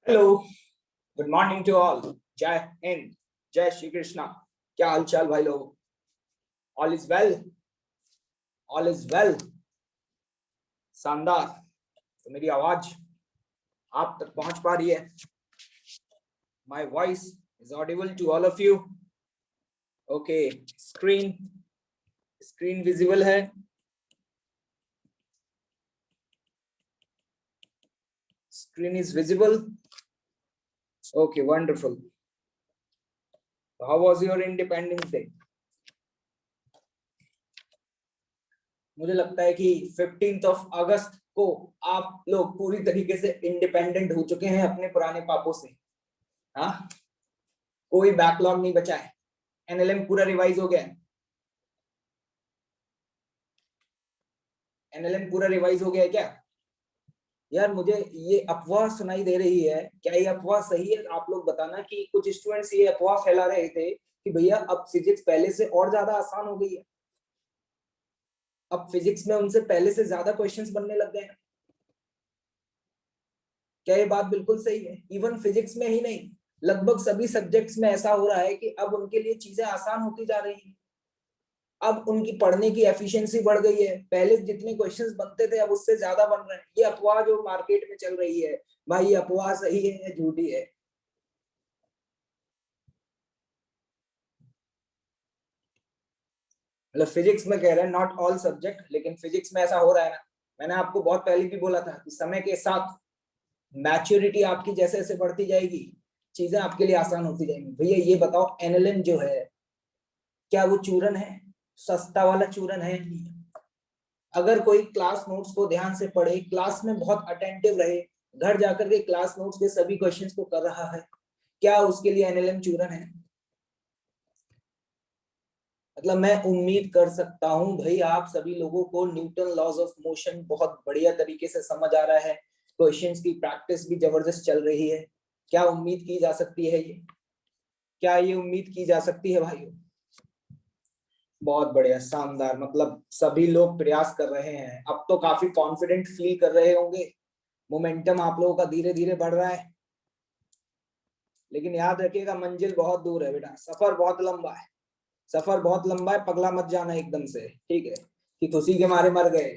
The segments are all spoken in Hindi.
Hello, good morning to all. Jai Hind, Jai Shri Krishna. क्या हालचाल भाई लोग? All is well, all is well. शानदार। तो मेरी आवाज आप तक पहुंच पा रही है? My voice is audible to all of you? Okay, screen screen visible है? Screen is visible? Okay, wonderful. How was your Independence Day? मुझे लगता है कि 15 अगस्त को आप लोग पूरी तरीके से इंडिपेंडेंट हो चुके हैं अपने पुराने पापों से। हाँ, कोई बैकलॉग नहीं बचा है। एनएलएम पूरा रिवाइज हो गया है। एनएलएम पूरा रिवाइज हो गया है क्या? यार मुझे ये अफवाह सुनाई दे रही है, क्या ये अफवाह सही है? आप लोग बताना कि कुछ स्टूडेंट्स ये अफवाह फैला रहे थे कि भैया अब फिजिक्स पहले से और ज्यादा आसान हो गई है, अब फिजिक्स में उनसे पहले से ज्यादा क्वेश्चंस बनने लग गए हैं। क्या ये बात बिल्कुल सही है? इवन फिजिक्स में ही नहीं, लगभग सभी सब्जेक्ट्स में ऐसा हो रहा है कि अब उनके लिए चीजें आसान होती जा रही हैं। अब उनकी पढ़ने की एफिशिएंसी बढ़ गई है, पहले जितने क्वेश्चंस बनते थे अब उससे ज्यादा बन रहे हैं। ये अफवाह जो मार्केट में चल रही है, भाई ये अफवाह सही है या झूठी है? मतलब फिजिक्स में कह रहे हैं नॉट ऑल सब्जेक्ट, लेकिन फिजिक्स में ऐसा हो रहा है ना। मैंने आपको बहुत पहले भी बोला था कि समय के साथ मैच्योरिटी आपकी जैसे जैसे बढ़ती जाएगी, चीजें आपके लिए आसान होती जाएंगी। भैया ये बताओ, एनएलएम जो है, क्या वो चूरन है? सस्ता वाला चूरन है? अगर कोई क्लास नोट्स को ध्यान से पढ़े, क्लास में बहुत अटेंटिव रहे, घर जाकर के क्लास नोट्स के सभी क्वेश्चंस को कर रहा है, क्या उसके लिए एनएलएम चूरन है? मतलब मैं उम्मीद कर सकता हूं भाई आप सभी लोगों को न्यूटन लॉज ऑफ मोशन बहुत बढ़िया तरीके से समझ आ रहा है, क्वेश्चंस की प्रैक्टिस भी जबरदस्त चल रही है। क्या उम्मीद की जा सकती है ये? क्या ये उम्मीद की जा सकती है भाइयों? बहुत बढ़िया, शानदार। मतलब सभी लोग प्रयास कर रहे हैं, अब तो काफी कॉन्फिडेंट फील कर रहे होंगे। मोमेंटम आप लोगों का धीरे धीरे बढ़ रहा है। लेकिन याद रखिएगा, मंजिल बहुत दूर है बेटा, सफर बहुत लंबा है। सफर बहुत लंबा है, पगला मत जाना एकदम से, ठीक है? कि खुशी के मारे मर गए।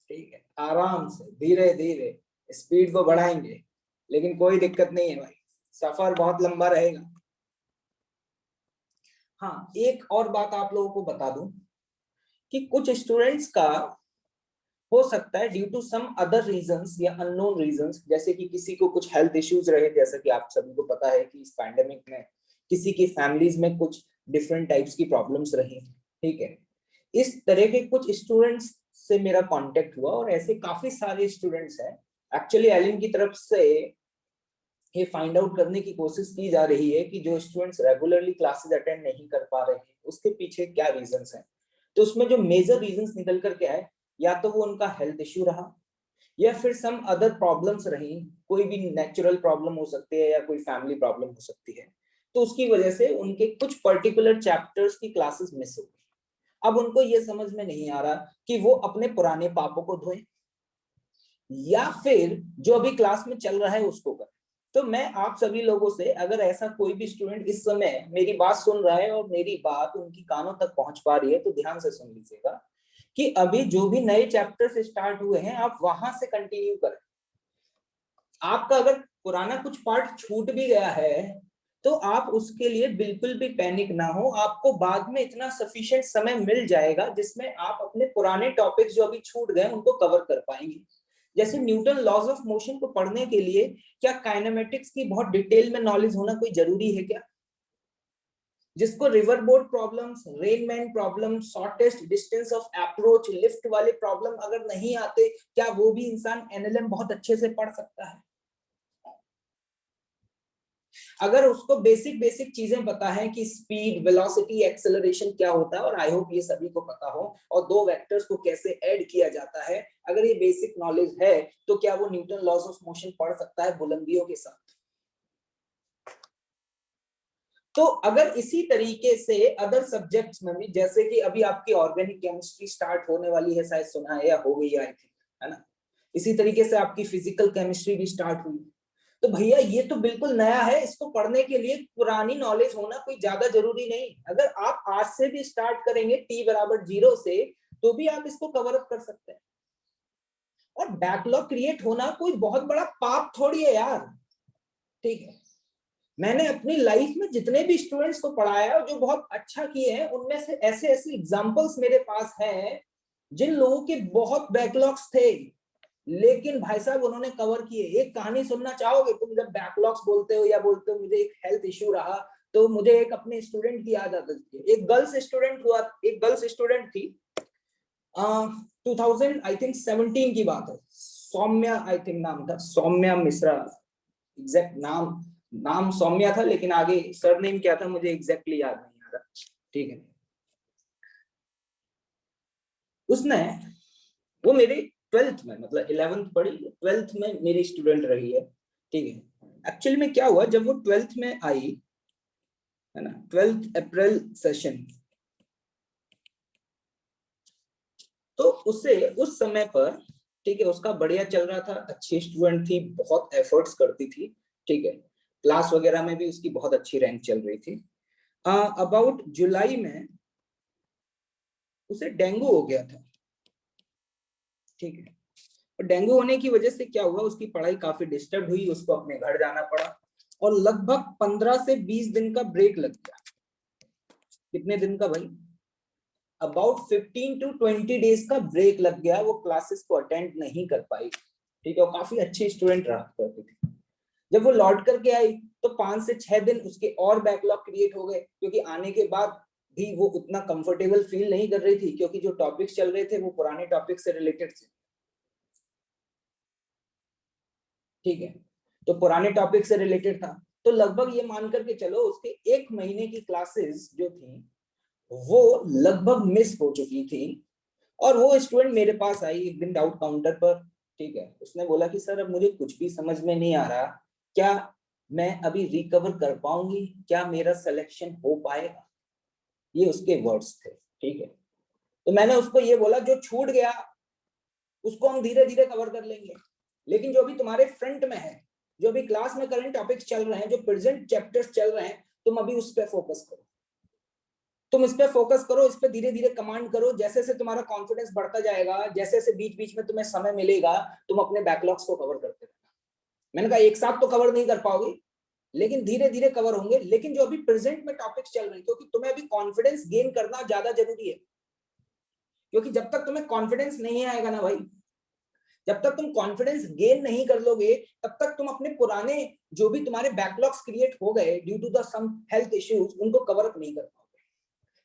ठीक है, आराम से धीरे धीरे स्पीड को बढ़ाएंगे, लेकिन कोई दिक्कत नहीं है भाई, सफर बहुत लंबा रहेगा। हाँ, एक और बात आप लोगों को बता दूं कि कुछ स्टूडेंट्स का हो सकता है due to some other reasons या अननोन रीजंस, जैसे कि किसी को कुछ हेल्थ इश्यूज रहे, जैसे कि आप सभी को पता है कि इस पैंडेमिक में किसी की फैमिलीज में कुछ डिफरेंट टाइप्स की प्रॉब्लम्स रही, ठीक है? इस तरह के कुछ स्टूडेंट्स से मेरा कांटेक्ट हुआ और ऐसे काफी सारे स्टूडेंट्स हैं। एक्चुअली एलिन की तरफ से ये फाइंड आउट करने की कोशिश की जा रही है कि जो स्टूडेंट्स रेगुलरली क्लासेस अटेंड नहीं कर पा रहे हैं उसके पीछे क्या रीजंस हैं। तो उसमें जो मेजर रीजंस निकल करके आए, या तो वो उनका हेल्थ इश्यू रहा, या फिर सम अदर प्रॉब्लम्स रही। कोई भी नेचुरल प्रॉब्लम हो सकती है या कोई फैमिली प्रॉब्लम हो सकती है, तो उसकी वजह से उनके कुछ पर्टिकुलर चैप्टर्स की क्लासेस मिस हो गई। अब उनको ये समझ में नहीं आ रहा कि वो अपने पुराने पापों को धोएं या फिर जो अभी क्लास में चल रहा है उसको करें। तो मैं आप सभी लोगों से, अगर ऐसा कोई भी स्टूडेंट इस समय मेरी बात सुन रहा है और मेरी बात उनकी कानों तक पहुंच पा रही है, तो ध्यान से सुन लीजिएगा कि अभी जो भी नए चैप्टर्स स्टार्ट हुए हैं आप वहां से कंटिन्यू करें। आपका अगर पुराना कुछ पार्ट छूट भी गया है तो आप उसके लिए बिल्कुल भी पैनिक ना हो, आपको बाद में इतना सफिशिएंट समय मिल जाएगा जिसमें आप अपने पुराने टॉपिक्स जो अभी छूट गए उनको कवर कर पाएंगे। जैसे न्यूटन लॉज ऑफ मोशन को पढ़ने के लिए क्या काइनेमेटिक्स की बहुत डिटेल में नॉलेज होना कोई जरूरी है क्या? जिसको river boat problems, Rain Man problem, shortest distance of approach, lift वाले प्रॉब्लम अगर नहीं आते, क्या वो भी इंसान एनएलएम बहुत अच्छे से पढ़ सकता है? अगर उसको बेसिक बेसिक चीजें पता है कि स्पीड, वेलोसिटी, एक्सेलरेशन क्या होता है, और आई होप ये सभी को पता हो, और दो वेक्टर्स को कैसे ऐड किया जाता है, अगर ये बेसिक नॉलेज है, तो क्या वो न्यूटन लॉज ऑफ मोशन पढ़ सकता है बुलंदियों के साथ? तो अगर इसी तरीके से अदर सब्जेक्ट्स में भी, जैसे कि अभी आपकी ऑर्गेनिक केमिस्ट्री स्टार्ट होने वाली है, शायद सुना है या हो गई आई थिंक, है ना? इसी तरीके से आपकी फिजिकल केमिस्ट्री भी स्टार्ट हुई। तो भैया ये तो बिल्कुल नया है, इसको पढ़ने के लिए पुरानी नॉलेज होना कोई ज्यादा जरूरी नहीं। अगर आप आज से भी स्टार्ट करेंगे t बराबर 0 से, तो भी आप इसको कवर अप कर सकते हैं। और बैकलॉग क्रिएट होना कोई बहुत बड़ा पाप थोड़ी है यार, ठीक है। मैंने अपनी लाइफ में जितने भी स्टूडेंट्स को पढ़ाया जो बहुत अच्छा किए हैं, उनमें से ऐसे ऐसे एग्जांपल्स मेरे पास हैं जिन लोगों के बहुत बैकलॉग्स थे, लेकिन भाई साहब उन्होंने कवर किए। एक कहानी सुनना चाहोगे तुम? जब बैकलॉग्स बोलते हो या बोलते हो मुझे एक हेल्थ इश्यू रहा, तो मुझे एक अपने स्टूडेंट की याद आती है। एक गर्ल्स स्टूडेंट थी, 2000 आई थिंक 17 की बात है। सौम्या आई थिंक नाम था, सौम्या मिश्रा, एग्जैक्ट नाम सौम्या था, लेकिन आगे सरनेम क्या था मुझे एग्जैक्टली याद नहीं आ रहा, ठीक है। उसने, वो मेरे 12th में, मतलब 11th पढ़ी, 12th में मेरी स्टूडेंट रही है, ठीक है। एक्चुअली में क्या हुआ, जब वो 12th में आई है ना, 12th अप्रैल सेशन, तो उसे उस समय पर, ठीक है, उसका बढ़िया चल रहा था, अच्छी स्टूडेंट थी, बहुत एफर्ट्स करती थी, ठीक है। क्लास वगैरह में भी उसकी बहुत अच्छी रैंक चल रही थी। अबाउट जुलाई में उसे डेंगू हो गया था, ठीक है। और डेंगू होने की वजह से क्या हुआ, उसकी पढ़ाई काफी डिस्टर्ब हुई, उसको अपने घर जाना पड़ा, और लगभग 15 से 20 दिन का ब्रेक लग गया। कितने दिन का भाई? अबाउट 15 to 20 डेज का ब्रेक लग गया, वो क्लासेस को अटेंड नहीं कर पाई, ठीक है। वो काफी अच्छी स्टूडेंट रहा करती थी। जब वो लौट करके आई तो 5 से 6 दिन उसके और बैकलॉग क्रिएट हो गए, क्योंकि आने के बाद भी वो उतना कंफर्टेबल फील नहीं कर रही थी, क्योंकि जो टॉपिक्स चल रहे थे वो पुराने टॉपिक से रिलेटेड थे, ठीक है। तो पुराने टॉपिक से रिलेटेड था, तो लगभग ये मान करके चलो उसके 1 महीने की क्लासेस जो थी वो लगभग मिस हो चुकी थी। और वो स्टूडेंट मेरे पास आई एक दिन डाउट काउंटर पर, ठीक है। उसने बोला कि सर अब मुझे कुछ भी समझ में नहीं आ रहा, क्या मैं अभी रिकवर कर पाऊंगी, क्या मेरा सिलेक्शन हो पाएगा? ये उसके वर्ड्स थे, ठीक है। तो मैंने उसको ये बोला, जो छूट गया उसको हम धीरे धीरे कवर कर लेंगे, लेकिन जो भी तुम्हारे फ्रंट में है, जो भी क्लास में करंट टॉपिक्स चल रहे हैं, जो प्रेजेंट चैप्टर्स चल रहे हैं, तुम अभी उस पर फोकस करो, तुम इस पे फोकस करो, इस पे धीरे धीरे कमांड करो। जैसे जैसे तुम्हारा कॉन्फिडेंस बढ़ता जाएगा, जैसे जैसे बीच बीच में तुम्हें समय मिलेगा, तुम अपने बैकलॉग्स को कवर करते रहना। मैंने कहा एक साथ तो कवर नहीं कर पाओगे, लेकिन धीरे धीरे कवर होंगे। लेकिन जो अभी प्रेजेंट में टॉपिक्स चल रहे हैं, क्योंकि तुम्हें अभी कॉन्फिडेंस गेन करना ज्यादा जरूरी है, क्योंकि जब तक तुम्हें कॉन्फिडेंस नहीं आएगा ना भाई, जब तक तुम कॉन्फिडेंस गेन नहीं कर लोगे, तब तक तुम अपने पुराने जो भी तुम्हारे बैकलॉग्स क्रिएट हो गए due to the some health issues, उनको कवर अप नहीं कर पाओगे।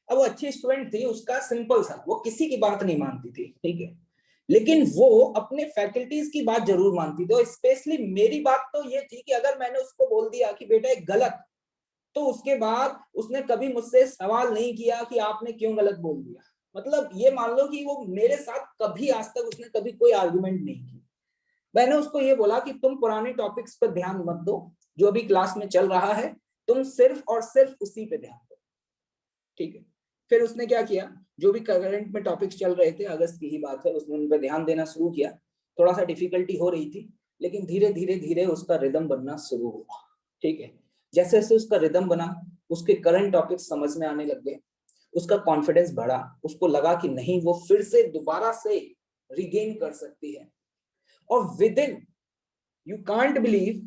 अब वो अच्छी स्टूडेंट थी, उसका सिंपल था, वो किसी की बात नहीं मानती थी, ठीक है, लेकिन वो अपने फैकल्टीज की बात जरूर मानती थी। और स्पेशली मेरी बात तो ये थी कि अगर मैंने उसको बोल दिया कि बेटा एक गलत, तो उसके बाद उसने कभी मुझसे सवाल नहीं किया कि आपने क्यों गलत बोल दिया। मतलब ये मान लो कि वो मेरे साथ कभी आज तक उसने कभी कोई आर्गुमेंट नहीं की। मैंने उसको ये बोला कि तुम पुराने टॉपिक्स पर ध्यान मत दो, जो भी क्लास में चल रहा है तुम सिर्फ और सिर्फ उसी पे ध्यान दो, ठीक है। फिर उसने क्या किया, जो भी करंट में टॉपिक्स चल रहे थे, अगस्त की ही बात है, उसने उन पर ध्यान देना शुरू किया। थोड़ा सा डिफिकल्टी हो रही थी, लेकिन धीरे धीरे धीरे उसका रिदम बनना शुरू हुआ, ठीक है। जैसे जैसे उसका रिदम बना, उसके करंट टॉपिक्स समझ में आने लग गए, उसका कॉन्फिडेंस बढ़ा, उसको लगा कि नहीं वो फिर से दोबारा से रिगेन कर सकती है। और with in, you can't believe,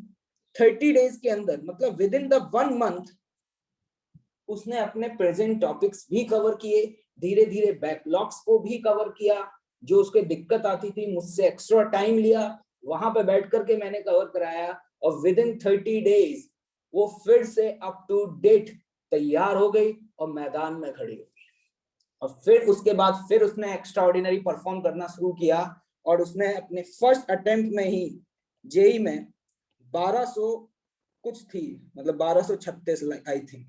30 days के अंदर, मतलब विद इन द 1 मंथ, उसने अपने प्रेजेंट टॉपिक्स भी कवर किए, धीरे धीरे बैकलॉग्स को भी कवर किया। जो उसके दिक्कत आती थी, मुझसे एक्स्ट्रा टाइम लिया, वहां पे बैठ करके मैंने कवर कराया, और विद इन 30 डेज वो फिर से अप टू डेट तैयार हो गई और मैदान में खड़ी हो गई। और फिर उसके बाद फिर उसने एक्स्ट्रा ऑर्डिनरी परफॉर्म करना शुरू किया, और उसने अपने फर्स्ट अटेम्प्ट में ही जेई में 1200 कुछ थी, मतलब 1236 आई थिंक,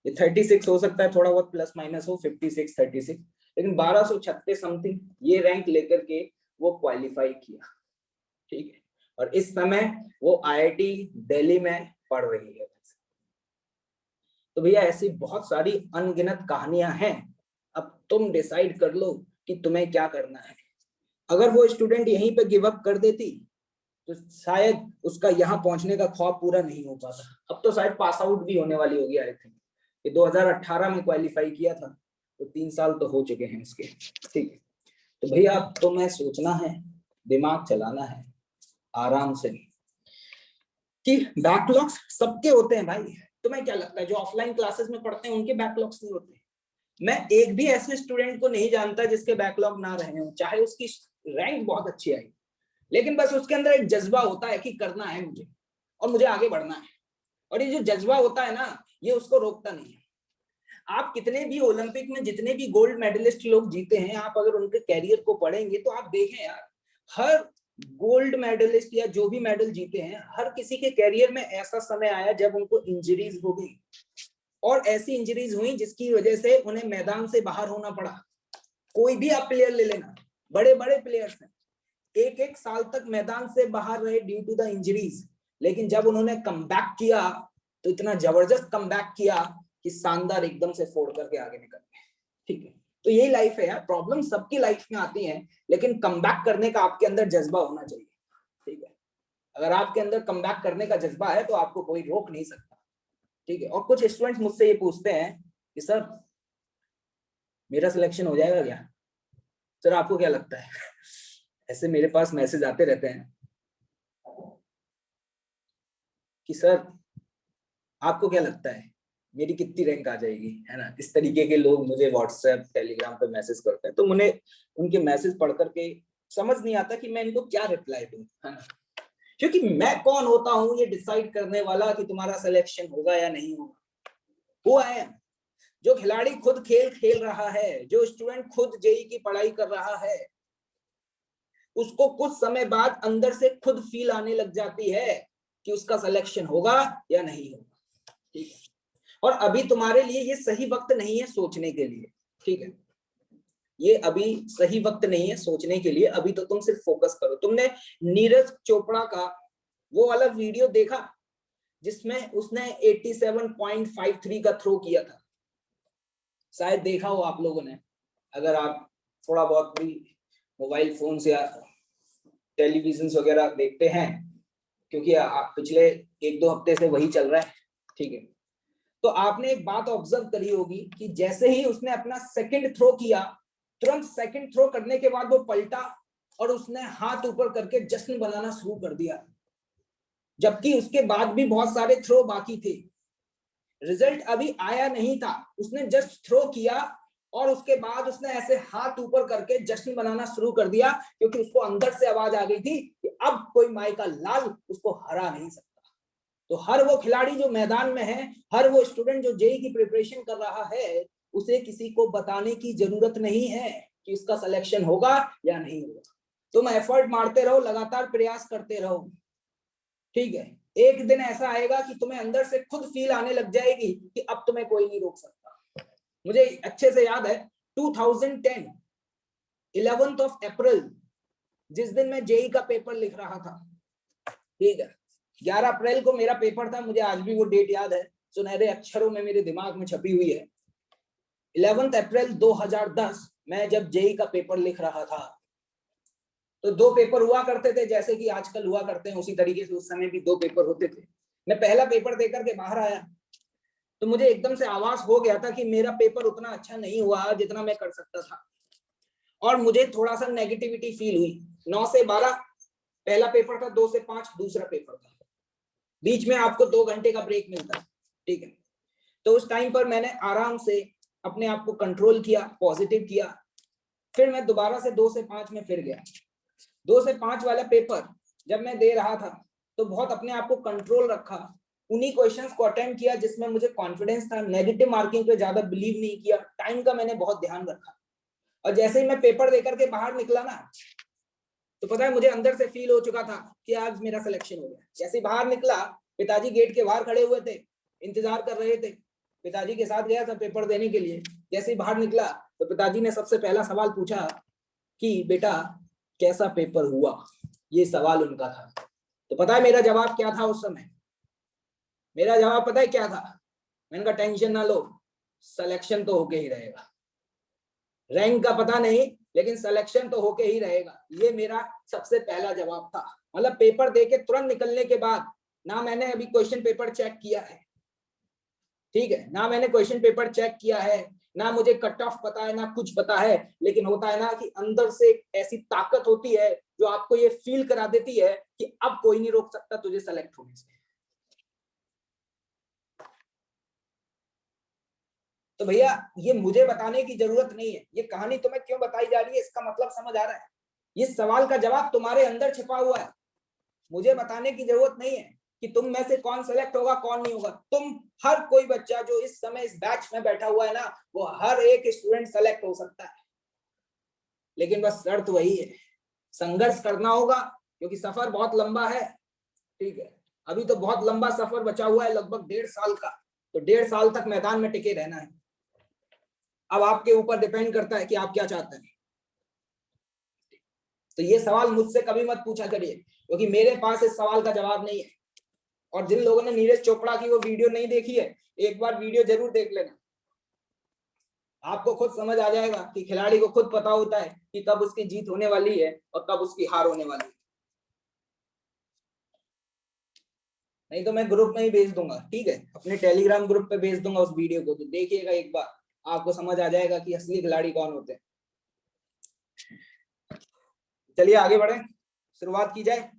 ये 36 हो सकता है, थोड़ा बहुत प्लस माइनस हो, 56 36, लेकिन 1236 समथिंग ये रैंक लेकर के वो क्वालिफाई किया, ठीक है। और इस समय वो आईआईटी दिल्ली में पढ़ रही है। तो भैया ऐसी बहुत सारी अनगिनत कहानियां हैं। अब तुम डिसाइड कर लो कि तुम्हें क्या करना है। अगर वो स्टूडेंट यहीं पे गिव अप कर देती तो शायद उसका यहाँ पहुंचने का ख्वाब पूरा नहीं हो पाता। अब तो शायद पास आउट भी होने वाली होगी आई थिंक। ये 2018 में क्वालिफाई किया था, तो 3 साल तो हो चुके हैं इसके। ठीक है, तो भैया अब तो मैं सोचना है, दिमाग चलाना है आराम से, कि बैकलॉग्स सबके होते हैं भाई। तुम्हें क्या लगता है जो ऑफलाइन क्लासेस में पढ़ते हैं उनके बैकलॉग्स नहीं होते? मैं एक भी ऐसे स्टूडेंट को नहीं जानता जिसके बैकलॉग ना रहे हो, चाहे उसकी रैंक बहुत अच्छी आई, लेकिन बस उसके अंदर एक जज्बा होता है कि करना है मुझे और मुझे आगे बढ़ना है। और ये जो जज्बा होता है ना, ये उसको रोकता नहीं है। आप कितने भी ओलंपिक में जितने भी गोल्ड मेडलिस्ट लोग जीते हैं, आप अगर उनके कैरियर को पढ़ेंगे तो आप देखें यार, हर गोल्ड मेडलिस्ट या जो भी मेडल जीते हैं, हर किसी के कैरियर में ऐसा समय आया जब उनको इंजरीज हो गई, और ऐसी इंजरीज हुई जिसकी वजह से उन्हें मैदान से बाहर होना पड़ा। कोई भी आप प्लेयर ले लेना, बड़े बड़े प्लेयर्स हैं, 1-1 साल तक मैदान से बाहर रहे ड्यू टू द इंजरीज, लेकिन जब उन्होंने कमबैक किया तो इतना जबरदस्त कमबैक किया कि शानदार एकदम से फोड़ करके आगे निकल गए। ठीक है, तो यही लाइफ है यार, प्रॉब्लम सबकी लाइफ में आती है, लेकिन कमबैक करने का आपके अंदर जज्बा होना चाहिए। ठीक है, अगर आपके अंदर कमबैक करने का जज्बा है तो आपको कोई रोक नहीं सकता। ठीक है, और कुछ स्टूडेंट्स मुझसे ये पूछते हैं कि सर मेरा सिलेक्शन हो जाएगा क्या? सर आपको क्या लगता है? ऐसे मेरे पास मैसेज आते रहते हैं कि सर आपको क्या लगता है मेरी कितनी रैंक आ जाएगी, है ना? इस तरीके के लोग मुझे व्हाट्सएप टेलीग्राम पे मैसेज करते हैं, तो मुझे उनके मैसेज पढ़ करके समझ नहीं आता कि मैं इनको क्या रिप्लाई दूं, है ना? क्योंकि मैं कौन होता हूं ये डिसाइड करने वाला कि तुम्हारा सिलेक्शन होगा या नहीं होगा? वो है जो खिलाड़ी खुद खेल खेल रहा है, जो स्टूडेंट खुद जेई की पढ़ाई कर रहा है, उसको कुछ समय बाद अंदर से खुद फील आने लग जाती है कि उसका सिलेक्शन होगा या नहीं होगा। ठीक है, और अभी तुम्हारे लिए ये सही वक्त नहीं है सोचने के लिए। ठीक है, ये अभी सही वक्त नहीं है सोचने के लिए, अभी तो तुम सिर्फ फोकस करो। तुमने नीरज चोपड़ा का वो वाला वीडियो देखा जिसमें उसने 87.53 का थ्रो किया था? शायद देखा हो आप लोगों ने, अगर आप थोड़ा बहुत भी मोबाइल फोन या टेलीविजन वगैरह देखते हैं, क्योंकि आप पिछले 1-2 हफ्ते से वही चल रहा है। ठीक है, तो आपने एक बात ऑब्जर्व करी होगी कि जैसे ही उसने अपना सेकंड थ्रो किया, तुरंत सेकंड थ्रो करने के बाद वो पलटा और उसने हाथ ऊपर करके जश्न बनाना शुरू कर दिया, जबकि उसके बाद भी बहुत सारे थ्रो बाकी थे। रिजल्ट अभी आया नहीं था, उसने जस्ट थ्रो किया और उसके बाद उसने ऐसे हाथ ऊपर करके जश्न बनाना शुरू कर दिया, क्योंकि उसको अंदर से आवाज आ गई थी कि अब कोई माई का लाल उसको हरा नहीं सकता। तो हर वो खिलाड़ी जो मैदान में है, हर वो स्टूडेंट जो जेई की प्रिपरेशन कर रहा है, उसे किसी को बताने की जरूरत नहीं है कि उसका सिलेक्शन होगा या नहीं होगा। तुम एफर्ट मारते रहो, लगातार प्रयास करते रहो। ठीक है, एक दिन ऐसा आएगा कि तुम्हें अंदर से खुद फील आने लग जाएगी कि अब तुम्हें कोई नहीं रोक सकता। मुझे अच्छे से याद है 2010 11th ऑफ अप्रैल, जिस दिन मैं जेई का पेपर लिख रहा था। ठीक है, 11 अप्रैल को मेरा पेपर था, मुझे आज भी वो डेट याद है, सुनहरे अक्षरों में मेरे दिमाग में छपी हुई है। 11 अप्रैल 2010 मैं जब जेई का पेपर लिख रहा था, तो 2 पेपर हुआ करते थे जैसे कि आजकल हुआ करते हैं, उसी तरीके से उस समय भी 2 पेपर होते थे। मैं पहला पेपर देकर के बाहर आया तो मुझे एकदम से आवाज हो गया था कि मेरा पेपर उतना अच्छा नहीं हुआ जितना मैं कर सकता था, और मुझे थोड़ा सा नेगेटिविटी फील हुई। 9 से 12 पहला पेपर था, 2 से 5 दूसरा पेपर था, बीच में आपको 2 घंटे का ब्रेक मिलता है। ठीक है, तो उस टाइम पर मैंने आराम से अपने आप को कंट्रोल किया, पॉजिटिव किया, फिर मैं दोबारा से 2 से 5 में फिर गया। 2 से 5 वाला पेपर जब मैं दे रहा था तो बहुत अपने आप को कंट्रोल रखा, उन्हीं क्वेश्चंस को अटेम्प्ट किया जिसमें मुझे कॉन्फिडेंस था, नेगेटिव मार्किंग पे ज्यादा बिलीव नहीं किया, टाइम का मैंने बहुत ध्यान रखा। और जैसे ही मैं पेपर देकर के बाहर निकला ना, तो पता है मुझे अंदर से फील हो चुका था कि आज मेरा सिलेक्शन हो गया। जैसे बाहर निकला, पिताजी गेट के बाहर खड़े हुए थे, इंतजार कर रहे थे, पिताजी के साथ गया था पेपर देने के लिए। जैसे ही बाहर निकला तो पिताजी ने सबसे पहला सवाल पूछा कि बेटा कैसा पेपर हुआ, ये सवाल उनका था। तो पता है मेरा जवाब क्या था उस समय? मेरा जवाब पता है क्या था? मैंने कहा टेंशन ना लो, सिलेक्शन तो होके ही रहेगा, रैंक का पता नहीं लेकिन सिलेक्शन तो होके ही रहेगा। ये मेरा सबसे पहला जवाब था। मतलब पेपर दे के तुरंत निकलने के बाद ना मैंने अभी क्वेश्चन पेपर चेक किया है, ठीक है, ना मैंने क्वेश्चन पेपर चेक किया है, ना मुझे कट ऑफ पता है, ना कुछ पता है, लेकिन होता है ना कि अंदर से एक ऐसी ताकत होती है जो आपको ये फील करा देती है कि अब कोई नहीं रोक सकता तुझे सेलेक्ट होने से। तो भैया ये मुझे बताने की जरूरत नहीं है, ये कहानी तुम्हें क्यों बताई जा रही है इसका मतलब समझ आ रहा है? ये सवाल का जवाब तुम्हारे अंदर छिपा हुआ है, मुझे बताने की जरूरत नहीं है कि तुम में से कौन सेलेक्ट होगा कौन नहीं होगा। तुम हर कोई बच्चा जो इस समय इस बैच में बैठा हुआ है ना, वो हर एक स्टूडेंट सेलेक्ट हो सकता है, लेकिन बस शर्त वही है, संघर्ष करना होगा क्योंकि सफर बहुत लंबा है, ठीक है, अभी तो बहुत लंबा सफर बचा हुआ है, लगभग 1.5 साल का, तो 1.5 साल तक मैदान में टिके रहना है। अब आपके ऊपर डिपेंड करता है कि आप क्या चाहते हैं। तो ये सवाल मुझसे कभी मत पूछा करिए क्योंकि मेरे पास इस सवाल का जवाब नहीं है। और जिन लोगों ने नीरज चोपड़ा की वो वीडियो नहीं देखी है, एक बार वीडियो जरूर देख लेना, आपको खुद समझ आ जाएगा कि खिलाड़ी को खुद पता होता है कि कब उसकी जीत होने वाली है और कब उसकी हार होने वाली है। नहीं तो मैं ग्रुप में ही भेज दूंगा, ठीक है, अपने टेलीग्राम ग्रुप पे भेज दूंगा उस वीडियो को, तो देखिएगा एक बार, आपको समझ आ जाएगा कि असली खिलाड़ी कौन होते हैं। चलिए आगे बढ़े, शुरुआत की जाए।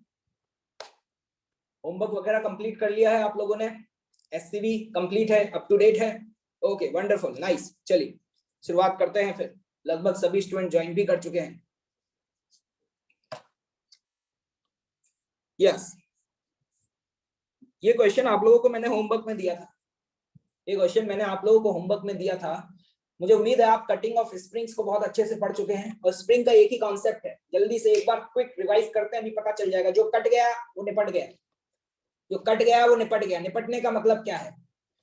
होमवर्क वगैरह कंप्लीट कर लिया है आप लोगों ने? एससीवी कंप्लीट है, अप टू डेट है? Okay wonderful nice. चलिए शुरुआत करते हैं फिर, लगभग सभी स्टूडेंट ज्वाइन भी कर चुके हैं। यस, ये क्वेश्चन आप लोगों को मैंने होमवर्क में दिया था, ये क्वेश्चन मैंने आप लोगों को होमवर्क में दिया था। मुझे उम्मीद है आप कटिंग ऑफ स्प्रिंग्स को बहुत अच्छे से पढ़ चुके हैं और स्प्रिंग का एक ही कॉन्सेप्ट है, जल्दी से एक बार क्विक रिवाइज करते हैं, अभी पता चल जाएगा। जो कट गया वो निपट गया, जो कट गया वो निपट गया। निपटने का मतलब क्या है?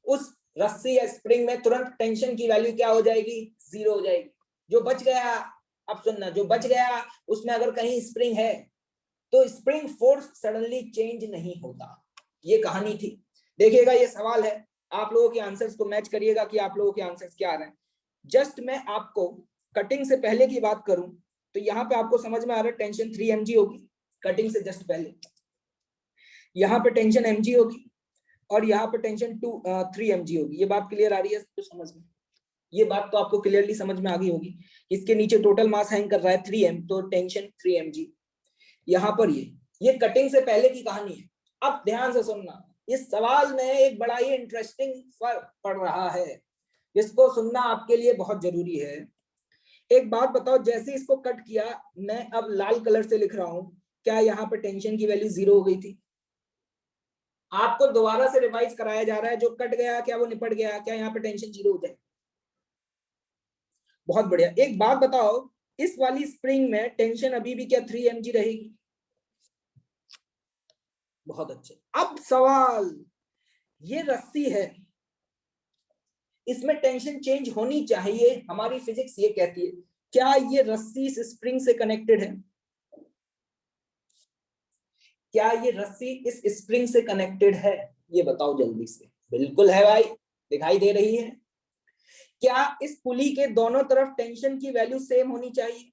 उस रस्सी या स्प्रिंग में तुरंत टेंशन की वैल्यू क्या हो जाएगी? 0 हो जाएगी। जो बच गया, अब सुनना, जो बच गया उसमें अगर कहीं स्प्रिंग है तो स्प्रिंग फोर्स सडनली चेंज नहीं होता। ये कहानी थी। देखिएगा ये सवाल है, आप लोगों के आंसर्स को मैच करिएगा कि आप लोगों के आंसर्स क्या आ रहे हैं। जस्ट मैं आपको कटिंग से पहले की बात करूं तो यहाँ पे आपको समझ में आ रहा है टेंशन 3 mg होगी कटिंग से जस्ट पहले, यहाँ पे टेंशन mg होगी और यहाँ पे टेंशन 3 mg होगी। ये बात क्लियर आ रही है तो समझ में, ये बात तो आपको क्लियरली समझ में आ गई होगी। इसके नीचे टोटल मास हैंग कर रहा है 3m, तो टेंशन 3 mg। यहाँ पर ये कटिंग से पहले की कहानी है। अब ध्यान से सुनना, इस सवाल में एक बड़ा ही इंटरेस्टिंग फर्क पड़ रहा है, इसको सुनना आपके लिए बहुत जरूरी है। एक बात बताओ, जैसे इसको कट किया, मैं अब लाल कलर से लिख रहा हूं, क्या यहाँ पे टेंशन की वैल्यू 0 हो गई थी? आपको दोबारा से रिवाइज कराया जा रहा है, जो कट गया क्या वो निपट गया, क्या यहाँ पे टेंशन 0 हो जाए? बहुत बढ़िया। एक बात बताओ, इस वाली स्प्रिंग में टेंशन अभी भी क्या 3 mg रहेगी? बहुत अच्छे। अब सवाल, ये रस्सी है, इसमें टेंशन चेंज होनी चाहिए, हमारी फिजिक्स ये कहती है। क्या ये रस्सी इस स्प्रिंग से कनेक्टेड है? क्या ये रस्सी इस स्प्रिंग से कनेक्टेड है? ये बताओ जल्दी से। बिल्कुल है भाई, दिखाई दे रही है। क्या इस पुली के दोनों तरफ टेंशन की वैल्यू सेम होनी चाहिए?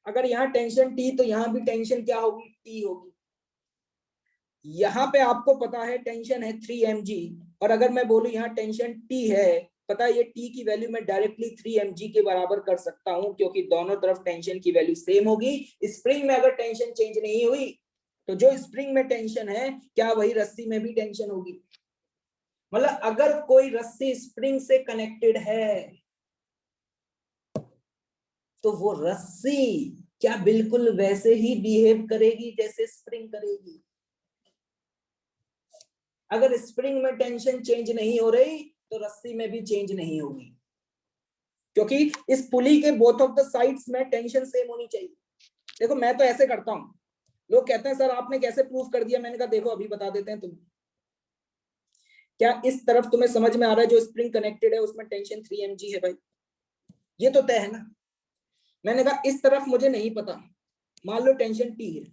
अगर यहाँ टेंशन टी तो यहाँ भी टेंशन क्या होगी? टी होगी। यहाँ पे आपको पता है टेंशन है 3 mg, और अगर मैं बोलूं यहाँ टेंशन टी है, पता है ये टी की वैल्यू मैं डायरेक्टली 3 mg के बराबर कर सकता हूं क्योंकि दोनों तरफ टेंशन की वैल्यू सेम होगी। स्प्रिंग में अगर टेंशन चेंज नहीं हुई तो जो स्प्रिंग में टेंशन है क्या वही रस्सी में भी टेंशन होगी? मतलब अगर कोई रस्सी स्प्रिंग से कनेक्टेड है तो वो रस्सी क्या बिल्कुल वैसे ही बिहेव करेगी जैसे स्प्रिंग करेगी? अगर स्प्रिंग में टेंशन चेंज नहीं हो रही तो रस्सी में भी चेंज नहीं होगी, क्योंकि इस पुली के बोथ ऑफ द साइड्स में टेंशन सेम होनी चाहिए। देखो मैं तो ऐसे करता हूं, लोग कहते हैं सर आपने कैसे प्रूव कर दिया, मैंने कहा देखो अभी बता देते हैं। तुम क्या इस तरफ तुम्हें समझ में आ रहा है जो स्प्रिंग कनेक्टेड है उसमें टेंशन 3 mg है भाई, ये तो तय है ना। मैंने कहा इस तरफ मुझे नहीं पता, मान लो टेंशन टी है,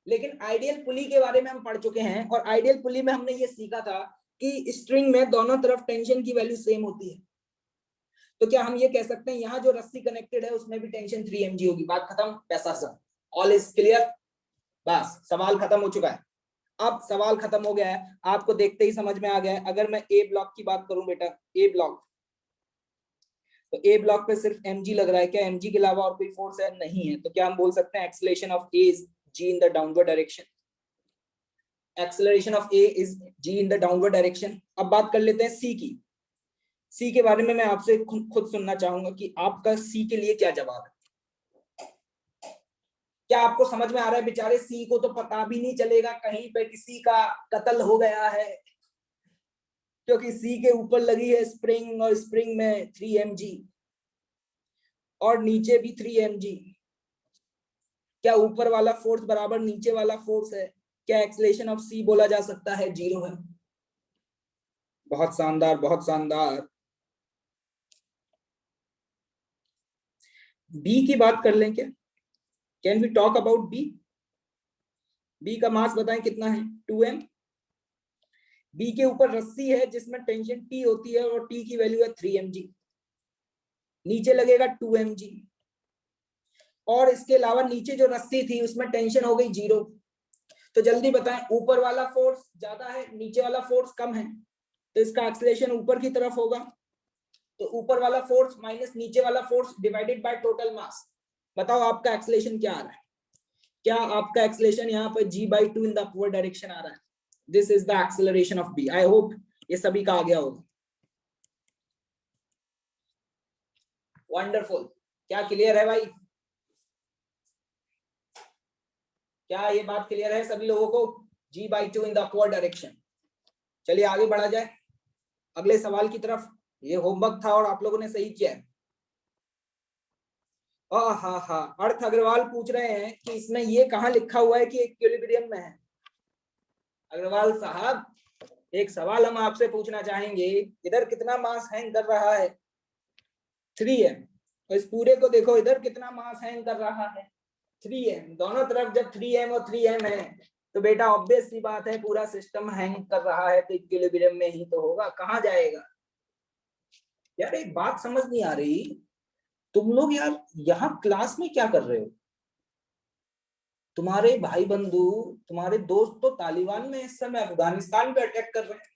लेकिन आइडियल पुली के बारे में हम पढ़ चुके हैं और आइडियल पुली में हमने ये सीखा था कि स्ट्रिंग में दोनों तरफ टेंशन की वैल्यू सेम होती है। तो क्या हम ये कह सकते हैं यहाँ जो रस्सी कनेक्टेड है उसमें भी टेंशन 3 mg होगी? बात खत्म, पैसा सब, ऑल इज क्लियर। बस सवाल खत्म हो चुका है। अब सवाल खत्म हो गया है, आपको देखते ही समझ में आ गया है। अगर मैं ए ब्लॉक की बात करूं बेटा, ए ब्लॉक, तो ए ब्लॉक पे सिर्फ mg लग रहा है। क्या mg के अलावा और कोई फोर्स है? नहीं है। तो क्या हम बोल सकते हैं acceleration of A is g in the downward direction? Acceleration of A is g in the downward direction. अब बात कर लेते हैं सी की। सी के बारे में मैं आपसे खुद सुनना चाहूंगा कि आपका सी के लिए क्या जवाब है। क्या आपको समझ में आ रहा है? बेचारे सी को तो पता भी नहीं चलेगा कहीं पे किसी का कत्ल हो गया है, क्योंकि सी के ऊपर लगी है स्प्रिंग, और स्प्रिंग में 3 mg और नीचे भी 3 mg। क्या ऊपर वाला फोर्स बराबर नीचे वाला फोर्स है? क्या एक्सेलरेशन ऑफ सी बोला जा सकता है 0 है? बहुत शानदार, बहुत शानदार। बी की बात कर लें क्या? Can we talk about B? B का मास बताएं कितना है? 2m। बी के ऊपर रस्सी है जिसमें टेंशन T होती है और T की वैल्यू है 3 mg। नीचे लगेगा 2 mg, और इसके अलावा नीचे जो रस्सी थी उसमें टेंशन हो गई 0। तो जल्दी बताएं, ऊपर वाला फोर्स ज्यादा है, नीचे वाला फोर्स कम है, तो इसका एक्सेलरेशन ऊपर की तरफ होगा। तो ऊपर वाला फोर्स माइनस नीचे वाला force divided by total mass. बताओ आपका एक्सेलरेशन क्या आ रहा है? क्या आपका एक्सेलरेशन यहाँ पर g/2 in the upward direction आ रहा है? This is the acceleration of B. I hope ये सभी का आ गया होगा। वंडरफुल। क्या क्लियर है भाई? क्या ये बात क्लियर है सभी लोगों को? g/2 in the upward direction. चलिए आगे बढ़ा जाए अगले सवाल की तरफ। ये होमवर्क था और आप लोगों ने सही किया है। हाँ, अर्थ अग्रवाल पूछ रहे हैं कि इसमें ये कहाँ लिखा हुआ है कि इक्विलिब्रियम में है। अग्रवाल साहब, एक सवाल हम आपसे पूछना चाहेंगे, इधर कितना मास हैंग कर रहा है? 3m। तो इस पूरे को देखो, इधर कितना मास हैंग कर रहा है? 3m। दोनों तरफ जब 3m और 3m है तो बेटा ऑब्वियस सी बात है पूरा सिस्टम हैंग कर रहा है, तो इक्विलिब्रियम में ही तो होगा। कहाँ जाएगा? यार एक बात समझ नहीं आ रही, तुम लोग यार यहाँ क्लास में क्या कर रहे हो? तुम्हारे भाई बंधु, तुम्हारे दोस्त तो तालिबान में इस समय अफगानिस्तान पे अटैक कर रहे हैं,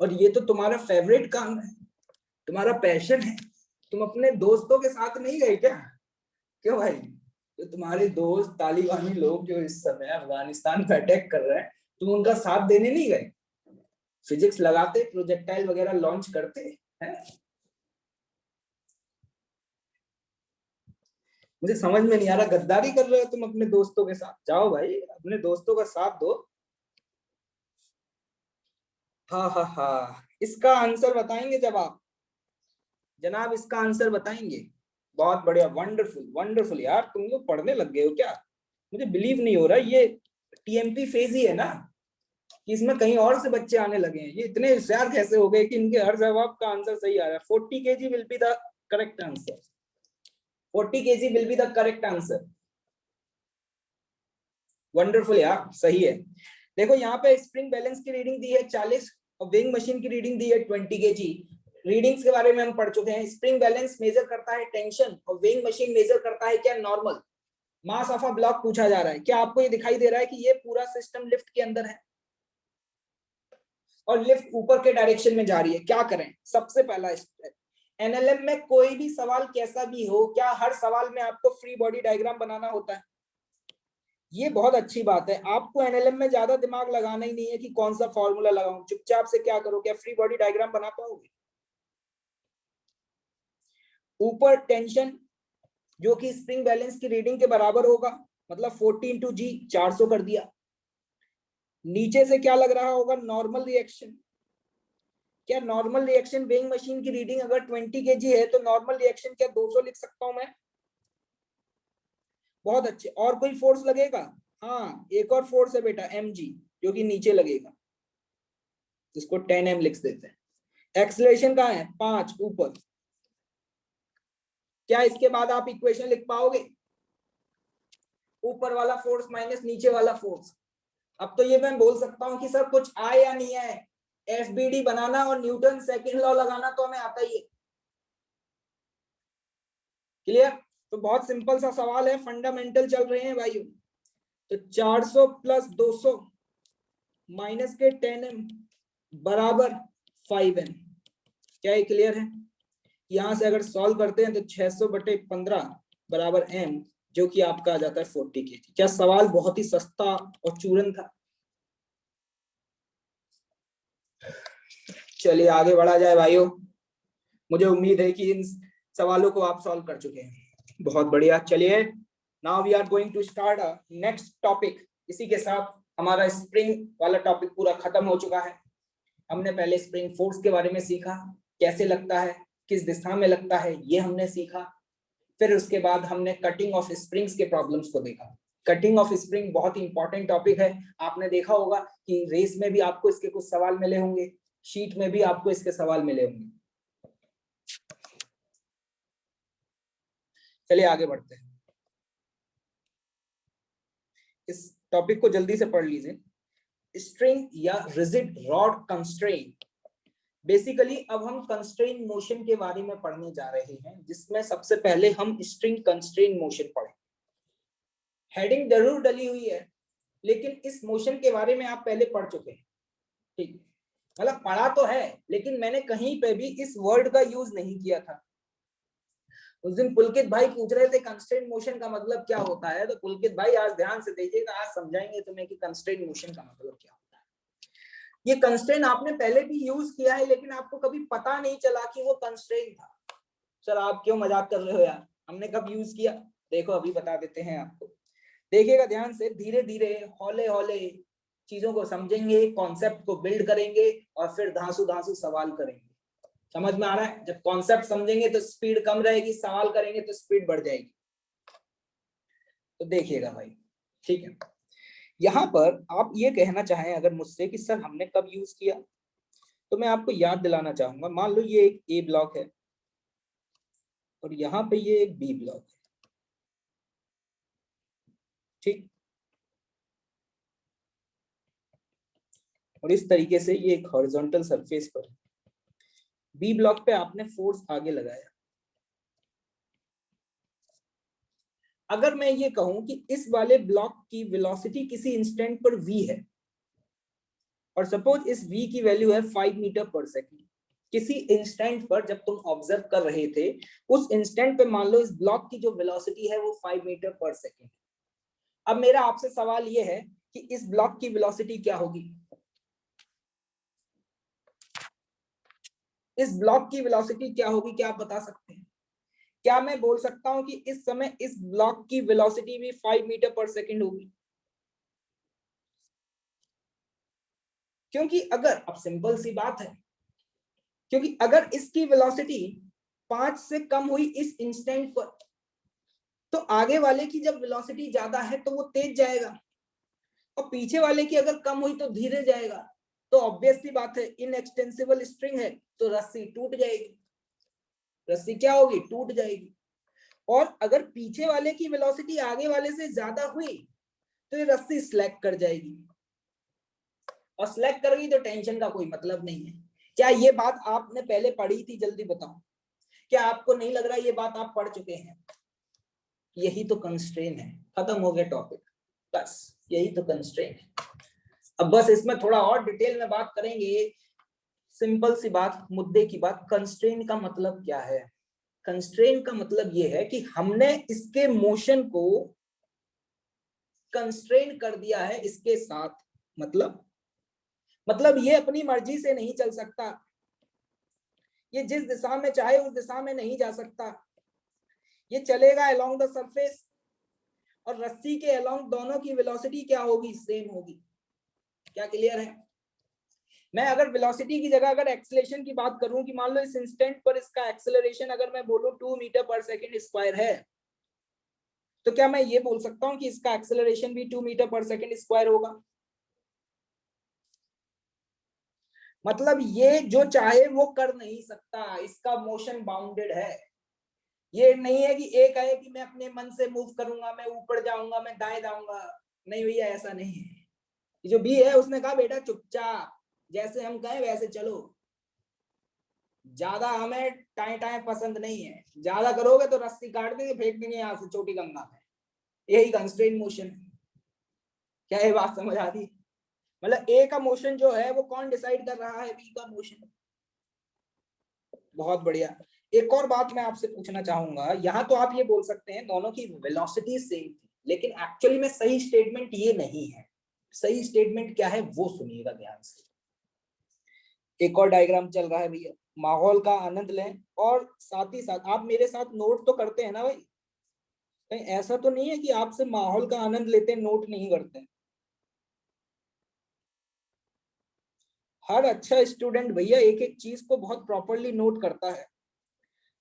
और ये तो तुम्हारा फेवरेट काम है, तुम्हारा पैशन है। तुम अपने दोस्तों के साथ नहीं गए क्या? क्यों भाई? तो तुम्हारे दोस्त तालिबानी लोग जो इस समय अफगानिस्तान पे अटैक कर रहे हैं, तुम उनका साथ देने नहीं गए? फिजिक्स लगाते, प्रोजेक्टाइल वगैरह लॉन्च करते हैं? मुझे समझ में नहीं आ रहा, गद्दारी कर रहे हो तुम अपने दोस्तों के साथ? जाओ भाई अपने दोस्तों का साथ दो। हाँ, इसका आंसर बताएंगे जब आप, जनाब इसका आंसर बताएंगे? बहुत बढ़िया, वंडरफुल वंडरफुल। यार तुम लोग पढ़ने लग गए हो क्या? मुझे बिलीव नहीं हो रहा, ये टीएमपी फेज ही है ना कि इसमें कहीं और से बच्चे आने लगे हैं? ये इतने होशियार कैसे हो गए कि इनके हर जवाब का आंसर सही आ रहा है? 40 kg will be the correct answer. 40 kg will be the correct answer. Wonderful यार, सही है। देखो यहाँ पे स्प्रिंग बैलेंस की रीडिंग दी है 40 और वेइंग मशीन की रीडिंग दी है 20 kg। रीडिंग्स के बारे में हम पढ़ चुके हैं। स्प्रिंग बैलेंस मेजर करता है टेंशन और वेइंग मशीन मेजर करता है क्या? Normal. Mass of a block पूछा जा रहा है। क्या आपको ये दिखाई दे रहा है कि ये पूरा सिस्टम लिफ्ट के अंदर है और लिफ्ट ऊपर के डायरेक्शन में जा रही है? क्या करें? सबसे पहला स्टेप, एनएलएम में कोई भी सवाल कैसा भी हो, क्या हर सवाल में आपको फ्री बॉडी डायग्राम बनाना होता है? ये बहुत अच्छी बात है। आपको एनएलएम में ज्यादा दिमाग लगाना ही नहीं है कि कौन सा फॉर्मूला लगाऊं। चुपचाप से क्या करो, क्या फ्री बॉडी डायग्राम बना पाओगे? ऊपर टेंशन जो कि स्प्रिंग बैलेंस की रीडिंग के बराबर होगा, मतलब 40 इंटू जी, 400 कर दिया। नीचे से क्या लग रहा होगा? Normal reaction. क्या नॉर्मल रिएक्शन वेइंग मशीन की रीडिंग अगर 20 kg है तो नॉर्मल रिएक्शन क्या 200 लिख सकता हूं मैं? बहुत अच्छे। और कोई फोर्स लगेगा? हाँ, एक और फोर्स है बेटा, mg, जो कि नीचे लगेगा, जिसको 10m लिख देते हैं। एक्सेलरेशन कहाँ है? 5 ऊपर। क्या इसके बाद आप इक्वेशन लिख पाओगे? ऊपर वाला फोर्स माइनस नीचे वाला फोर्स। अब तो ये मैं बोल सकता हूं कि सर कुछ आए या नहीं आए, एफबीडी बनाना और न्यूटन सेकंड लॉ लगाना तो हमें आता ही है। क्लियर? तो बहुत सिंपल सा सवाल है, फंडामेंटल चल रहे हैं भाइयों। तो 400 प्लस 200 माइनस के 10m बराबर 5n। क्या ये क्लियर है? यहां से अगर सॉल्व करते हैं तो 600/15 बराबर m, जो कि आपका आ जाता है 40 kg। क्या सवाल बहुत ही सस्ता और चूरन था? चलिए आगे बढ़ा जाए भाइयों। मुझे उम्मीद है कि इन सवालों को आप सॉल्व कर चुके हैं। बहुत बढ़िया। चलिए now we are going to start next topic. इसी के साथ हमारा स्प्रिंग वाला टॉपिक पूरा खत्म हो चुका है। हमने पहले स्प्रिंग फोर्स के बारे में सीखा, कैसे लगता है, किस दिशा में लगता है, ये हमने सीखा। फिर उसके बाद हमने कटिंग ऑफ स्प्रिंग्स के प्रॉब्लम्स को देखा। कटिंग ऑफ स्प्रिंग बहुत ही इंपॉर्टेंट टॉपिक है। आपने देखा होगा कि रेस में भी आपको इसके कुछ सवाल मिले होंगे, शीट में भी आपको इसके सवाल मिले होंगे। चलिए आगे बढ़ते हैं। इस टॉपिक को जल्दी से पढ़ लीजिए। स्ट्रिंग या रिजिड रॉड कंस्ट्रेंट। बेसिकली अब हम कंस्ट्रेंट मोशन के बारे में पढ़ने जा रहे हैं, जिसमें सबसे पहले हम स्ट्रिंग कंस्ट्रेंट मोशन पढ़ें। हेडिंग जरूर डली हुई है, लेकिन इस मोशन के बारे में आप पहले पढ़ चुके हैं। ठीक, मतलब पढ़ा तो है, लेकिन मैंने कहीं पे भी इस वर्ड का यूज नहीं किया था। उस दिन पुलकित भाई पूछ रहे थे कंस्ट्रेंट मोशन का मतलब क्या होता है, तो पुलकित भाई आज ध्यान से देखिएगा, आज समझाएंगे तुम्हें कि कंस्ट्रेंट मोशन का मतलब क्या होता है। ये कंस्ट्रेंट आपने पहले भी यूज किया है, लेकिन आपको कभी पता नहीं चला कि वो कंस्ट्रेंट था। सर आप क्यों मजाक कर रहे हो यार, हमने कब यूज किया? देखो अभी बता देते हैं आपको। देखिएगा ध्यान से, धीरे धीरे हौले हौले चीजों को समझेंगे, कॉन्सेप्ट को बिल्ड करेंगे और फिर धांसू धांसू सवाल करेंगे। समझ में आ रहा है? जब कॉन्सेप्ट समझेंगे तो स्पीड कम रहेगी, सवाल करेंगे तो स्पीड बढ़ जाएगी। तो देखिएगा भाई, ठीक है। यहां पर आप ये कहना चाहें अगर मुझसे कि सर हमने कब यूज किया, तो मैं आपको याद दिलाना चाहूंगा। मान लो ये एक ए ब्लॉक है और यहाँ पे ये एक बी ब्लॉक है, ठीक। और इस तरीके से ये एक हॉरिजॉन्टल सरफेस पर बी ब्लॉक पे आपने फोर्स आगे लगाया। अगर मैं ये कहूं कि इस वाले ब्लॉक की वेलोसिटी किसी इंस्टेंट पर v है, और सपोज इस v की वैल्यू है 5 मीटर पर सेकेंड, किसी इंस्टेंट पर जब तुम ऑब्जर्व कर रहे थे, उस इंस्टेंट पे मान लो इस ब्लॉक की जो वेलोसिटी है वो 5 मीटर पर सेकेंड। अब मेरा आपसे सवाल ये है कि इस ब्लॉक की वेलोसिटी क्या होगी? इस ब्लॉक की वेलोसिटी क्या होगी, क्या आप बता सकते हैं? क्या मैं बोल सकता हूं कि इस समय इस ब्लॉक की वेलोसिटी भी 5 मीटर पर सेकेंड होगी? क्योंकि अगर, अब सिंपल सी बात है, क्योंकि अगर इसकी वेलोसिटी 5 से कम हुई इस इंस्टेंट पर, तो आगे वाले की जब वेलोसिटी ज्यादा है तो वो तेज जाएगा, और पीछे वाले की अगर कम हुई तो धीरे जाएगा। तो ऑब्वियस सी बात है, इनएक्सटेंसिबल स्ट्रिंग है तो रस्सी टूट जाएगी। रस्सी क्या होगी? टूट जाएगी। और अगर पीछे वाले की वेलोसिटी आगे वाले से ज्यादा हुई तो ये रस्सी स्लैक कर जाएगी, और स्लैक कर गई तो टेंशन का कोई मतलब नहीं है। क्या ये बात आपने पहले पढ़ी थी? जल्दी बताओ, क्या आपको नहीं लग रहा ये बात आप पढ़ चुके हैं? यही तो कंस्ट्रेन है। खत्म हो गया टॉपिक, बस यही तो कंस्ट्रेन है। अब बस इसमें थोड़ा और डिटेल में बात करेंगे। सिंपल सी बात, मुद्दे की बात, कंस्ट्रेन का मतलब क्या है? कंस्ट्रेन का मतलब ये है कि हमने इसके मोशन को कंस्ट्रेन कर दिया है इसके साथ। मतलब ये अपनी मर्जी से नहीं चल सकता, ये जिस दिशा में चाहे उस दिशा में नहीं जा सकता। ये चलेगा अलोंग द सरफेस, और रस्सी के अलोंग दोनों की वेलोसिटी क्या होगी? सेम होगी। क्या क्लियर है? मैं अगर वेलोसिटी की जगह अगर एक्सेलरेशन की बात करूं कि मान लो इस इंस्टेंट पर इसका एक्सेलरेशन अगर मैं बोलूं 2 मीटर पर सेकेंड स्क्वायर है, तो क्या मैं ये बोल सकता हूं कि इसका एक्सेलरेशन भी 2 मीटर पर सेकेंड स्क्वायर होगा? मतलब ये जो चाहे वो कर नहीं सकता, इसका मोशन बाउंडेड है। ये नहीं है कि एक है कि मैं अपने मन से मूव करूंगा, मैं ऊपर जाऊंगा, मैं दाएं जाऊंगा। नहीं भैया, ऐसा नहीं है। जो भी है उसने कहा बेटा चुपचाप जैसे हम कहें वैसे चलो। ज्यादा हमें टाइम टाइम पसंद नहीं है, ज्यादा करोगे तो रस्सी काट देंगे, फेंक देंगे यहाँ से छोटी गंगा में। यही कंस्ट्रेंट मोशन है। क्या ये बात समझ आ रही है? मतलब ए का मोशन जो है वो कौन डिसाइड कर रहा है, बी का मोशन। बहुत बढ़िया। एक और बात मैं आपसे पूछना चाहूंगा, यहाँ तो आप ये बोल सकते हैं दोनों की वेलोसिटी सेम थी, लेकिन एक्चुअली में सही स्टेटमेंट ये नहीं है। सही स्टेटमेंट क्या है वो सुनिएगा ध्यान से। एक और डायग्राम चल रहा है भैया, माहौल का आनंद लें और साथ ही साथ आप मेरे साथ नोट तो करते हैं ना भाई? कहीं ऐसा तो नहीं है कि आपसे माहौल का आनंद लेते नोट नहीं करते हैं? हर अच्छा स्टूडेंट भैया एक एक चीज को बहुत प्रॉपरली नोट करता है।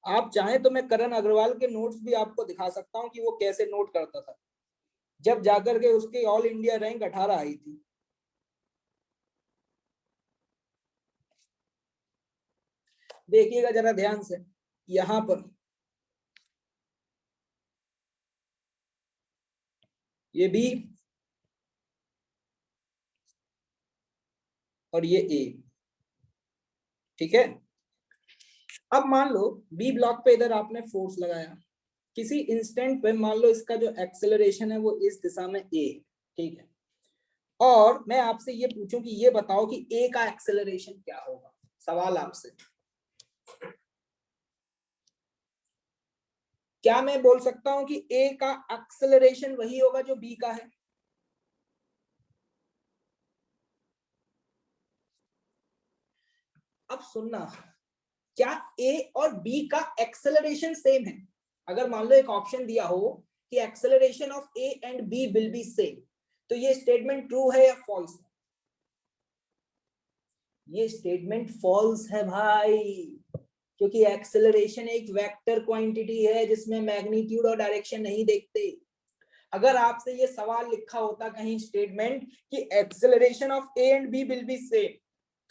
आप चाहें तो मैं करण अग्रवाल के नोट्स भी आपको दिखा सकता हूं कि वो कैसे नोट करता था, जब जाकर के उसकी ऑल इंडिया रैंक 18 आई थी। देखिएगा जरा ध्यान से, यहां पर ये बी और ये ए, ठीक है। अब मान लो बी ब्लॉक पे इधर आपने फोर्स लगाया, किसी इंस्टेंट पे मान लो इसका जो एक्सेलरेशन है वो इस दिशा में ए, ठीक है। और मैं आपसे ये पूछूं कि ये बताओ कि ए का एक्सेलरेशन क्या होगा। सवाल आपसे, क्या मैं बोल सकता हूं कि ए का एक्सेलरेशन वही होगा जो बी का है? अब सुनना, क्या ए और बी का एक्सेलरेशन सेम है? अगर मान लो एक ऑप्शन दिया हो कि acceleration of A and B will be same, तो ये स्टेटमेंट ट्रू है या फॉल्स है? ये स्टेटमेंट फॉल्स है भाई, क्योंकि एक्सेलरेशन एक वेक्टर क्वांटिटी है जिसमें मैग्नीट्यूड और डायरेक्शन नहीं देखते। अगर आपसे ये सवाल लिखा होता कहीं स्टेटमेंट कि acceleration of A and B will be same,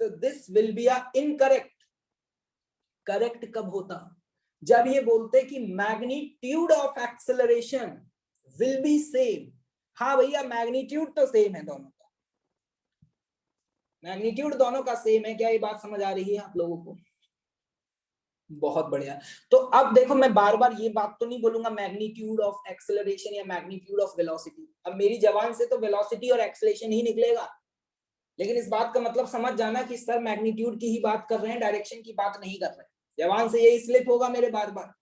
तो this will be a incorrect. Correct कब होता? जब ये बोलते कि magnitude of acceleration will be same. हाँ भैया, मैग्नीट्यूड तो सेम है दोनों का, मैग्नीट्यूड दोनों का सेम है। क्या ये बात समझ आ रही है आप लोगों को? बहुत बढ़िया। तो अब देखो, मैं बार बार ये बात तो नहीं बोलूंगा मैग्नीट्यूड ऑफ एक्सेलरेशन या मैग्नीट्यूड ऑफ वेलोसिटी। अब मेरी जबान से तो वेलोसिटी और एक्सेलरेशन ही निकलेगा, लेकिन इस बात का मतलब समझ जाना कि सर मैग्नीट्यूड की ही बात कर रहे हैं, डायरेक्शन की बात नहीं कर रहे हैं। जबान से यही स्लिप होगा मेरे बार बार,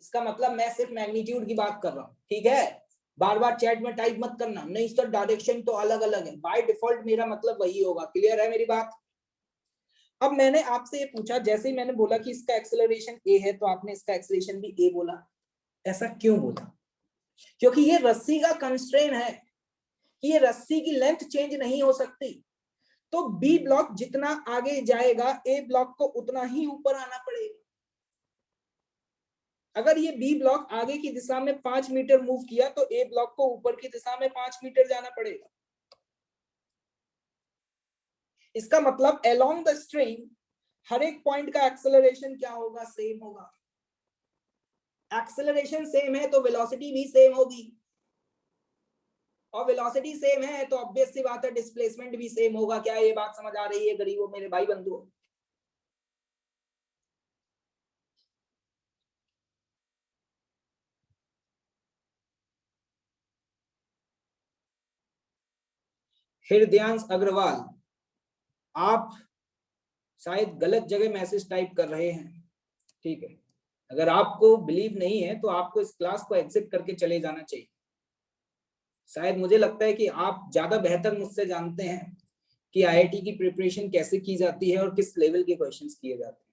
इसका मतलब मैं सिर्फ मैग्नीट्यूड की बात कर रहा हूँ, ठीक है। बार बार चैट में टाइप मत करना, नहीं सर डायरेक्शन तो अलग अलग है, बाय डिफॉल्ट मेरा मतलब वही होगा। क्लियर है मेरी बात? अब मैंने आपसे ये पूछा, जैसे ही मैंने बोला कि इसका एक्सेलरेशन ए है, तो आपने इसका एक्सेलरेशन भी ए बोला। ऐसा क्यों बोला? क्योंकि ये रस्सी का कंस्ट्रेन है कि ये रस्सी की लेंथ चेंज नहीं हो सकती। तो बी ब्लॉक जितना आगे जाएगा ए ब्लॉक को उतना ही ऊपर आना पड़ेगा। अगर ये बी ब्लॉक आगे की दिशा में 5 मीटर मूव किया, तो ए ब्लॉक को ऊपर की दिशा में 5 मीटर जाना पड़ेगा। इसका मतलब अलोंग द स्ट्रिंग हर एक पॉइंट का एक्सेलरेशन क्या होगा? सेम होगा। एक्सेलरेशन सेम है तो वेलोसिटी भी सेम होगी, और वेलोसिटी सेम है तो ऑब्वियस सी बात है डिस्प्लेसमेंट भी सेम होगा। क्या ये बात समझ आ रही है गरीबों, मेरे भाई बंधुओं? हृदयांश अग्रवाल, आप शायद गलत जगह मैसेज टाइप कर रहे हैं, ठीक है। अगर आपको बिलीव नहीं है तो आपको इस क्लास को एग्जिट करके चले जाना चाहिए। शायद मुझे लगता है कि आप ज्यादा बेहतर मुझसे जानते हैं कि आईआईटी की प्रिपरेशन कैसे की जाती है और किस लेवल के क्वेश्चंस किए जाते हैं।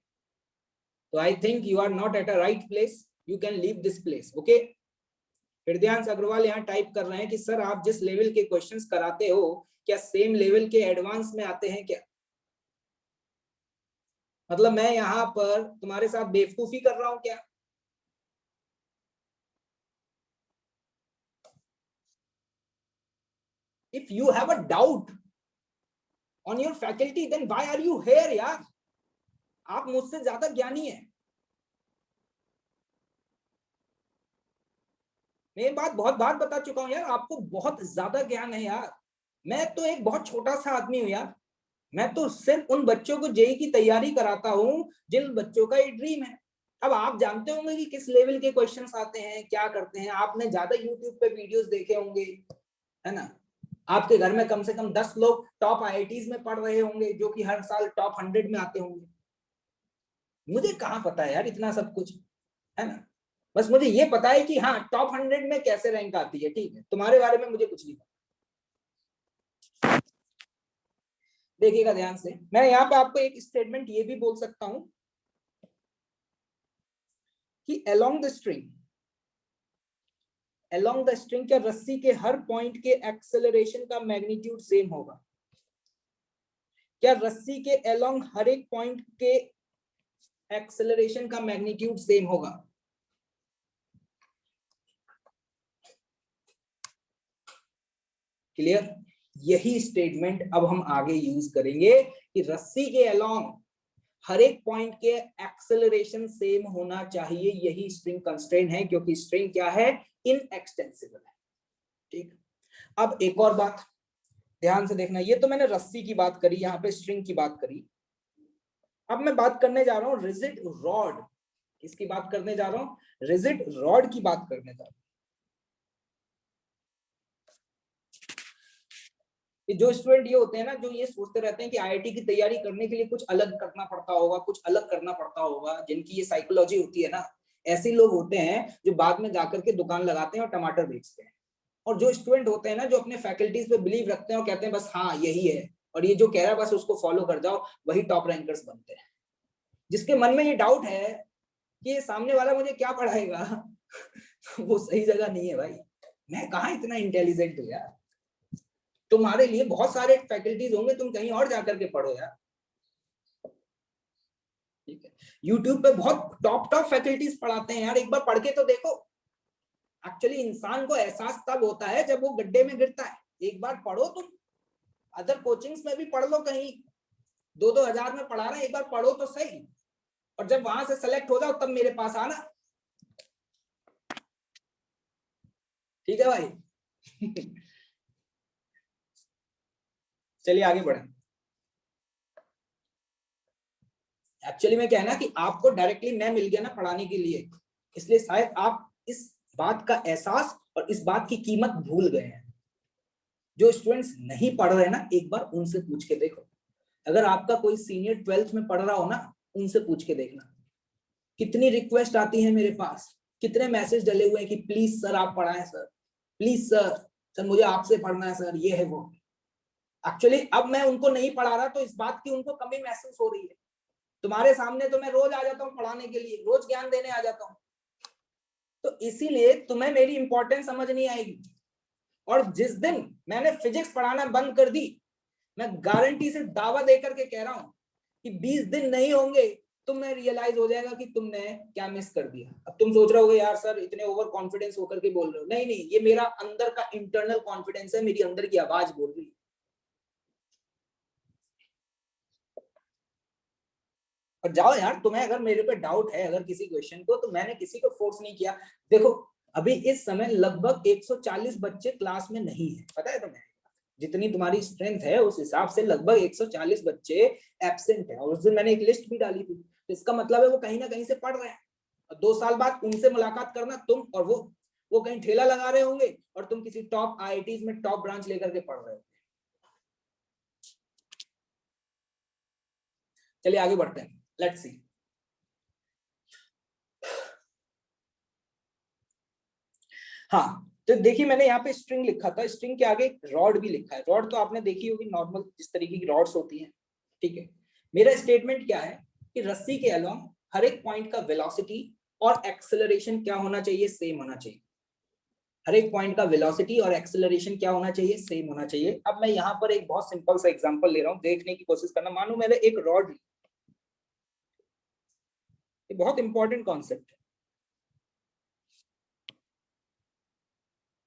तो I think you are not at a right place, you can leave this place, okay. Hridayansh Agarwal यहाँ टाइप कर रहे हैं कि सर आप जिस लेवल के क्वेश्चंस कराते हो, क्या सेम लेवल के एडवांस में आते हैं क्या? मतलब मैं यहाँ पर तुम्हारे साथ बेवकूफी कर रहा हूँ क्या? If you have a doubt on your faculty then why are you here यार? आप मुझसे ज्यादा ज्ञानी है। मैं बात बहुत बार बता चुका हूँ यार, आपको बहुत ज्यादा ज्ञान है यार। मैं तो एक बहुत छोटा सा आदमी हूँ यार। मैं तो सिर्फ उन बच्चों को जेई की तैयारी कराता हूँ जिन बच्चों का ये ड्रीम है। अब आप जानते होंगे कि किस लेवल के क्वेश्चंस आते हैं, क्या करते हैं। आपने ज्यादा यूट्यूब पे वीडियोस देखे होंगे, है ना। आपके घर में कम से कम 10 लोग टॉप आईआईटीज में पढ़ रहे होंगे जो कि हर साल टॉप 100 में आते होंगे। मुझे कहाँ पता है यार इतना सब कुछ, है ना। बस मुझे ये पता है कि हाँ टॉप 100 में कैसे रैंक आती है, ठीक है, तुम्हारे बारे में मुझे कुछ नहीं पता। देखिएगा ध्यान से, मैं यहाँ पे आपको एक स्टेटमेंट ये भी बोल सकता हूं कि along the string, along the string क्या रस्सी के हर पॉइंट के एक्सेलरेशन का मैग्नीट्यूड सेम होगा? क्या रस्सी के अलोंग हर एक पॉइंट के एक्सेलरेशन का मैग्नीट्यूड सेम होगा? क्लियर? यही स्टेटमेंट अब हम आगे यूज करेंगे कि रस्सी के अलोंग हर एक पॉइंट के एक्सेलरेशन सेम होना चाहिए। यही स्ट्रिंग कंस्ट्रेंट है, क्योंकि स्ट्रिंग क्या है, इनएक्सटेंसिबल है। ठीक, अब एक और बात ध्यान से देखना, ये तो मैंने रस्सी की बात करी, यहाँ पे स्ट्रिंग की बात करी। अब मैं बात करने जा रहा हूं रिजिड रॉड। किसकी बात करने जा रहा हूं? रिजिड रॉड की बात करने जा रहा हूं। जो स्टूडेंट ये होते हैं ना, जो ये सोचते रहते हैं कि आईआईटी की तैयारी करने के लिए कुछ अलग करना पड़ता होगा, कुछ अलग करना पड़ता होगा, जिनकी ये साइकोलॉजी होती है ना, ऐसे लोग होते हैं जो बाद में जाकर के दुकान लगाते हैं और टमाटर बेचते हैं। और जो स्टूडेंट होते हैं ना, जो अपने फैकल्टीज पे बिलीव रखते हैं और कहते हैं बस हाँ यही है, और ये जो कह रहा है बस उसको फॉलो कर जाओ, वही टॉप रैंकर्स बनते हैं। जिसके मन में ये डाउट है कि ये सामने वाला मुझे क्या पढ़ाएगा वो सही जगह नहीं है भाई। मैं कहाँ इतना इंटेलिजेंट हूँ यार, तुम्हारे लिए बहुत सारे फैकल्टीज होंगे, तुम कहीं और जाकर के पढ़ो यार। ठीक है, यूट्यूब पे बहुत टॉप टॉप फैकल्टीज पढ़ाते हैं यार, एक बार पढ़ के तो देखो। एक्चुअली इंसान को एहसास तब होता है जब वो गड्ढे में गिरता है। एक बार पढ़ो तुम, अदर कोचिंग्स में भी पढ़ लो, कहीं 2-2 हजार में पढ़ा रहे हैं, एक बार पढ़ो तो सही, और जब वहां से सेलेक्ट हो जाओ तब मेरे पास आना। ठीक है भाई चलिए आगे बढ़े। एक्चुअली में क्या है ना कि आपको डायरेक्टली मैं मिल गया ना पढ़ाने के लिए, इसलिए शायद आप इस बात का एहसास और इस बात की कीमत भूल गए हैं। जो स्टूडेंट्स नहीं पढ़ रहे ना, एक बार उनसे पूछ के देखो। अगर आपका कोई सीनियर 12th में पढ़ रहा हो ना, उनसे पूछ के देखना कितनी रिक्वेस्ट आती है मेरे पास, कितने मैसेज डले हुए हैं कि प्लीज सर आप पढ़ाएं सर, प्लीज सर, सर मुझे आपसे पढ़ना है सर, ये है वो। एक्चुअली अब मैं उनको नहीं पढ़ा रहा तो इस बात की उनको कमी महसूस हो रही है। तुम्हारे सामने तो मैं रोज आ जाता हूँ पढ़ाने के लिए, रोज ज्ञान देने आ जाता हूँ, तो इसीलिए तुम्हें मेरी इंपॉर्टेंस समझ नहीं आएगी। और जिस दिन मैंने फिजिक्स पढ़ाना बंद कर दी, मैं गारंटी से दावा देकर के कह रहा हूं कि 20 दिन नहीं होंगे, तुम्हें रियलाइज हो जाएगा कि तुमने क्या मिस कर दिया। अब तुम सोच रहे होगे यार सर इतने ओवर कॉन्फिडेंस होकर के बोल रहे हो। नहीं नहीं, ये मेरा अंदर का इंटरनल कॉन्फिडेंस है, मेरी अंदर की आवाज बोल रही है। और जाओ यार, तुम्हें अगर मेरे पे डाउट है अगर किसी क्वेश्चन को, तो मैंने किसी को फोर्स नहीं किया। देखो अभी इस समय लगभग 140 बच्चे क्लास में नहीं है, पता है तुम्हें? जितनी तुम्हारी स्ट्रेंथ है उस हिसाब से लगभग 140 बच्चे एब्सेंट है, और उस दिन मैंने एक लिस्ट भी डाली थी, तो इसका मतलब है वो कहीं ना कहीं से पढ़ रहे हैं। और 2 साल बाद उनसे मुलाकात करना, तुम और वो कहीं ठेला लगा रहे होंगे और तुम किसी टॉप आईआईटीज में टॉप ब्रांच लेकर के पढ़ रहे हो। चलिए आगे बढ़ते हैं, लेट्स सी। हाँ तो देखिए मैंने यहाँ पे स्ट्रिंग लिखा था, स्ट्रिंग के आगे रॉड भी लिखा है। रॉड तो आपने देखी होगी, नॉर्मल जिस तरीके की रॉड्स होती हैं। ठीक है, मेरा स्टेटमेंट क्या है कि रस्सी के अलोंग हर एक पॉइंट का वेलोसिटी और एक्सेलरेशन क्या होना चाहिए, सेम होना चाहिए। हर एक पॉइंट का वेलोसिटी और एक्सेलरेशन क्या होना चाहिए, सेम होना चाहिए। अब मैं यहाँ पर एक बहुत सिंपल सा एग्जांपल ले रहा हूँ, देखने की कोशिश करना। मानो मैंने एक रॉड, बहुत इंपॉर्टेंट कॉन्सेप्ट है,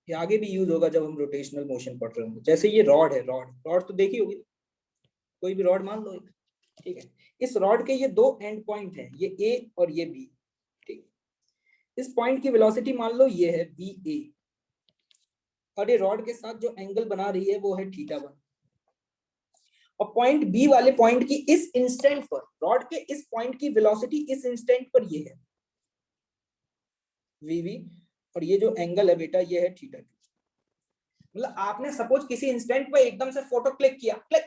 ये आगे भी यूज होगा जब हम रोटेशनल मोशन पढ़ रहे होंगे। जैसे ये रॉड है, रॉड रॉड तो देखी होगी, कोई भी रॉड मान लो एक। ठीक है, इस रॉड के ये 2 एंड पॉइंट है, ये ए और ये बी। ठीक, इस पॉइंट की वेलोसिटी मान लो ये है बी ए, और ये रॉड के साथ जो एंगल बना रही है वो है θ1। और पॉइंट बी वाले पॉइंट की इस इंस्टेंट पर, रॉड के इस पॉइंट की वेलोसिटी इस इंस्टेंट पर ये है वीवी, और ये जो एंगल है बेटा ये है θ2। मतलब आपने सपोज किसी इंस्टेंट पे एकदम से फोटो क्लिक किया, क्लिक,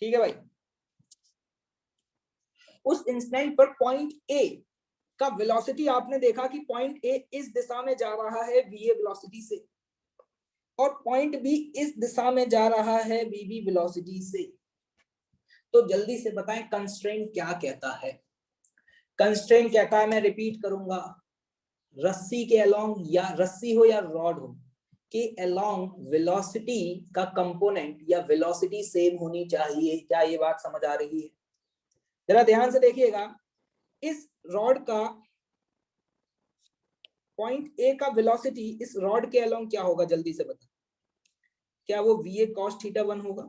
ठीक है भाई, उस इंस्टेंट पर पॉइंट ए का वेलोसिटी आपने देखा कि पॉइंट ए इस दिशा में जा रहा है वीए वेलोसिटी से, और पॉइंट बी इस दिशा में जा रहा है वीबी वेलोसिटी से। तो जल्दी से बताएं कंस्ट्रेंट क्या कहता है। कंस्ट्रेंट कहता है, मैं रिपीट करूंगा, रस्सी के अलोंग, या रस्सी हो या रॉड हो, के अलोंग वेलोसिटी का कंपोनेंट या वेलोसिटी सेम होनी चाहिए। क्या ये बात समझ आ रही है? जरा ध्यान से देखिएगा, इस रॉड का पॉइंट ए का वेलोसिटी इस रॉड के अलोंग क्या होगा, जल्दी से बता। क्या वो वी ए कॉस थीटा 1 होगा?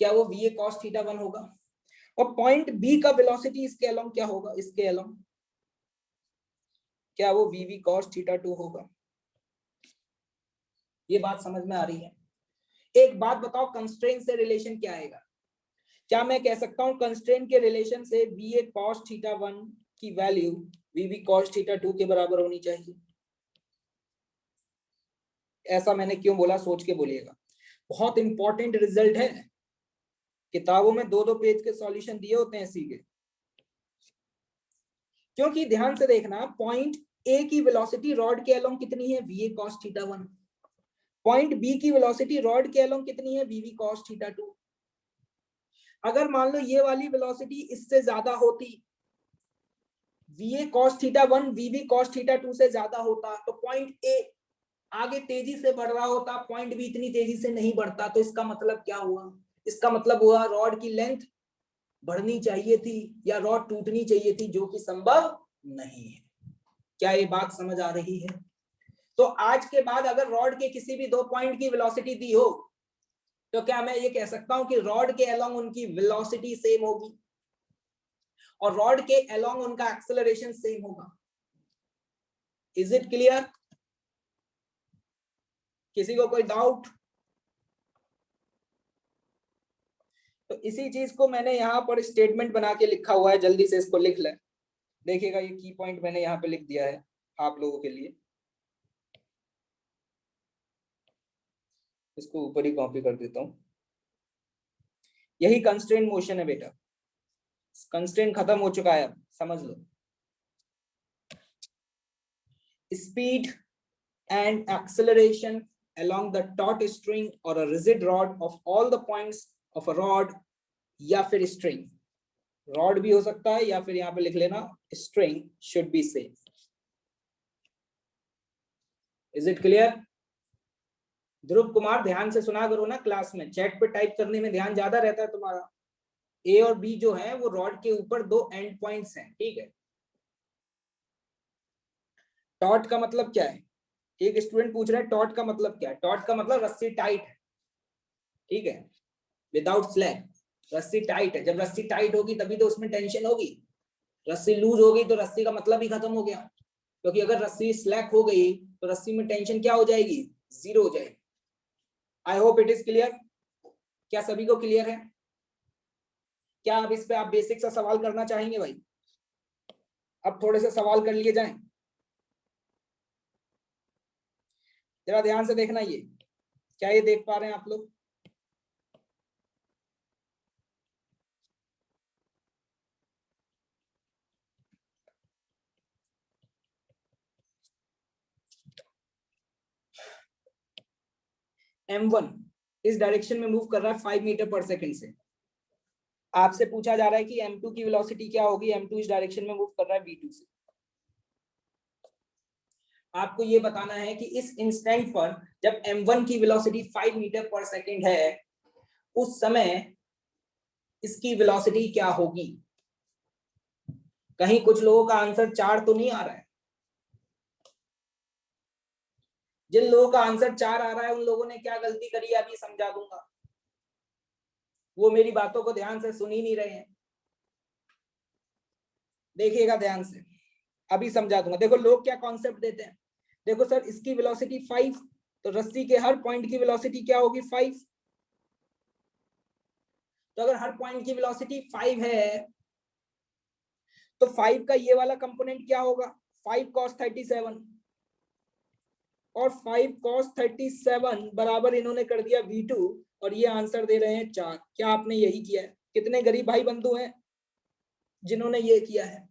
क्या वो वी ए कॉस थीटा 1 होगा? और पॉइंट बी का वेलोसिटी इसके अलोंग क्या होगा, इसके अलोंग? क्या वो वी वी कॉस थीटा 2 होगा? ये बात समझ में आ रही है? एक बात बताओ, कंस्ट्रेंट से रिलेशन क्या आएगा? क्या मैं कह सकता हूं कंस्ट्रेंट के रिलेशन से वी ए कॉस थीटा 1 की value v v cos theta 2 के बराबर होनी चाहिए? ऐसा मैंने क्यों बोला, सोच के बोलिएगा, बहुत इंपॉर्टेंट रिजल्ट है। किताबों में 2-2 पेज के सॉल्यूशन दिए होते हैं इसी के। क्योंकि ध्यान से देखना, पॉइंट ए की वेलोसिटी रॉड के अलोंग कितनी है, v A cos theta 1। Point B की वेलोसिटी रॉड के अलोंग कितनी है, वी वी कॉस थीटा 2। अगर मान लो ये वाली वेलोसिटी इससे ज्यादा होती, v A cos theta 1 v v cos theta 2 से ज्यादा होता, तो पॉइंट ए आगे तेजी से बढ़ रहा होता, पॉइंट बी इतनी तेजी से नहीं बढ़ता। तो इसका मतलब क्या हुआ? इसका मतलब हुआ रॉड की लेंथ बढ़नी चाहिए थी या रॉड टूटनी चाहिए थी, जो कि संभव नहीं है। क्या ये बात समझ आ रही है? तो आज के बाद अगर रॉड के किसी भी 2 पॉइंट की वेलोसिटी दी हो, तो क्या मैं ये कह सकता हूं कि रॉड के अलोंग उनकी वेलोसिटी सेम होगी और रॉड के अलोंग उनका एक्सेलरेशन सेम होगा? Is it clear? किसी को कोई डाउट? तो इसी चीज को मैंने यहाँ पर स्टेटमेंट बना के लिखा हुआ है, जल्दी से इसको लिख लें। देखिएगा, ये की पॉइंट मैंने यहाँ पे लिख दिया है आप लोगों के लिए। इसको ऊपर ही कॉपी कर देता हूँ। यही कंस्ट्रेंट मोशन है बेटा, कंस्ट्रेंट खत्म हो चुका है, अब समझ लो। Speed and acceleration along the taut string or a rigid rod of all the points of a rod, या फिर string, rod भी हो सकता है या फिर यहाँ पे लिख लेना string, should be same. Is it clear? ध्रुव कुमार, ध्यान से सुना करो ना, क्लास में चैट पे टाइप करने में ध्यान ज्यादा रहता है तुम्हारा। ए और बी जो है वो रॉड के ऊपर 2 एंड पॉइंट्स हैं, ठीक है। टॉट का मतलब क्या है? एक स्टूडेंट पूछ रहा है टॉट का मतलब क्या है। टॉट का मतलब रस्सी टाइट है, ठीक है, विदाउट स्लैग। रस्सी टाइट है, जब रस्सी टाइट होगी तभी तो उसमें टेंशन होगी। रस्सी लूज हो गई तो रस्सी का मतलब ही खत्म हो गया, क्योंकि अगर रस्सी स्लैक हो गई तो रस्सी में टेंशन क्या हो जाएगी, 0 हो जाएगी। I hope it is clear. क्या सभी को क्लियर है? क्या अब इस पे आप बेसिक सा सवाल करना चाहेंगे भाई? अब थोड़े से सवाल कर लिए जाएं। जरा ध्यान से देखना, ये क्या ये देख पा रहे हैं आप लोग? M1 इस डायरेक्शन में मूव कर रहा है 5 मीटर पर सेकंड से। आपसे पूछा जा रहा है कि M2 की वेलोसिटी क्या होगी। M2 इस डायरेक्शन में मूव कर रहा है V2 से। आपको ये बताना है कि इस इंस्टेंट पर जब M1 की वेलोसिटी 5 मीटर पर सेकंड है, उस समय इसकी वेलोसिटी क्या होगी। कहीं कुछ लोगों का आंसर 4 तो नहीं आ रहा है? जिन लोगों का आंसर 4 आ रहा है उन लोगों ने क्या गलती करी है अभी समझा दूंगा। वो मेरी बातों को ध्यान से सुन ही नहीं रहे हैं। देखिएगा ध्यान से, अभी समझा दूंगा। देखो लोग क्या कॉन्सेप्ट देते हैं, देखो सर इसकी वेलोसिटी 5, तो रस्सी के हर पॉइंट की वेलोसिटी क्या होगी, 5। तो अगर हर पॉइंट की वेलोसिटी 5 है तो 5 का ये वाला कंपोनेंट क्या होगा, 5 cos 37। और 5 cos 37 बराबर इन्होंने कर दिया V2 और ये आंसर दे रहे हैं 4। क्या आपने यही किया है? कितने गरीब भाई बंधु हैं जिन्होंने ये किया है?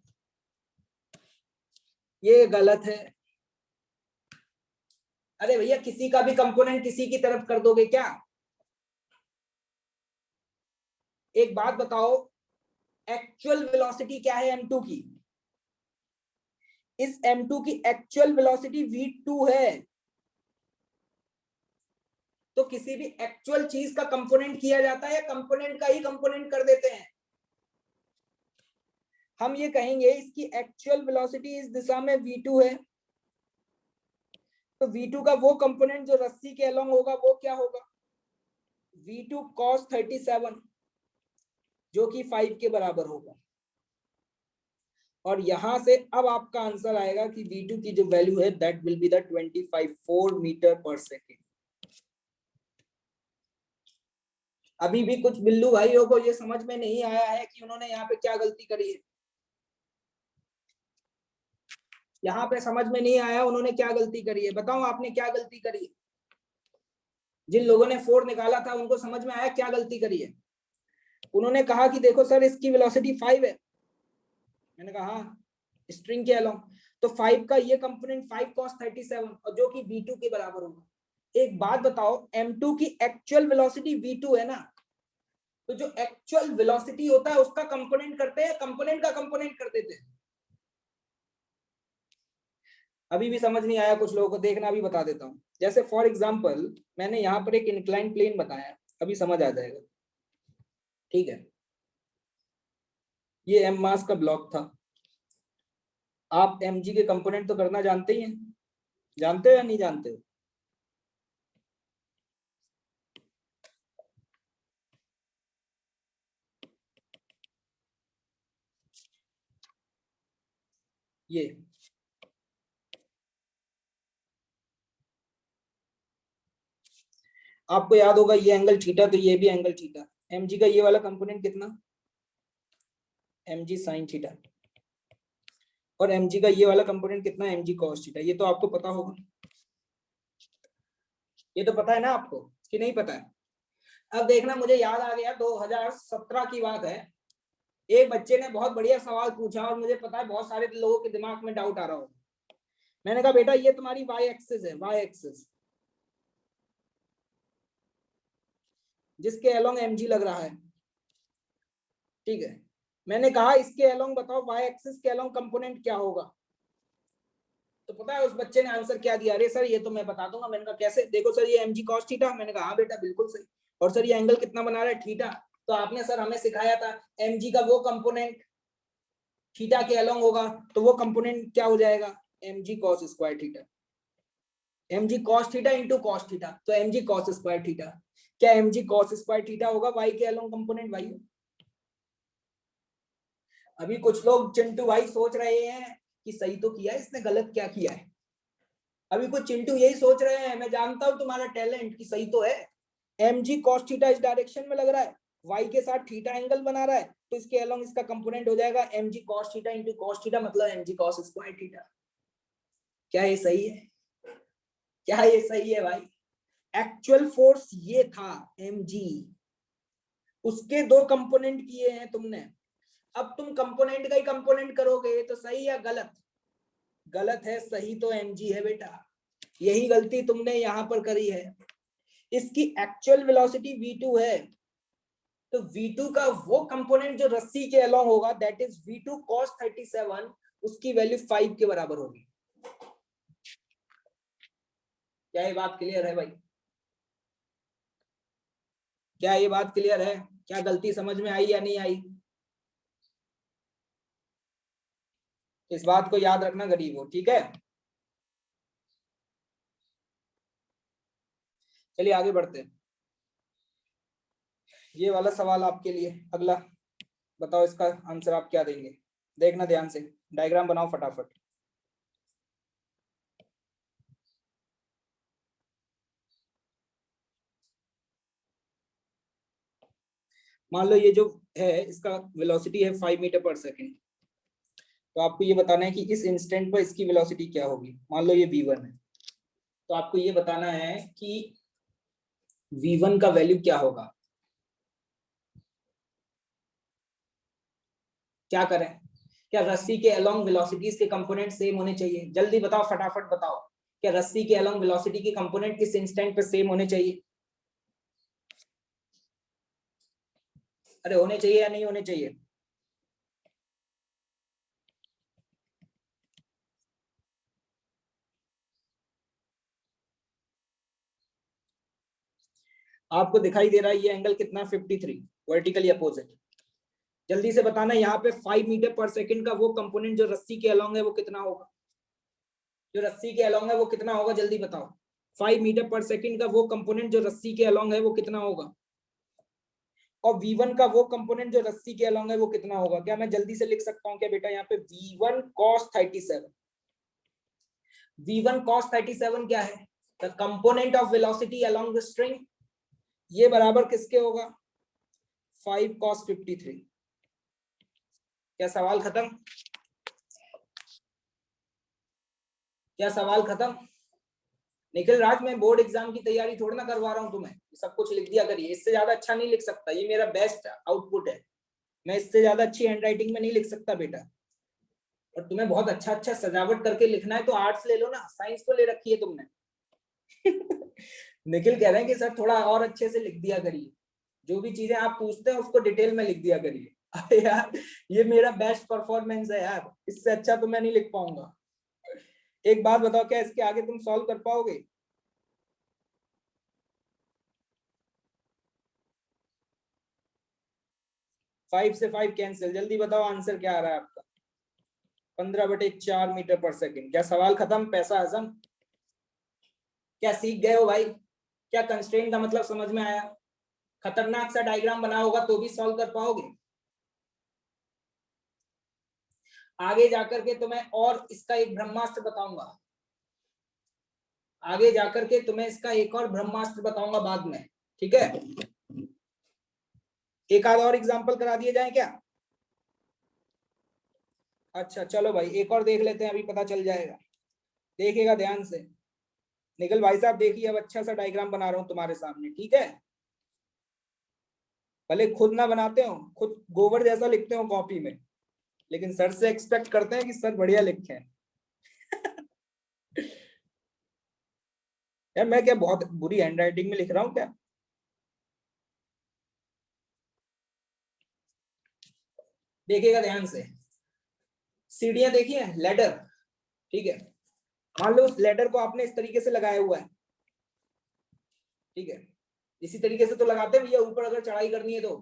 ये गलत है। अरे भैया किसी का भी कंपोनेंट किसी की तरफ कर दोगे क्या? एक बात बताओ, एक्चुअल वेलोसिटी क्या है M2 की? इस M2 की एक्चुअल वेलोसिटी V2 है। तो किसी भी एक्चुअल चीज का कंपोनेंट किया जाता है या कंपोनेंट का ही कंपोनेंट कर देते हैं? हम ये कहेंगे इसकी एक्चुअल वेलोसिटी इस दिशा में V2 है, तो V2 का वो कंपोनेंट जो रस्सी के अलोंग होगा वो क्या होगा? V2 cos 37 जो कि 5 के बराबर होगा। और यहां से अब आपका आंसर आएगा कि V2 की जो वैल्यू है that will be the 25.4 metre per second. अभी भी कुछ बिल्लू भाइयों को ये समझ में नहीं आया है कि उन्होंने यहाँ पे क्या गलती करी है। यहाँ पे समझ में नहीं आया उन्होंने क्या गलती करी है। बताओ आपने क्या गलती करी है? जिन लोगों ने 4 निकाला था उनको समझ में आया क्या गलती करी है? उन्होंने कहा कि देखो सर इसकी वेलोसिटी 5 है। मैंने कहा हाँ, स्ट्रिंग के अलोंग, तो 5 का ये कंपोनेंट 5 cos 37 और जो कि V2 के बराबर होगा। एक बात बताओ, M2 की एक्चुअल वेलोसिटी V2 है ना, तो जो एक्चुअल वेलोसिटी होता है उसका कंपोनेंट करते हैं, कंपोनेंट का कंपोनेंट कर देते हैं। अभी भी समझ नहीं आया कुछ लोगों को, देखना भी बता देता हूं। जैसे फॉर एग्जांपल मैंने यहाँ पर एक इंक्लाइन प्लेन बताया, अभी समझ आ जाएगा। ठीक है, ये M मास का ब्लॉक था। आप mg के कंपोनेंट तो करना जानते ही हैं, जानते हो या नहीं जानते हो? ये आपको याद होगा, ये एंगल थीटा तो ये भी एंगल थीटा। mg का ये वाला कंपोनेंट कितना? mg sin theta. और mg का ये वाला कंपोनेंट कितना? mg cos theta. ये तो आपको पता होगा, ये तो पता है ना आपको कि नहीं पता है? अब देखना, मुझे याद आ गया 2017 की बात है, एक बच्चे ने बहुत बढ़िया सवाल पूछा और मुझे पता है बहुत सारे लोगों के दिमाग में डाउट आ रहा होगा। मैंने कहा बेटा ये तुम्हारी y एक्सिस है, y एक्सिस जिसके अलोंग mg लग रहा है। ठीक है, मैंने कहा इसके अलोंग बताओ y एक्सिस के अलोंग कंपोनेंट क्या होगा। तो पता है उस बच्चे ने आंसर क्या दिया? अरे सर ये तो मैं बता दूंगा। मैंने कहा कैसे? देखो सर ये mg cos थीटा। मैंने कहा हाँ बेटा बिल्कुल सही। और सर ये एंगल कितना बना रहा है? थीटा। तो आपने सर हमें सिखाया था mg का वो कंपोनेंट थीटा के अलोंग होगा, तो वो कंपोनेंट क्या हो जाएगा? mg cos square theta. mg cos theta into cos theta, तो mg cos स्क्वायर थीटा। क्या mg cos स्क्वायर थीटा होगा y के अलोंग कंपोनेंट? भाई अभी कुछ लोग चिंटू भाई सोच रहे हैं कि सही तो किया है इसने, गलत क्या किया है। अभी कुछ चिंटू यही सोच रहे हैं, मैं जानता हूं तुम्हारा टैलेंट कि सही तो है, mg cos थीटा इस डायरेक्शन में लग रहा है, y के साथ थीटा एंगल बना रहा है, तो इसके अलोंग इसका कंपोनेंट हो जाएगा mg cos theta into cos theta, मतलब mg cos स्क्वायर थीटा। क्या ये सही है? क्या ये सही है भाई? एक्चुअल फोर्स ये था mg, उसके दो कंपोनेंट किए हैं तुमने। अब तुम कंपोनेंट का ही कंपोनेंट करोगे तो सही या गलत? गलत है, सही तो mg है बेटा। यही गलती तुमने यहां पर करी है। इसकी एक्चुअल वेलोसिटी v2 है, तो v2 का वो कंपोनेंट जो रस्सी के अलोंग होगा दैट इज v2 cos 37, उसकी वैल्यू 5 के बराबर होगी। क्या ये बात क्लियर है भाई? क्या ये बात क्लियर है? क्या गलती समझ में आई या नहीं आई? इस बात को याद रखना गरीब हो, ठीक है? चलिए आगे बढ़ते हैं। ये वाला सवाल आपके लिए अगला, बताओ इसका आंसर आप क्या देंगे? देखना ध्यान से, डायग्राम बनाओ फटाफट। मान लो ये जो है इसका वेलोसिटी है 5 मीटर पर सेकेंड, तो आपको ये बताना है कि इस इंस्टेंट पर इसकी वेलोसिटी क्या होगी। मान लो ये v1 है, तो आपको ये बताना है कि v1 का वैल्यू क्या होगा। क्या करें? क्या रस्सी के अलोंग वेलोसिटीज के कंपोनेंट सेम होने चाहिए? जल्दी बताओ, फटाफट बताओ, क्या रस्सी के अलोंग वेलोसिटी के कंपोनेंट किस इंस्टेंट पे सेम होने चाहिए? अरे होने चाहिए या नहीं होने चाहिए? आपको दिखाई दे रहा है ये एंगल कितना? 53, वर्टिकली अपोजिट। जल्दी से बताना, यहाँ पे 5 मीटर पर सेकंड का वो कंपोनेंट जो रस्सी के अलोंग है वो कितना होगा? जो रस्सी के अलोंग है वो कितना होगा? जल्दी बताओ। 5 मीटर पर सेकंड का वो कंपोनेंट जो रस्सी के अलोंग है वो कितना होगा? और v1 का वो कंपोनेंट जो रस्सी के अलोंग है वो कितना होगा? क्या मैं जल्दी से लिख सकता हूँ क्या बेटा? यहाँ पे v1 cos 37, v1 cos 37 क्या है? The component of velocity along the string. ये बराबर किसके होगा? 5 cos 53। क्या सवाल खत्म? क्या सवाल खत्म? निखिल राज, मैं बोर्ड एग्जाम की तैयारी थोड़ी ना करवा रहा हूँ तुम्हें, सब कुछ लिख दिया करिए। इससे ज्यादा अच्छा नहीं लिख सकता, ये मेरा बेस्ट आउटपुट है। मैं इससे ज्यादा अच्छी हैंडराइटिंग में नहीं लिख सकता बेटा। और तुम्हें बहुत अच्छा अच्छा सजावट करके लिखना है तो आर्ट्स ले लो ना, साइंस को ले रखी है तुमने। निखिल कह रहे हैं कि सर थोड़ा और अच्छे से लिख दिया करिए, जो भी चीजें आप पूछते हैं उसको डिटेल में लिख दिया करिए। अरे यार, ये मेरा बेस्ट परफॉर्मेंस है यार, इससे अच्छा तो मैं नहीं लिख पाऊंगा। एक बात बताओ, क्या इसके आगे तुम सॉल्व कर पाओगे? फाइव से 5 कैंसिल। जल्दी बताओ आंसर क्या आ रहा है आपका? 15/4 मीटर पर सेकंड। क्या सवाल खत्म? पैसा हजम? क्या सीख गए हो भाई? क्या कंस्ट्रेंट का मतलब समझ में आया? खतरनाक सा डायग्राम बना होगा तो भी सॉल्व कर पाओगे? आगे जाकर के तुम्हें और इसका एक ब्रह्मास्त्र बताऊंगा। आगे जाकर के तुम्हें इसका एक और ब्रह्मास्त्र बताऊंगा बाद में, ठीक है? एक आध और एग्जांपल करा दिए जाए क्या? अच्छा चलो भाई, एक और देख लेते हैं, अभी पता चल जाएगा। देखिएगा ध्यान से। निखिल भाई साहब देखिए, अब अच्छा सा डायग्राम बना रहा हूं तुम्हारे सामने, ठीक है? भले खुद ना बनाते हो, खुद गोबर जैसा लिखते हो कॉपी में, लेकिन सर से एक्सपेक्ट करते हैं कि सर बढ़िया लिखे हैं। यार मैं क्या बहुत बुरी हैंडराइटिंग में लिख रहा हूँ क्या? देखिएगा ध्यान से। सीढ़ियां देखिए, लेडर, ठीक है? मान लो उस लेडर को आपने इस तरीके से लगाया हुआ है, ठीक है? इसी तरीके से तो लगाते हैं भैया, ऊपर अगर चढ़ाई करनी है तो।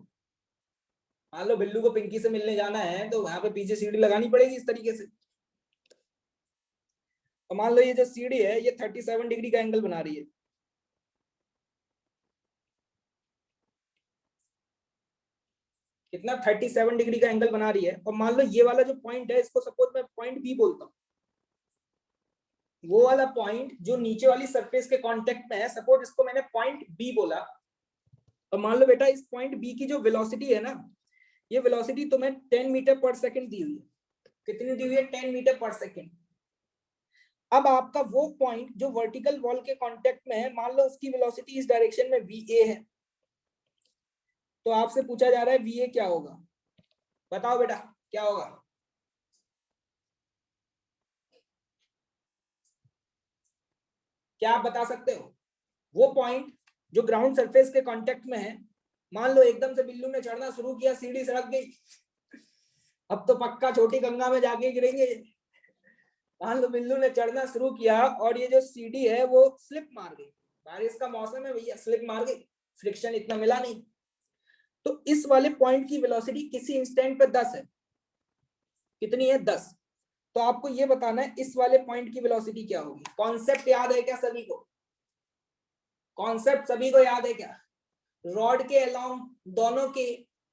मान लो बिल्लू को पिंकी से मिलने जाना है तो वहां पे पीछे सीढ़ी लगानी पड़ेगी इस तरीके से। तो मान लो ये जो सीढ़ी है ये 37 डिग्री का एंगल बना रही है। कितना? 37 डिग्री का एंगल बना रही है। और मान लो ये वाला जो पॉइंट है इसको सपोज मैं पॉइंट बी बोलता हूँ। वो वाला पॉइंट जो नीचे वाली सरफेस के कांटेक्ट में है, सपोज इसको मैंने पॉइंट बी बोला। और मान लो बेटा इस पॉइंट बी की जो वेलोसिटी है ना, ये वेलोसिटी तुम्हें 10 मीटर पर सेकंड दी हुई है। कितनी दी हुई है? 10 मीटर पर सेकंड। अब आपका वो पॉइंट जो वर्टिकल वॉल के कांटेक्ट में है, मान लो उसकी वेलोसिटी इस डायरेक्शन में va है। तो आपसे पूछा जा रहा है va क्या होगा? बताओ बेटा क्या होगा? क्या आप बता सकते हो? वो पॉइंट जो ग्राउंड सरफेस के कांटेक्ट में है, मान लो एकदम से बिल्लू ने चढ़ना शुरू किया, सीढ़ी सड़क गई, अब तो पक्का छोटी गंगा में जाके गिरेंगे। मान लो बिल्लू ने चढ़ना शुरू किया और ये जो सीढ़ी है वो स्लिप मार गई। बारिश का मौसम है भैया, स्लिप मार गई, फ्रिक्शन इतना मिला नहीं। तो इस वाले पॉइंट की वेलोसिटी किसी इंस्टेंट पे 10 है। कितनी है? 10। तो आपको ये बताना है इस वाले पॉइंट की वेलोसिटी क्या होगी। कॉन्सेप्ट याद है क्या सभी को? कॉन्सेप्ट सभी को याद है क्या? रॉड के अलोंग दोनों के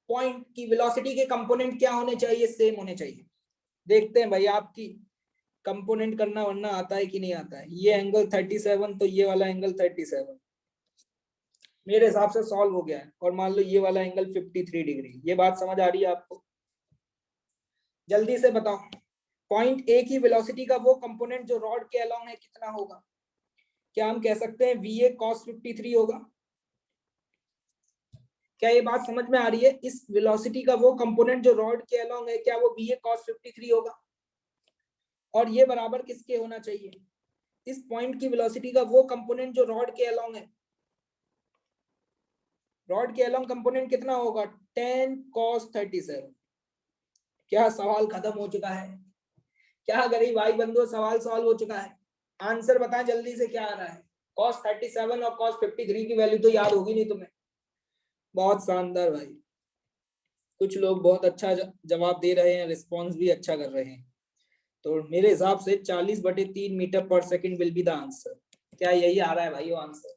पॉइंट की वेलोसिटी के कंपोनेंट क्या होने चाहिए? सेम होने चाहिए। देखते हैं भाई आपकी कंपोनेंट करना वरना आता है कि नहीं आता है। ये एंगल 37 तो ये वाला एंगल 37 मेरे हिसाब से सॉल्व हो गया है। और मान लो ये वाला एंगल 53 डिग्री। ये बात समझ आ रही है आपको? जल्दी से बताओ, पॉइंट ए की वेलोसिटी का वो कंपोनेंट जो रॉड के अलोंग है कितना होगा? क्या हम कह सकते हैं VA cos 53 होगा? क्या ये बात समझ में आ रही है? इस वेलोसिटी का वो कंपोनेंट जो रॉड के अलोंग है, क्या वो VA cos 53 होगा? और ये बराबर किसके होना चाहिए? इस पॉइंट की वेलोसिटी का वो कंपोनेंट जो रॉड के अलोंग है, रॉड के अलोंग कंपोनेंट कितना होगा? 10 cos 37। क्या सवाल खत्म हो चुका है? क्या गरीब भाई बंधु, सवाल सॉल्व हो चुका है? आंसर बताएं जल्दी से, क्या आ रहा है? cos 37 और cos 53 की वैल्यू तो याद होगी नहीं तुम्हें? बहुत शानदार भाई, कुछ लोग बहुत अच्छा जवाब दे रहे हैं, रिस्पॉन्स भी अच्छा कर रहे हैं। तो मेरे हिसाब से 40/3 मीटर पर second will be the answer. क्या यही आ रहा है भाई वो आंसर?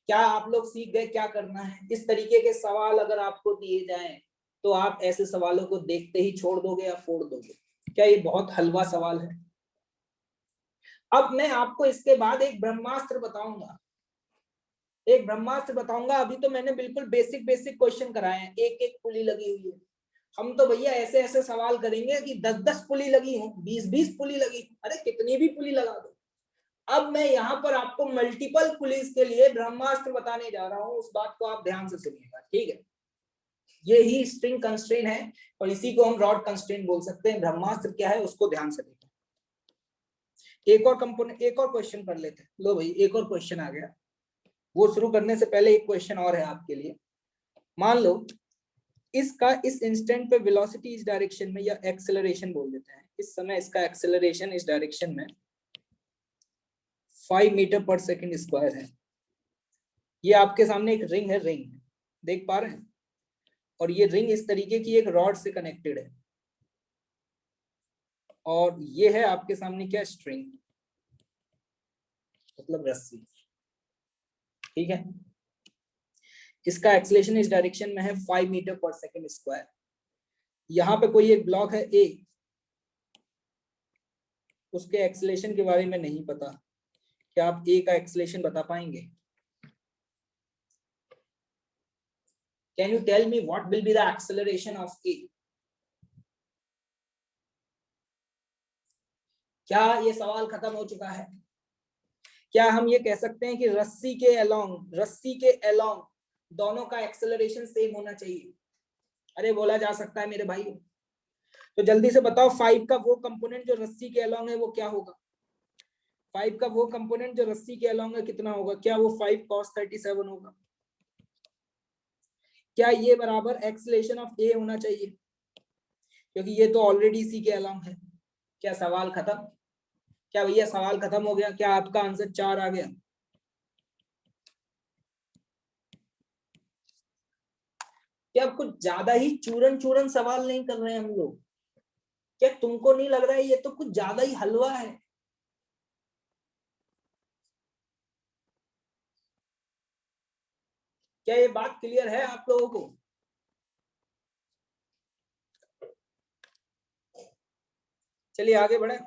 क्या आप लोग सीख गए क्या करना है? इस तरीके के सवाल अगर आपको दिए जाएं तो आप ऐसे सवालों को देखते ही छोड़ दोगे या फोड़ दोगे? क्या ये बहुत हलवा सवाल है? अब मैं आपको इसके बाद एक ब्रह्मास्त्र बताऊंगा, एक ब्रह्मास्त्र बताऊंगा। अभी तो मैंने बिल्कुल बेसिक बेसिक क्वेश्चन कराए हैं, एक एक पुली लगी हुई है। हम तो भैया ऐसे ऐसे सवाल करेंगे कि 10-10 पुली लगी हो, 20-20 पुली लगी, अरे कितनी भी पुली लगा दो। अब मैं यहाँ पर आपको मल्टीपल पुलिस के लिए ब्रह्मास्त्र बताने जा रहा हूँ, उस बात को आप ध्यान से सुनिएगा, ठीक है? ये ही स्ट्रिंग कंस्ट्रेन है और इसी को हम रॉड कंस्ट्रेन बोल सकते हैं। ब्रह्मास्त्र क्या है उसको ध्यान से देखो। एक और कंपोनेंट, एक और क्वेश्चन कर लेते हैं। लो भाई एक और क्वेश्चन आ गया। वो शुरू करने से पहले एक क्वेश्चन और है आपके लिए। मान लो इसका इस इंस्टेंट पे वेलोसिटी इस डायरेक्शन में, या एक्सेलरेशन बोल देते हैं, इस समय इसका एक्सेलरेशन इस डायरेक्शन में 5 मीटर पर सेकंड स्क्वायर है। ये आपके सामने एक रिंग है, रिंग देख पा रहे हैं? और ये रिंग इस तरीके की एक रॉड से कनेक्टेड है, और ये है आपके सामने क्या? स्ट्रिंग, मतलब रस्सी, ठीक है? इसका एक्सेलरेशन इस डायरेक्शन में है 5 मीटर पर सेकंड स्क्वायर। यहाँ पे कोई एक ब्लॉक है ए, उसके एक्सेलरेशन के बारे में नहीं पता। क्या आप ए का एक्सेलरेशन बता पाएंगे? Can you tell me what will be the acceleration of A? क्या ये सवाल खत्म हो चुका है? क्या हम ये कह सकते हैं कि रस्सी के अलोंग दोनों का एक्सेलरेशन सेम होना चाहिए? अरे बोला जा सकता है मेरे भाई। तो जल्दी से बताओ 5 का वो कंपोनेंट जो रस्सी के अलोंग है वो क्या होगा? 5 का वो कंपोनेंट जो रस्सी के अलोंग है कितना होगा? क्या वो 5 cos 37 होगा? क्या ये बराबर एक्सेलरेशन ऑफ ए होना चाहिए? क्योंकि ये तो ऑलरेडी सी के अलोंग है। क्या सवाल खत्म? क्या भैया सवाल खत्म हो गया? क्या आपका आंसर 4 आ गया? क्या कुछ ज्यादा ही चूरन चूरन सवाल नहीं कर रहे हैं हम लोग? क्या तुमको नहीं लग रहा है ये तो कुछ ज्यादा ही हलवा है? क्या ये बात क्लियर है आप लोगों को? चलिए आगे बढ़े।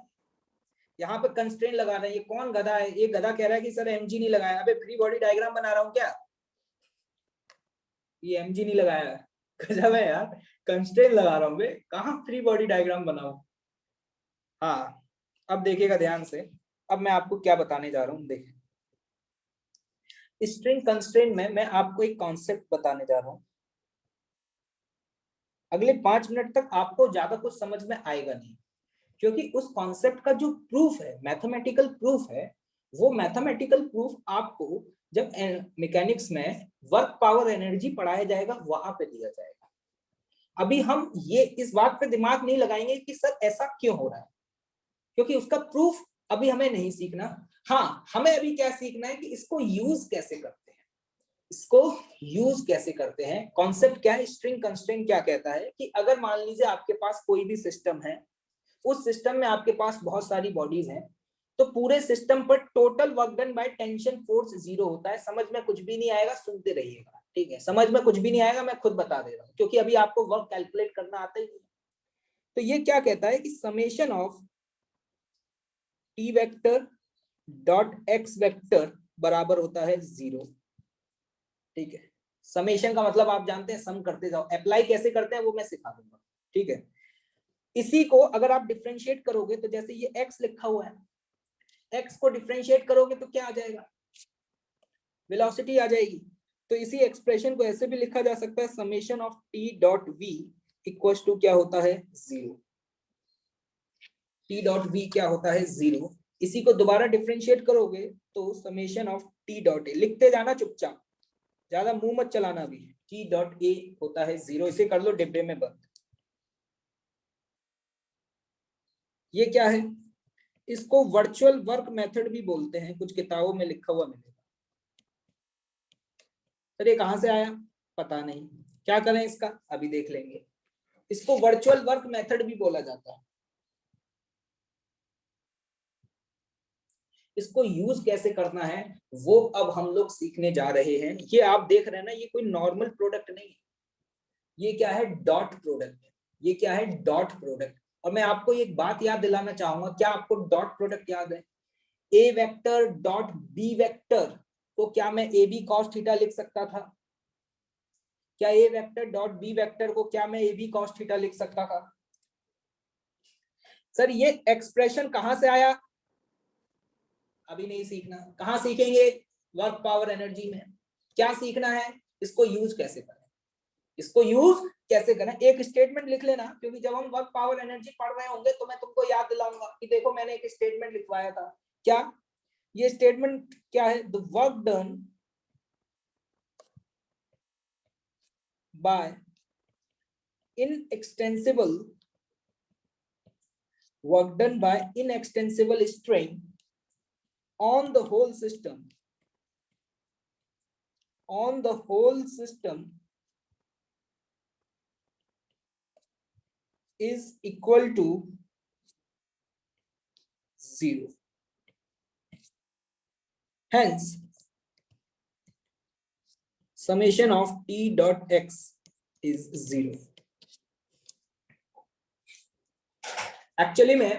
यहाँ पे कंस्ट्रेंट लगा रहे हैं, ये कौन गधा है? ये गधा कह रहा है कि सर एमजी नहीं लगाया। अबे फ्री बॉडी डायग्राम बना रहा हूँ क्या? ये एमजी नहीं लगाया है? गजब है यार, कंस्ट्रेंट लगा रहा हूँ बे, कहाँ फ्री बॉडी डायग्राम बनाऊं? हाँ, अब देखिएगा ध्यान से। अब मैं आपको क्या बताने जा रहा हूँ, देखिए। स्ट्रिंग कंस्ट्रेंट में मैं आपको एक कॉन्सेप्ट बताने जा रहा हूँ। अगले 5 मिनट तक आपको ज्यादा कुछ समझ में आएगा नहीं, क्योंकि उस कॉन्सेप्ट का जो प्रूफ है, मैथमेटिकल प्रूफ है, वो मैथमेटिकल प्रूफ आपको जब मैकेनिक्स में वर्क पावर एनर्जी पढ़ाया जाएगा वहां पे दिया जाएगा। अभी हम ये इस बात पे दिमाग नहीं लगाएंगे कि सर ऐसा क्यों हो रहा है, क्योंकि उसका प्रूफ अभी हमें नहीं सीखना। हाँ, हमें अभी क्या सीखना है कि इसको यूज कैसे करते हैं, इसको यूज कैसे करते हैं। कॉन्सेप्ट क्या है? स्ट्रिंग कंस्ट्रेंट क्या कहता है कि अगर मान लीजिए आपके पास कोई भी सिस्टम है, उस सिस्टम में आपके पास बहुत सारी बॉडीज हैं, तो पूरे सिस्टम पर total work done by tension force 0 होता है। समझ में कुछ भी नहीं आएगा, सुनते रहिएगा, ठीक है? समझ में कुछ भी नहीं आएगा, मैं खुद बता दे रहा हूँ, क्योंकि अभी आपको वर्क कैलकुलेट करना आता ही नहीं। तो ये क्या कहता है कि summation of T vector dot x vector बराबर होता है 0, ठीक है? समेशन का मतलब आप जानते हैं, सम करते जाओ। अप्लाई कैसे करते हैं वो मैं सिखा दूंगा, ठीक है? इसी को अगर आप डिफरेंशिएट करोगे तो जैसे ये x लिखा हुआ है, एक्स को डिफरेंशिएट करोगे तो क्या आ जाएगा, वेलोसिटी आ जाएगी। तो इसी एक्सप्रेशन को ऐसे भी लिखा जा सकता है, summation of T dot v equals to क्या होता है, जीरो। टी डॉट वी क्या होता है, जीरो। इसी को दोबारा डिफरेंशिएट करोगे तो summation of T dot A, लिखते जाना चुपचाप, ज्यादा मुंह मत चलाना भी। टी डॉट ए होता है जीरो, इसे कर लो डिब्बे में बंद। ये क्या है, इसको वर्चुअल वर्क मेथड भी बोलते हैं, कुछ किताबों में लिखा हुआ मिलेगा। सर ये कहां से आया, पता नहीं, क्या करें इसका, अभी देख लेंगे। इसको वर्चुअल वर्क मेथड भी बोला जाता है। इसको यूज कैसे करना है वो अब हम लोग सीखने जा रहे हैं। ये आप देख रहे हैं ना, ये कोई नॉर्मल प्रोडक्ट नहीं है, ये क्या है, डॉट प्रोडक्ट है। ये क्या है, डॉट प्रोडक्ट। और मैं आपको एक बात याद दिलाना चाहूंगा, क्या आपको डॉट प्रोडक्ट याद है, ए वेक्टर डॉट बी वेक्टर को क्या मैं ए बी कॉस थीटा लिख सकता था, क्या ए वेक्टर डॉट बी वेक्टर को क्या मैं ए बी कॉस थीटा लिख सकता था। सर ये एक्सप्रेशन कहां से आया, अभी नहीं सीखना, कहां सीखेंगे, वर्क पावर एनर्जी में। क्या सीखना है, इसको यूज कैसे करें, इसको यूज कैसे करें। एक स्टेटमेंट लिख लेना, क्योंकि जब हम वर्क पावर एनर्जी पढ़ रहे होंगे तो मैं तुमको याद दिलाऊंगा कि देखो मैंने एक स्टेटमेंट लिखवाया था। क्या ये स्टेटमेंट क्या है, the work done by inextensible work done by inextensible strain on the whole system is equal to 0. Hence summation of t dot x is 0. Actually में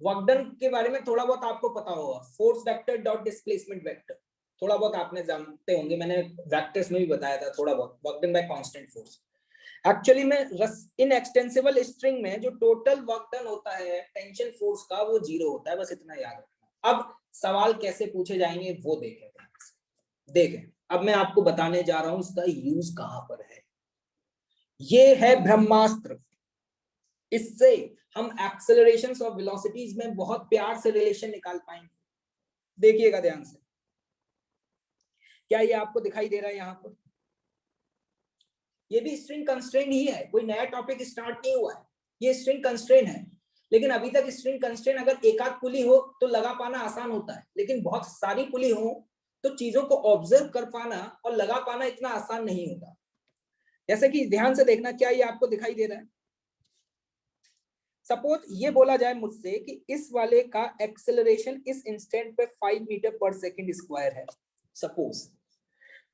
वर्क डन के बारे में थोड़ा बहुत आपको पता होगा, force vector dot displacement vector, थोड़ा बहुत आपने जानते होंगे, मैंने वेक्टर्स में भी बताया था थोड़ा बहुत, work done by constant force. Actually में इन एक्सटेंसिबल स्ट्रिंग में जो टोटल वर्क डन होता है टेंशन फोर्स का वो 0 होता है, बस इतना याद रखना। अब सवाल कैसे पूछे जाएंगे वो देखें। अब मैं आपको बताने जा रहा हूं इसका यूज कहां पर है। ये है ब्रह्मास्त्र, इससे हम एक्सेलरेशंस और वेलोसिटीज में बहुत प्यार से रिलेशन निकाल पाएंगे। देखिएगा ध्यान से, क्या ये आपको दिखाई दे रहा है यहाँ पर, ये भी स्ट्रिंग कंस्ट्रेंट ही है, कोई नया टॉपिक स्टार्ट नहीं हुआ है, ये स्ट्रिंग कंस्ट्रेंट है। लेकिन अभी तक स्ट्रिंग कंस्ट्रेंट अगर एक आध पुली हो तो लगा पाना आसान होता है, लेकिन बहुत सारी पुली हो तो चीजों को ऑब्जर्व कर पाना और लगा पाना इतना आसान नहीं होता। जैसे कि ध्यान से देखना, क्या ये आपको दिखाई दे रहा है, सपोज ये बोला जाए मुझसे कि इस वाले का एक्सेलरेशन इस इंस्टेंट पे 5 मीटर पर सेकंड स्क्वायर है सपोज,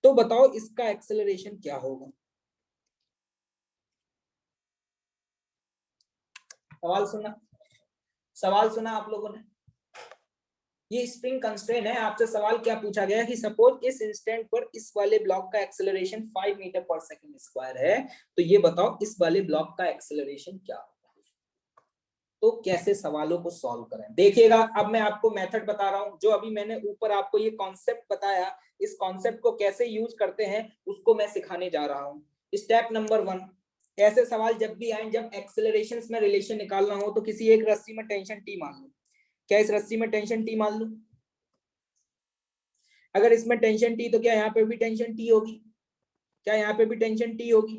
तो बताओ इसका एक्सेलरेशन क्या होगा। सवाल सुना आप लोगों ने, ये स्प्रिंग कंस्ट्रेंट है, आपसे सवाल क्या पूछा गया कि सपोज इस इंस्टेंट पर इस वाले ब्लॉक का एक्सेलरेशन 5 मीटर पर सेकंड स्क्वायर है, तो ये बताओ इस वाले ब्लॉक का एक्सेलरेशन क्या होगा। तो कैसे सवालों को सॉल्व करें, देखिएगा। अब मैं आपको मेथड बता रहा हूं, जो अभी मैंने ऊपर आपको ये कॉन्सेप्ट बताया, इस कॉन्सेप्ट को कैसे यूज करते हैं उसको मैं सिखाने जा रहा हूं। स्टेप नंबर 1, ऐसे सवाल जब भी आए, जब एक्सेलरेशंस में रिलेशन निकालना हो तो किसी एक रस्सी में टेंशन टी मान लो। क्या इस रस्सी में टेंशन टी मान लूं, अगर इसमें टेंशन टी तो क्या यहाँ पे भी टेंशन टी होगी, क्या यहाँ पे भी टेंशन टी होगी,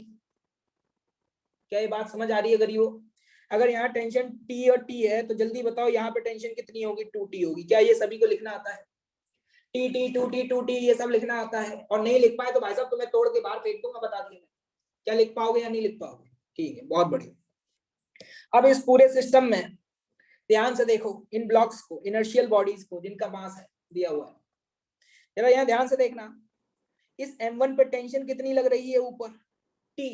क्या ये बात समझ आ रही है गरीबों। अगर यहाँ टेंशन टी और टी है तो जल्दी बताओ यहाँ पे टेंशन कितनी होगी, 2t होगी। क्या ये सभी को लिखना आता है, टी टी 2t ये सब लिखना आता है। और नहीं लिख पाए तो भाई साहब तुम्हें तोड़ के बाहर फेंक दूंगा, बता दिया। क्या लिख पाओगे या नहीं लिख पाओगे, ठीक है, बहुत बढ़िया। अब इस पूरे सिस्टम में ध्यान से देखो, इन ब्लॉक्स को, इनर्शियल बॉडीज को जिनका मास है दिया हुआ है, जरा यहाँ ध्यान से देखना, इस m1 पे टेंशन कितनी लग रही है ऊपर, t,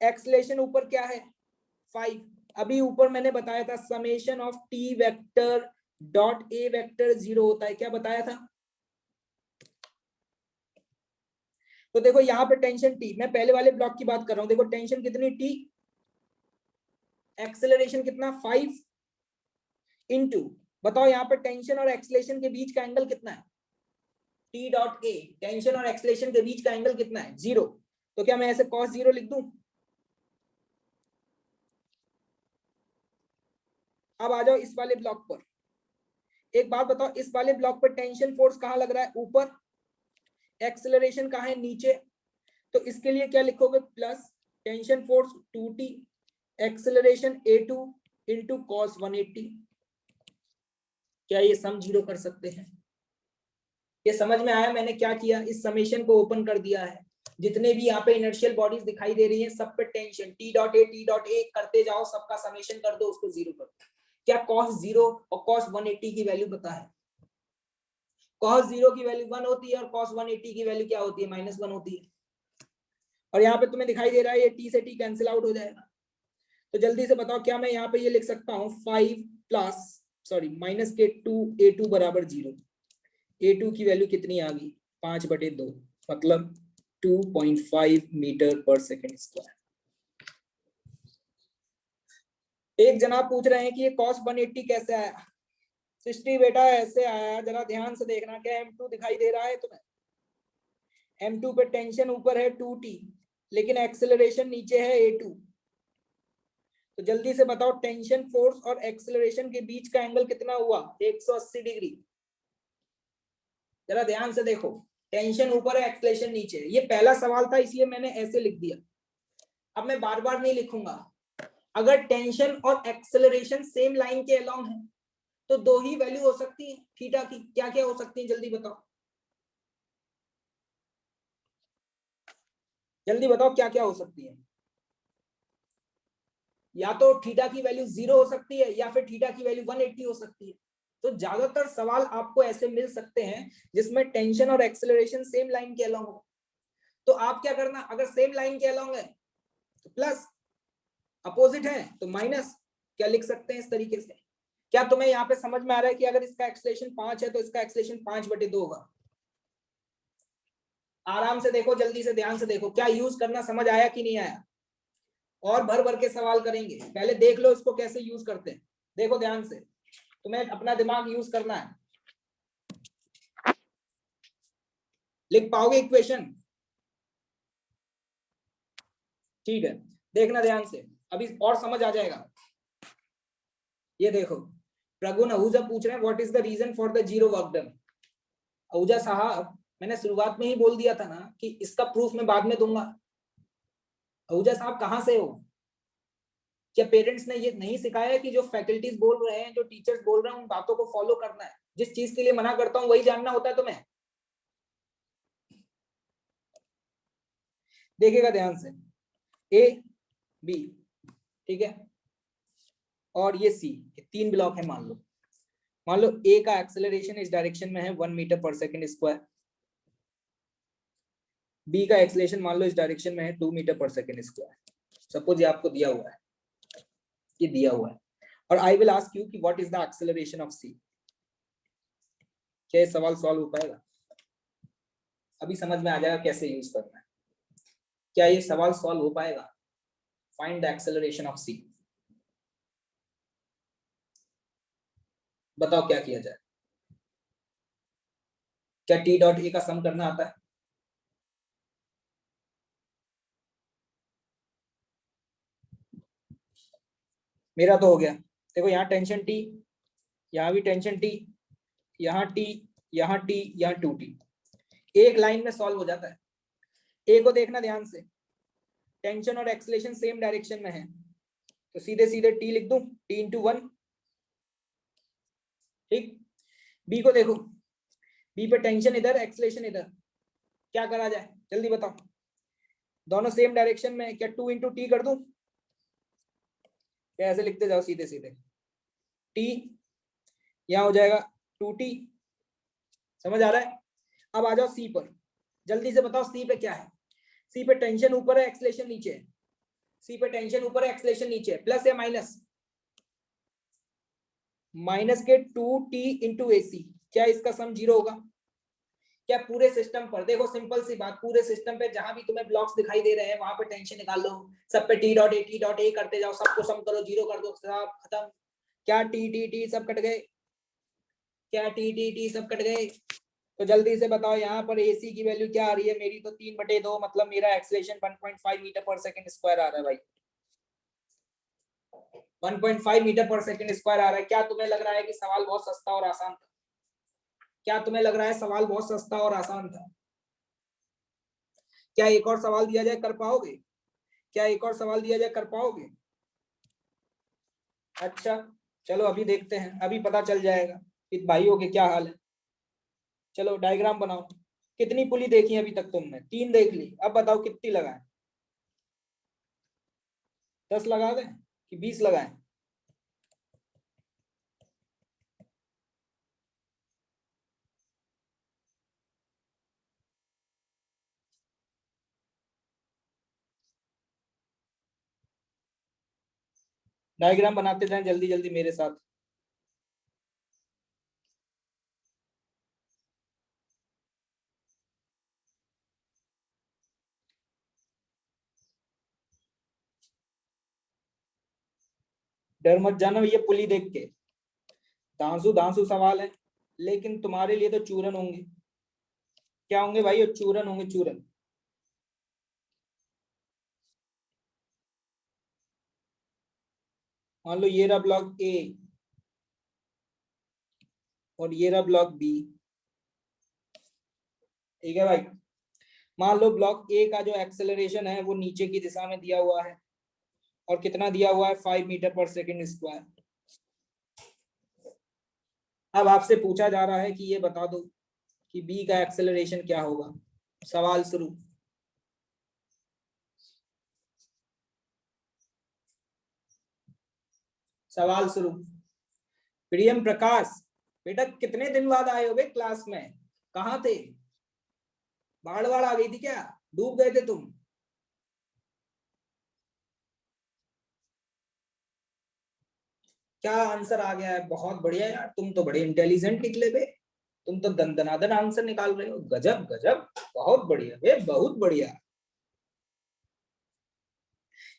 एक्सेलरेशन ऊपर क्या है 5। अभी ऊपर मैंने बताया था summation of T vector dot A vector 0 होता है, क्या बताया था। तो देखो यहाँ पे टेंशन टी, मैं पहले वाले ब्लॉक की बात कर रहा हूं, देखो टेंशन कितनी टी, एक्सेलरेशन कितना 5 इंटू बताओ यहाँ पे टेंशन और एक्सलेशन के बीच का एंगल कितना है? टी डॉट ए, टेंशन और एक्सलेशन के बीच का एंगल कितना है? 0। तो क्या मैं ऐसे cos 0 लिख दूं? अब आ जाओ इस वाले ब्लॉक पर। एक बात बताओ, इस वाले ब्लॉक पर टेंशन फोर्स कहाँ लग रहा है? ऊपर। एक्सेलरेशन कहाँ है? नीचे। तो इसके लिए क्या लिखोगे? Plus tension force 2t, acceleration a2 into cos 180। क्या ये सम 0 कर सकते हैं? ये समझ में आया मैंने क्या किया? इस समेशन को ओपन कर दिया है। जितने भी यहाँ पे इनर्शियल बॉडीज दिखाई दे रही हैं सब पे टेंशन टी डॉट ए करते जाओ, सबका समेशन कर दो, उसको 0 कर दो। क्या cos 0 और cos 180 की वैल्यू पता है? cos 0 की वैल्यू 1 होती है और cos 180 की वैल्यू क्या होती है? -1 होती है। और यहाँ पे तुम्हें दिखाई दे रहा है ये t से t कैंसिल आउट हो जाएगा। तो जल्दी से बताओ, क्या मैं यहाँ पे ये लिख सकता हूँ 5 प्लस सॉरी माइनस के 2a2 बराबर 0। a2 की वैल्यू कितनी आ गई? 5/2, मतलब 2.5 मीटर पर सेकेंड स्क्वायर। एक जनाब पूछ रहे हैं कि ये cos 180 कैसे आया? सृष्टि बेटा ऐसे आया, जरा ध्यान से देखना। क्या m2 दिखाई दे रहा है तुम्हें? m2 पे टेंशन ऊपर है 2t, लेकिन एक्सेलरेशन नीचे है a2। तो जल्दी से बताओ टेंशन फोर्स और एक्सेलरेशन के बीच का एंगल कितना हुआ? 180 डिग्री। जरा ध्यान से देखो, टेंशन ऊपर है, एक्सेलरेशन नीचे है। ये पहला सवाल था इसलिए मैंने ऐसे लिख दिया। अब मैं बार बार नहीं लिखूंगा। अगर टेंशन और एक्सेलरेशन सेम लाइन के अलोंग है तो दो ही वैल्यू हो सकती है थीटा की। क्या क्या हो सकती है? जल्दी बताओ, जल्दी बताओ क्या क्या हो सकती है। या तो थीटा की वैल्यू 0 हो सकती है या फिर थीटा की वैल्यू 180 हो सकती है। तो ज्यादातर सवाल आपको ऐसे मिल सकते हैं जिसमें टेंशन और एक्सेलरेशन सेम लाइन के अलोंग हो। तो आप क्या करना, अगर सेम लाइन के अलोंग है तो प्लस, अपोजिट है तो माइनस। क्या लिख सकते हैं इस तरीके से? क्या तुम्हें यहाँ पे समझ में आ रहा है कि अगर इसका एक्सेलरेशन 5 है तो इसका एक्सेलरेशन 5/2 होगा? आराम से देखो, जल्दी से ध्यान से देखो, क्या यूज करना समझ आया कि नहीं आया? और भर भर के सवाल करेंगे, पहले देख लो इसको कैसे यूज करते हैं। देखो ध्यान से, तुम्हें अपना दिमाग यूज करना है। लिख पाओगे इक्वेशन? ठीक है, देखना ध्यान से, अभी और समझ आ जाएगा। ये देखो, प्रगुन आहूजा पूछ रहे हैं what is the reason for the zero work done. Ahuja साहब, मैंने शुरुआत में ही बोल दिया था ना कि इसका प्रूफ मैं बाद में दूंगा। आहूजा साहब कहाँ से हो? क्या पेरेंट्स ने ये नहीं सिखाया कि जो फैकल्टीज बोल रहे हैं, जो टीचर्स बोल रहे हैं, उन बातों को फॉलो करना है? जिस चीज के लिए मना करता हूँ वही जानना होता है तुम्हें। देखिएगा ध्यान से, ए बी, ठीक है, और ये सी, ये 3 ब्लॉक है। मान लो ए का एक्सेलरेशन इस डायरेक्शन में है 1 metre per second square. B का एक्सेलरेशन मान लो इस डायरेक्शन में है 2 metre per second square. Suppose ये आपको दिया हुआ है, ये दिया हुआ है, और आई विल आस्क यू कि what is the acceleration of C. क्या ये सवाल सॉल्व हो पाएगा? अभी समझ में आ जाएगा कैसे यूज करना है। क्या ये सवाल सॉल्व हो पाएगा? फाइंड द एक्सेलरेशन ऑफ सी। बताओ क्या किया जाए? क्या टी डॉट ए का सम करना आता है? मेरा तो हो गया। देखो यहाँ टेंशन टी, यहाँ भी टेंशन टी, यहाँ टी, यहाँ टी, यहाँ 2t, एक लाइन में सॉल्व हो जाता है। ए को देखना ध्यान से, टेंशन और एक्सेलरेशन सेम डायरेक्शन में है तो सीधे सीधे टी लिख दूं, टी इंटू 1। ठीक। बी को देखो, बी पे टेंशन इधर, एक्सेलरेशन इधर, क्या करा जाए जल्दी बताओ? दोनों सेम डायरेक्शन में है, क्या 2 इंटू टी कर दूं? क्या ऐसे लिखते जाओ सीधे सीधे, टी यहाँ हो जाएगा 2t। समझ आ रहा है? अब आ जाओ सी पर, जल्दी से बताओ सी पे क्या है? सी पे टेंशन ऊपर है, एक्सेलरेशन नीचे है। सी पे टेंशन ऊपर है, एक्सेलरेशन नीचे है, प्लस या माइनस? माइनस के 2t इंटू ए सी। क्या इसका सम 0 होगा? क्या पूरे सिस्टम पर देखो, सिंपल सी बात, पूरे सिस्टम पे जहां भी तुम्हें ब्लॉक्स दिखाई दे रहे हैं वहां पे टेंशन निकाल लो, सब पे टी डॉट ए करते जाओ, सबको सम करो, 0 कर दो, सब खत्म। क्या टी टी टी सब कट गए? क्या टी टी टी सब कट गए? तो जल्दी से बताओ यहाँ पर AC की वैल्यू क्या आ रही है? मेरी तो 3/2, मतलब मेरा एक्सेलरेशन 1.5 मीटर पर सेकंड स्क्वायर आ रहा है भाई। 1.5 मीटर पर सेकंड स्क्वायर आ रहा है। क्या तुम्हें लग रहा है कि सवाल बहुत सस्ता और आसान था? क्या तुम्हें लग रहा है सवाल बहुत सस्ता और आसान था? क्या एक और सवाल दिया जाए, कर पाओगे? क्या एक और सवाल दिया जाए, कर पाओगे? अच्छा, चलो अभी देखते हैं, अभी पता चल जाएगा कि भाइयों के क्या हाल है। चलो डायग्राम बनाओ। कितनी पुली देखी अभी तक तुमने? 3 देख ली। अब बताओ कितनी लगाएं? 10 लगा दें कि 20 लगाएं? डायग्राम बनाते जाएं जल्दी जल्दी मेरे साथ। डर मत जाना ये पुली देख के। धांसू धांसू सवाल है, लेकिन तुम्हारे लिए तो चूरन होंगे। क्या होंगे भाई? चूरन होंगे, चूरन। मान लो ये रहा ब्लॉक ए और ये रहा ब्लॉक बी। ठीक है भाई। मान लो ब्लॉक ए का जो एक्सेलरेशन है वो नीचे की दिशा में दिया हुआ है, और कितना दिया हुआ है? 5 मीटर पर सेकंड स्क्वायर। अब आपसे पूछा जा रहा है कि ये बता दो कि बी का एक्सेलरेशन क्या होगा। सवाल शुरू। सवाल शुरू। प्रियम प्रकाश, बेटा कितने दिन बाद आए हो बे क्लास में? कहाँ थे? बाढ़ बाढ़ आ गई थी क्या? डूब गए थे तुम? क्या आंसर आ गया है? बहुत बढ़िया यार, तुम तो बड़े इंटेलिजेंट निकले बे। तुम तो दन आंसर निकाल रहे हो। गजब गजब, बहुत बढ़िया बे, बहुत बढ़िया।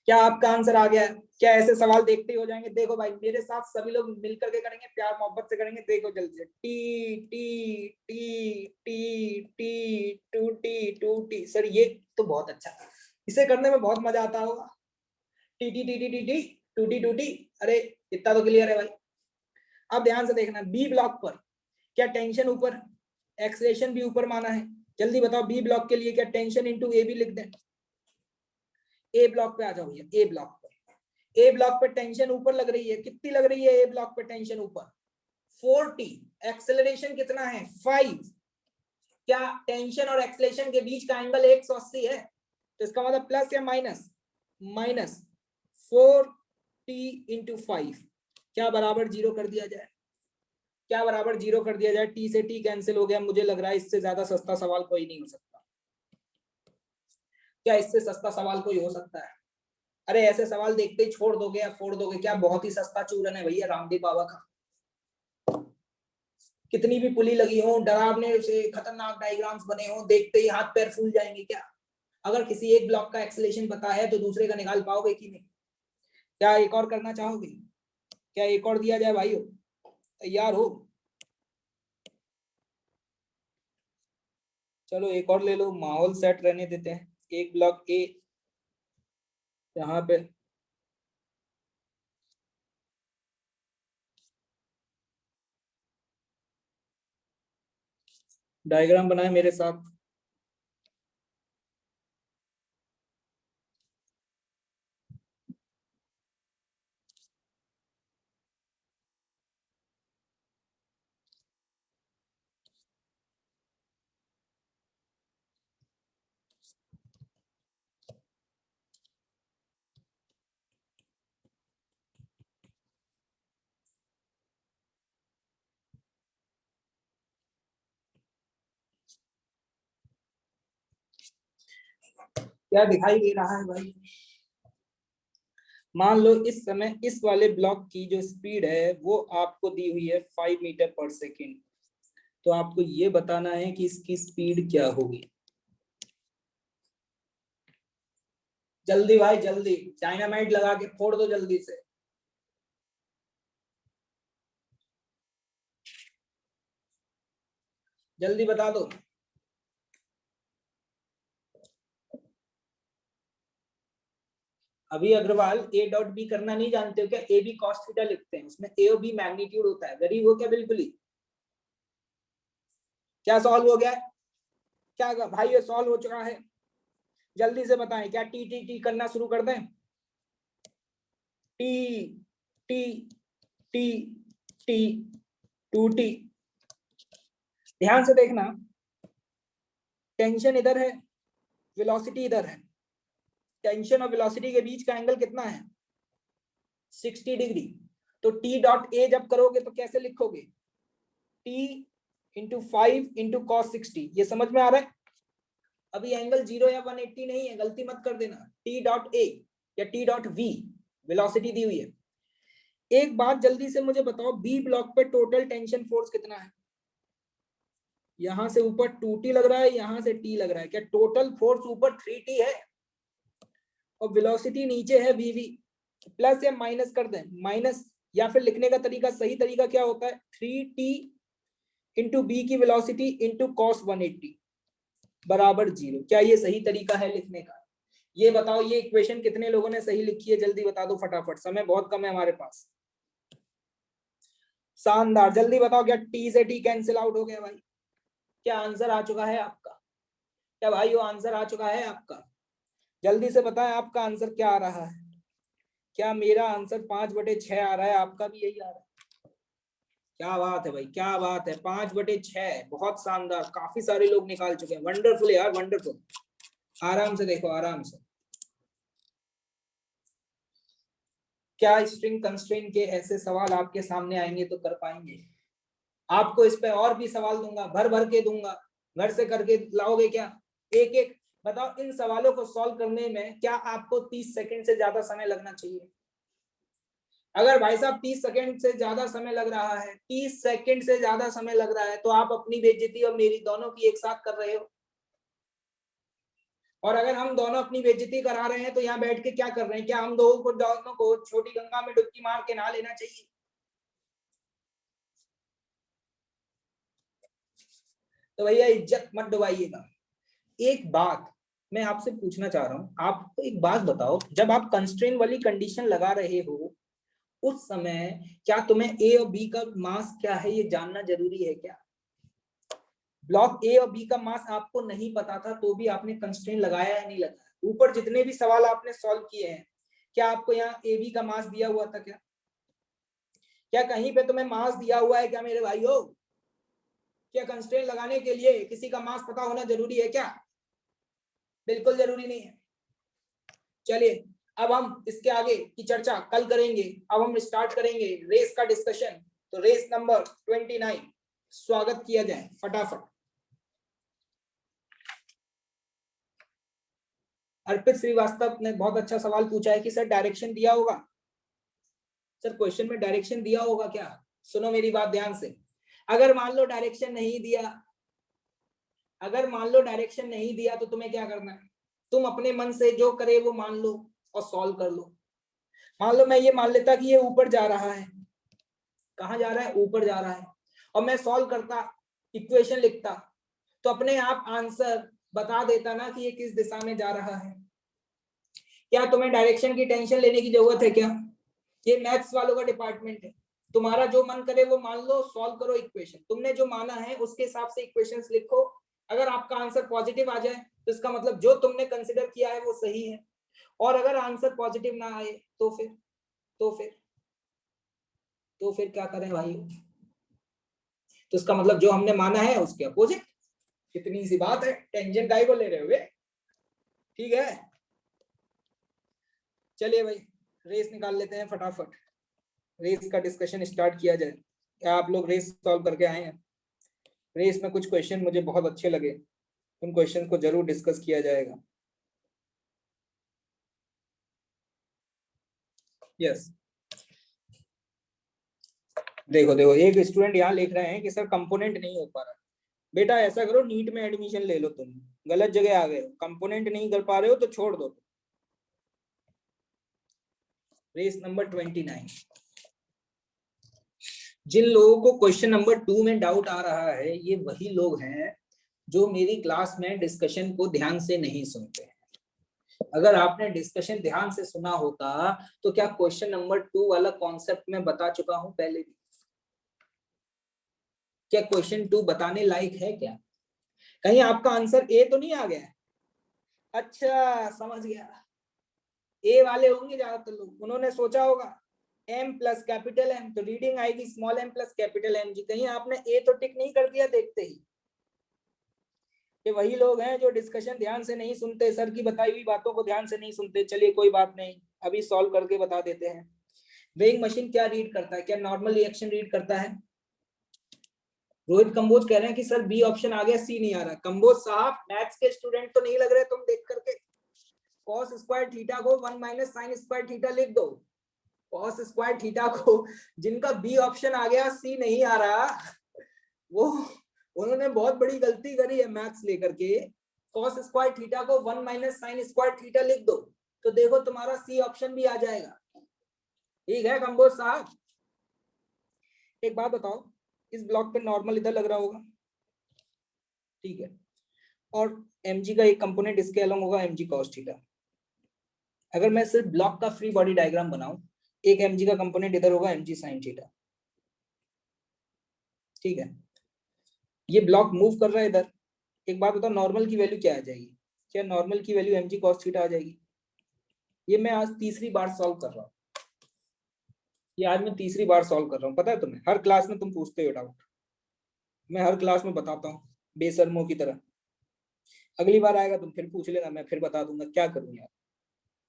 क्या आपका आंसर आ गया है? क्या ऐसे सवाल देखते ही हो जाएंगे? देखो भाई मेरे साथ सभी लोग मिलकर के करेंगे, प्यार मोहब्बत से करेंगे। देखो जल्दी से, T T T T T two T two T. Sir ये तो बहुत अच्छा, इसे करने में बहुत मजा आता होगा। T T T T T T टूटी टूटी। अरे इतना तो क्लियर है भाई। अब ध्यान से देखना, बी ब्लॉक पर क्या टेंशन ऊपर, एक्सेलेरेशन भी ऊपर माना है? जल्दी बताओ बी ब्लॉक के लिए क्या टेंशन इंटू ए भी लिख दें? ए ब्लॉक पे आ जाओ भैया, ए ब्लॉक पे। ए ब्लॉक पे टेंशन ऊपर लग रही है, कितनी लग रही है ए ब्लॉक पे टेंशन ऊपर? 40। एक्सेलरेशन कितना है? 5। क्या टेंशन और एक्सेलरेशन के बीच का एंगल 180 है? तो इसका मतलब प्लस या माइनस? माइनस। 4t/5 क्या बराबर 0 कर दिया जाए? क्या बराबर 0 कर दिया जाए? टी से टी कैंसिल हो गया। मुझे लग रहा है इससे ज्यादा सस्ता सवाल कोई नहीं हो सकता। क्या इससे सस्ता सवाल कोई हो सकता है? अरे ऐसे सवाल देखते ही छोड़ दोगे या फोड़ दोगे क्या? बहुत ही सस्ता चूरन है भैया रामदेव बाबा का। कितनी भी पुली लगी हो, डरावने से खतरनाक डायग्राम्स बने हो, देखते ही हाथ पैर फूल जाएंगे क्या? अगर किसी एक ब्लॉक का एक्सेलेरेशन पता है तो दूसरे का निकाल पाओगे कि नहीं? क्या एक और करना चाहोगे? क्या एक और दिया जाए भाइयों? तैयार हो? चलो एक और ले लो, माहौल सेट रहने देते हैं। एक ब्लॉक ए यहाँ पे, डायग्राम बनाए मेरे साथ। क्या दिखाई दे रहा है भाई? मान लो इस समय इस वाले ब्लॉक की जो स्पीड है वो आपको दी हुई है 5 मीटर पर सेकेंड। तो आपको ये बताना है कि इसकी स्पीड क्या होगी। जल्दी भाई जल्दी, डायनामाइट लगा के फोड़ दो जल्दी से। जल्दी बता दो। अभी अग्रवाल ए डॉट बी करना नहीं जानते हो क्या? ए बी कॉस थीटा लिखते हैं, उसमें ए और बी मैग्नीट्यूड होता है। गरीब हो क्या? बिल्कुल ही। क्या सॉल्व हो गया? क्या भाई ये सॉल्व हो चुका है? जल्दी से बताएं, क्या टी टी टी करना शुरू कर दें? T T T T two T. ध्यान से देखना, टेंशन इधर है, वेलोसिटी इधर है। टेंशन और वेलोसिटी के बीच का एंगल कितना है? 60 डिग्री। तो टी डॉट ए जब करोगे तो कैसे लिखोगे? T into 5 into cos 60। ये समझ में आ रहा है? अभी एंगल 0 या 180 नहीं है, गलती मत कर देना। टी डॉट ए या टी डॉट वी वेलोसिटी दी हुई है। एक बात जल्दी से मुझे बताओ, बी ब्लॉक पे टोटल टेंशन फोर्स कितना है? यहां से ऊपर 2t लग रहा है, यहां से t लग रहा है। क्या टोटल फोर्स ऊपर 3t है? और वेलोसिटी नीचे है vv। प्लस या माइनस कर दें? माइनस, या फिर लिखने का तरीका, सही तरीका क्या होता है? 3t इंटू बी की वेलोसिटी इंटू कॉस 180 बराबर 0। क्या ये सही तरीका है लिखने का? ये बताओ, ये इक्वेशन कितने लोगों ने सही लिखी है? जल्दी बता दो फटाफट, समय बहुत कम है हमारे पास। शानदार, जल्दी बताओ। क्या टी से टी कैंसिल आउट हो गया भाई? क्या आंसर आ चुका है आपका? क्या भाई वो आंसर आ चुका है आपका? जल्दी से बताएं आपका आंसर क्या आ रहा है। क्या मेरा आंसर 5/6 आ रहा है? आपका भी यही आ रहा है? क्या बात है भाई, क्या बात है। 5/6, बहुत शानदार। काफी सारे लोग निकाल चुके हैं। वंडरफुल यार, वंडरफुल। आराम से देखो, आराम से। क्या स्ट्रिंग कंस्ट्रेंट के ऐसे सवाल आपके सामने आएंगे तो कर पाएंगे? आपको इस पे और भी सवाल दूंगा, भर भर के दूंगा। घर से करके लाओगे क्या? एक एक बताओ। इन सवालों को सॉल्व करने में क्या आपको 30 सेकंड से ज्यादा समय लगना चाहिए? अगर भाई साहब 30 सेकंड से ज्यादा समय लग रहा है, 30 सेकंड से ज्यादा समय लग रहा है, तो आप अपनी बेइज्जती और मेरी दोनों की एक साथ कर रहे हो। और अगर हम दोनों अपनी बेइज्जती करा रहे हैं तो यहाँ बैठ के क्या कर रहे हैं? क्या हम दोनों को छोटी गंगा में डुबकी मार के ना लेना चाहिए? तो भैया इज्जत मत डुबाइएगा। एक बात मैं आपसे पूछना चाह रहा हूं, आप एक बात बताओ, जब आप कंस्ट्रेन वाली कंडीशन लगा रहे हो उस समय क्या तुम्हें ए और बी का मास क्या है ये जानना जरूरी है क्या? ब्लॉक ए और बी का मास आपको नहीं पता था तो भी आपने कंस्ट्रेन लगाया या नहीं लगाया? ऊपर जितने भी सवाल आपने सॉल्व किए हैं, क्या आपको यहाँ ए बी का मास दिया हुआ था क्या? क्या कहीं पे तुम्हें मास दिया हुआ है क्या मेरे भाइयों? क्या कंस्ट्रेन लगाने के लिए किसी का मास पता होना जरूरी है क्या? बिल्कुल जरूरी नहीं है। चलिए, अब हम इसके आगे की चर्चा कल करेंगे। अब हम स्टार्ट करेंगे रेस का डिस्कशन। तो रेस नंबर 29 स्वागत किया जाए फटाफट। अर्पित श्रीवास्तव ने बहुत अच्छा सवाल पूछा है कि सर डायरेक्शन दिया होगा। सर क्वेश्चन में डायरेक्शन दिया होगा क्या? सुनो मेरी बात ध्यान से। अगर मान लो डायरेक्शन नहीं दिया, अगर मान लो डायरेक्शन नहीं दिया तो तुम्हें क्या करना है? तुम अपने मन से जो करे वो मान लो और सॉल्व कर लो। मान लो मैं ये मान लेता कि ये ऊपर जा रहा है। कहाँ जा रहा है? ऊपर जा रहा है। और मैं सॉल्व करता, इक्वेशन लिखता, तो अपने आप आंसर बता देता ना कि ये किस दिशा में जा रहा है। क्या तुम्हें डायरेक्शन की टेंशन लेने की जरूरत है क्या? ये मैथ्स वालों का डिपार्टमेंट है। तुम्हारा जो मन करे वो मान लो, सॉल्व करो इक्वेशन। तुमने जो माना है उसके हिसाब से इक्वेशंस लिखो। अगर आपका आंसर पॉजिटिव आ जाए तो इसका मतलब जो तुमने कंसिडर किया है वो सही है। और अगर आंसर पॉजिटिव ना आए तो फिर तो फिर तो फिर क्या करें भाई? तो इसका मतलब जो हमने माना है उसके अपोजिट। कितनी सी बात है, टेंशन काहे को ले रहे हो? ठीक है, चलिए भाई रेस निकाल लेते हैं फटाफट। रेस का डिस्कशन स्टार्ट किया जाए। क्या आप लोग रेस सॉल्व करके आए हैं? रेस में कुछ क्वेश्चन मुझे बहुत अच्छे लगे, उन क्वेश्चन को जरूर डिस्कस किया जाएगा। यस, देखो देखो, एक स्टूडेंट यहाँ लिख रहे हैं कि सर कंपोनेंट नहीं हो पा रहा। बेटा ऐसा करो, नीट में एडमिशन ले लो। तुम गलत जगह आ गए हो। कंपोनेंट नहीं कर पा रहे हो तो छोड़ दो। रेस नंबर 29 जिन लोगों को क्वेश्चन नंबर 2 में डाउट आ रहा है, ये वही लोग हैं जो मेरी क्लास में डिस्कशन को ध्यान से नहीं सुनते हैं। अगर आपने डिस्कशन ध्यान से सुना होता तो क्या क्वेश्चन नंबर 2 वाला कॉन्सेप्ट मैं बता चुका हूं पहले भी? क्या क्वेश्चन 2 बताने लायक है क्या? कहीं आपका आंसर ए तो नहीं आ गया? अच्छा, समझ गया। ए वाले होंगे ज्यादातर लोग, उन्होंने सोचा होगा m प्लस कैपिटल M, तो रीडिंग आएगी small m plus capital M जी। कहीं आपने ए तो टिक नहीं कर दिया देखते ही? ये वही लोग हैं जो डिस्कशन ध्यान से नहीं सुनते, सर की बताई हुई बातों को ध्यान से नहीं सुनते। चलिए कोई बात नहीं, अभी सॉल्व करके बता देते हैं। वेइंग मशीन क्या रीड करता है? क्या नॉर्मल रिएक्शन रीड करता है? रोहित कंबोज कह रहे हैं कि सर बी ऑप्शन आ गया, सी नहीं आ रहा। कंबोज साहब मैथ्स के स्टूडेंट तो नहीं लग रहे तुम देख करके। cos स्क्वायर थीटा को 1 माइनस साइन स्क्वायर थीटा लिख दो। cos स्क्वायर थीटा को, जिनका बी ऑप्शन आ गया सी नहीं आ रहा, वो उन्होंने बहुत बड़ी गलती करी है मैथ्स लेकर के। cos स्क्वायर थीटा को 1 माइनस साइन स्क्वायर थीटा लिख दो, तो देखो तुम्हारा सी ऑप्शन भी आ जाएगा। ठीक है कंबोज साहब, एक बात बताओ, इस ब्लॉक पे नॉर्मल इधर लग रहा होगा, ठीक है, और mg का एक कंपोनेंट इसके अलॉन्ग होगा mg cos थीटा। अगर मैं सिर्फ ब्लॉक का फ्री बॉडी डायग्राम बनाऊं, एक mg का कंपोनेंट इधर होगा mg sin थीटा, ठीक है। ये ब्लॉक मूव कर रहा है इधर। एक बात बताओ, नॉर्मल की वैल्यू क्या आ जाएगी? क्या नॉर्मल की वैल्यू mg cos थीटा आ जाएगी? ये मैं आज तीसरी बार सॉल्व कर रहा हूँ, ये आज मैं तीसरी बार सॉल्व कर रहा हूँ। पता है तुम्हें, हर क्लास में तुम पूछते हो डाउट, मैं हर क्लास में बताता हूँ बेशर्मों की तरह। अगली बार आएगा तुम फिर पूछ लेना, मैं फिर बता दूंगा। क्या करूँ यार,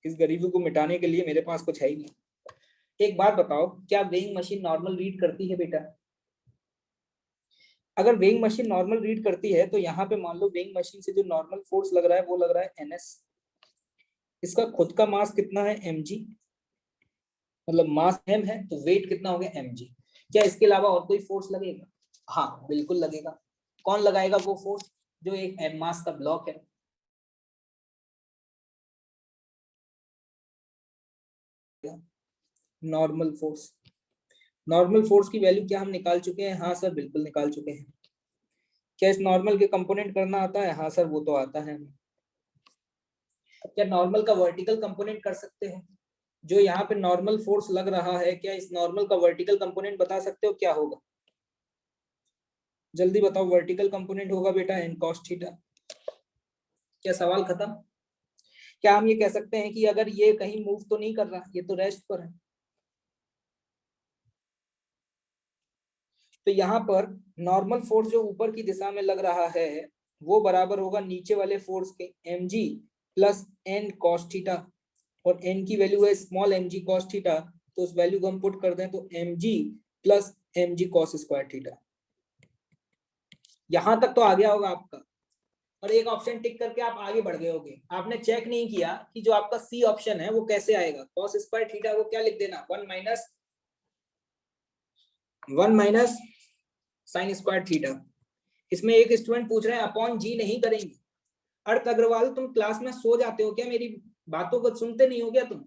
इस गरीबी को मिटाने के लिए मेरे पास कुछ है ही नहीं। एक बात बताओ, क्या वेइंग मशीन नॉर्मल रीड करती है बेटा? अगर वेइंग मशीन नॉर्मल रीड करती है तो यहाँ पे मान लो वेइंग मशीन से जो नॉर्मल फोर्स लग रहा है वो लग रहा है ns। इसका खुद का मास कितना है mg, मतलब मास m है तो वेट कितना हो गया mg। क्या इसके अलावा और कोई फोर्स लगेगा? हाँ बिल्कुल लगेगा। कौन लगाएगा वो फोर्स? जो एक m मास का ब्लॉक है। नॉर्मल फोर्स, नॉर्मल फोर्स की वैल्यू क्या हम निकाल चुके हैं? हाँ सर बिल्कुल निकाल चुके हैं। क्या इस नॉर्मल के कंपोनेंट करना आता है? हाँ सर वो तो आता है। क्या नॉर्मल का वर्टिकल कंपोनेंट कर सकते हैं? जो यहाँ पे नॉर्मल फोर्स लग रहा है, क्या इस नॉर्मल का वर्टिकल कंपोनेंट बता सकते हो क्या होगा? जल्दी बताओ, वर्टिकल कंपोनेंट होगा बेटा n cos थीटा। क्या सवाल खत्म? क्या हम ये कह सकते हैं कि अगर ये कहीं मूव तो नहीं कर रहा, ये तो रेस्ट पर है, तो यहाँ पर नॉर्मल फोर्स जो ऊपर की दिशा में लग रहा है वो बराबर होगा नीचे वाले फोर्स के mg plus n cos theta, और n की वैल्यू है स्मॉल mg cos थीटा, तो उस वैल्यू को हम पुट कर दें तो mg plus mg cos square theta. यहां तक तो आ गया होगा आपका, और एक ऑप्शन टिक करके आप आगे बढ़ गए होगे। आपने चेक नहीं किया कि जो आपका सी ऑप्शन है वो कैसे आएगा। cos स्क्वायर थीटा को क्या लिख देना, 1 माइनस साइन स्क्वायर थीटा। इसमें एक स्टूडेंट पूछ रहे हैं अपॉन जी नहीं करेंगे। अर्थ अग्रवाल तुम क्लास में सो जाते हो क्या? मेरी बातों को सुनते नहीं हो क्या तुम?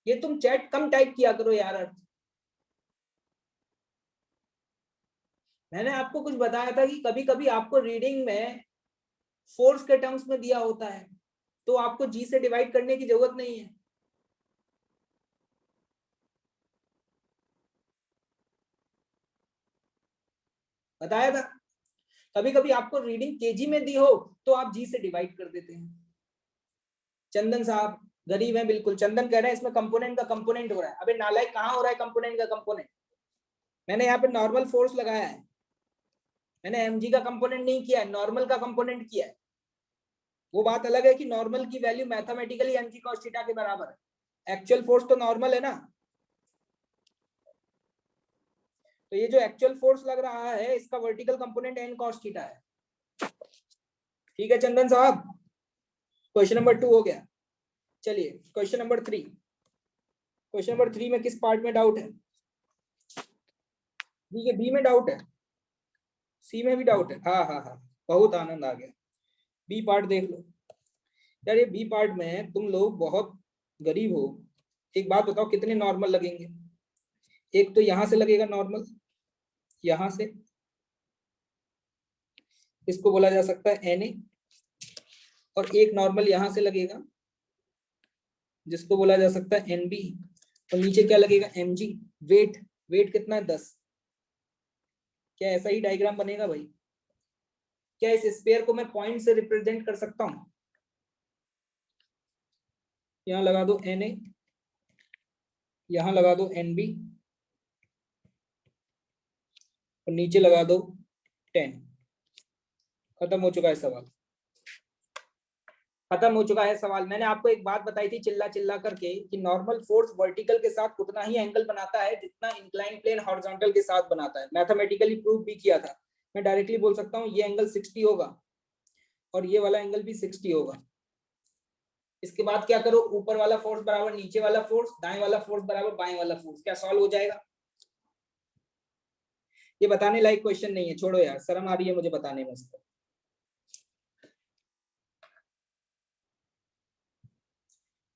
ये तुम चैट कम टाइप किया करो यार। अर्थ, मैंने आपको कुछ बताया था कि कभी कभी आपको रीडिंग में फोर्स के टर्म्स में दिया होता है, तो आपको जी से डिवाइड करने की जरूरत नहीं है। बताया था, कभी कभी आपको रीडिंग केजी में दी हो तो आप जी से डिवाइड कर देते हैं। चंदन साहब गरीब है बिल्कुल। चंदन कह रहे हैं इसमें कंपोनेंट का कंपोनेंट हो रहा है। अबे नालायक, कहाँ हो रहा है कंपोनेंट का कंपोनेंट? मैंने यहाँ पे नॉर्मल फोर्स लगाया है, मैंने mg का कंपोनेंट नहीं किया है, नॉर्मल का कंपोनेंट किया है। वो बात अलग है कि नॉर्मल की value mathematically mg cos theta के बराबर है, एक्चुअल फोर्स तो नॉर्मल है ना। तो ये जो एक्चुअल फोर्स लग रहा है इसका vertical component n cos theta है। ठीक है चंदन साहब, क्वेश्चन नंबर 2 हो गया। चलिए क्वेश्चन नंबर 3। क्वेश्चन नंबर 3 में किस पार्ट में डाउट है? ठीक है, बी में डाउट है, सी में भी डाउट है। हाँ हाँ हाँ, बहुत आनंद आ गया। बी पार्ट देख लो यार। ये बी पार्ट में तुम लोग बहुत गरीब हो। एक बात बताओ, कितने नॉर्मल लगेंगे? एक तो यहां से लगेगा नॉर्मल, यहां से, इसको बोला जा सकता है Na, और एक नॉर्मल यहां से लगेगा जिसको बोला जा सकता है Nb, और नीचे क्या लगेगा Mg। वेट, वेट कितना है 10। क्या ऐसा ही डायग्राम बनेगा भाई? क्या इस स्फीयर को मैं पॉइंट से रिप्रेजेंट कर सकता हूं? यहां लगा दो Na, यहां लगा दो Nb, और नीचे लगा दो 10। खत्म हो चुका है सवाल, खत्म हो चुका है सवाल। मैंने आपको एक बात बताई थी चिल्ला चिल्ला करके कि नॉर्मल फोर्स वर्टिकल के साथ उतना ही एंगल बनाता है जितना इंक्लाइन प्लेन हॉरिजॉन्टल के साथ बनाता है। मैथमेटिकली प्रूव भी किया था। मैं डायरेक्टली बोल सकता हूँ ये एंगल 60 होगा और ये वाला एंगल भी 60 होगा। इसके बाद क्या करो, ऊपर वाला फोर्स बराबर नीचे वाला फोर्स, दाएं वाला फोर्स बराबर बाएं वाला फोर्स, क्या सॉल्व हो जाएगा? ये बताने लायक क्वेश्चन नहीं है, छोड़ो यार, शर्म आ रही है मुझे बताने में इसको।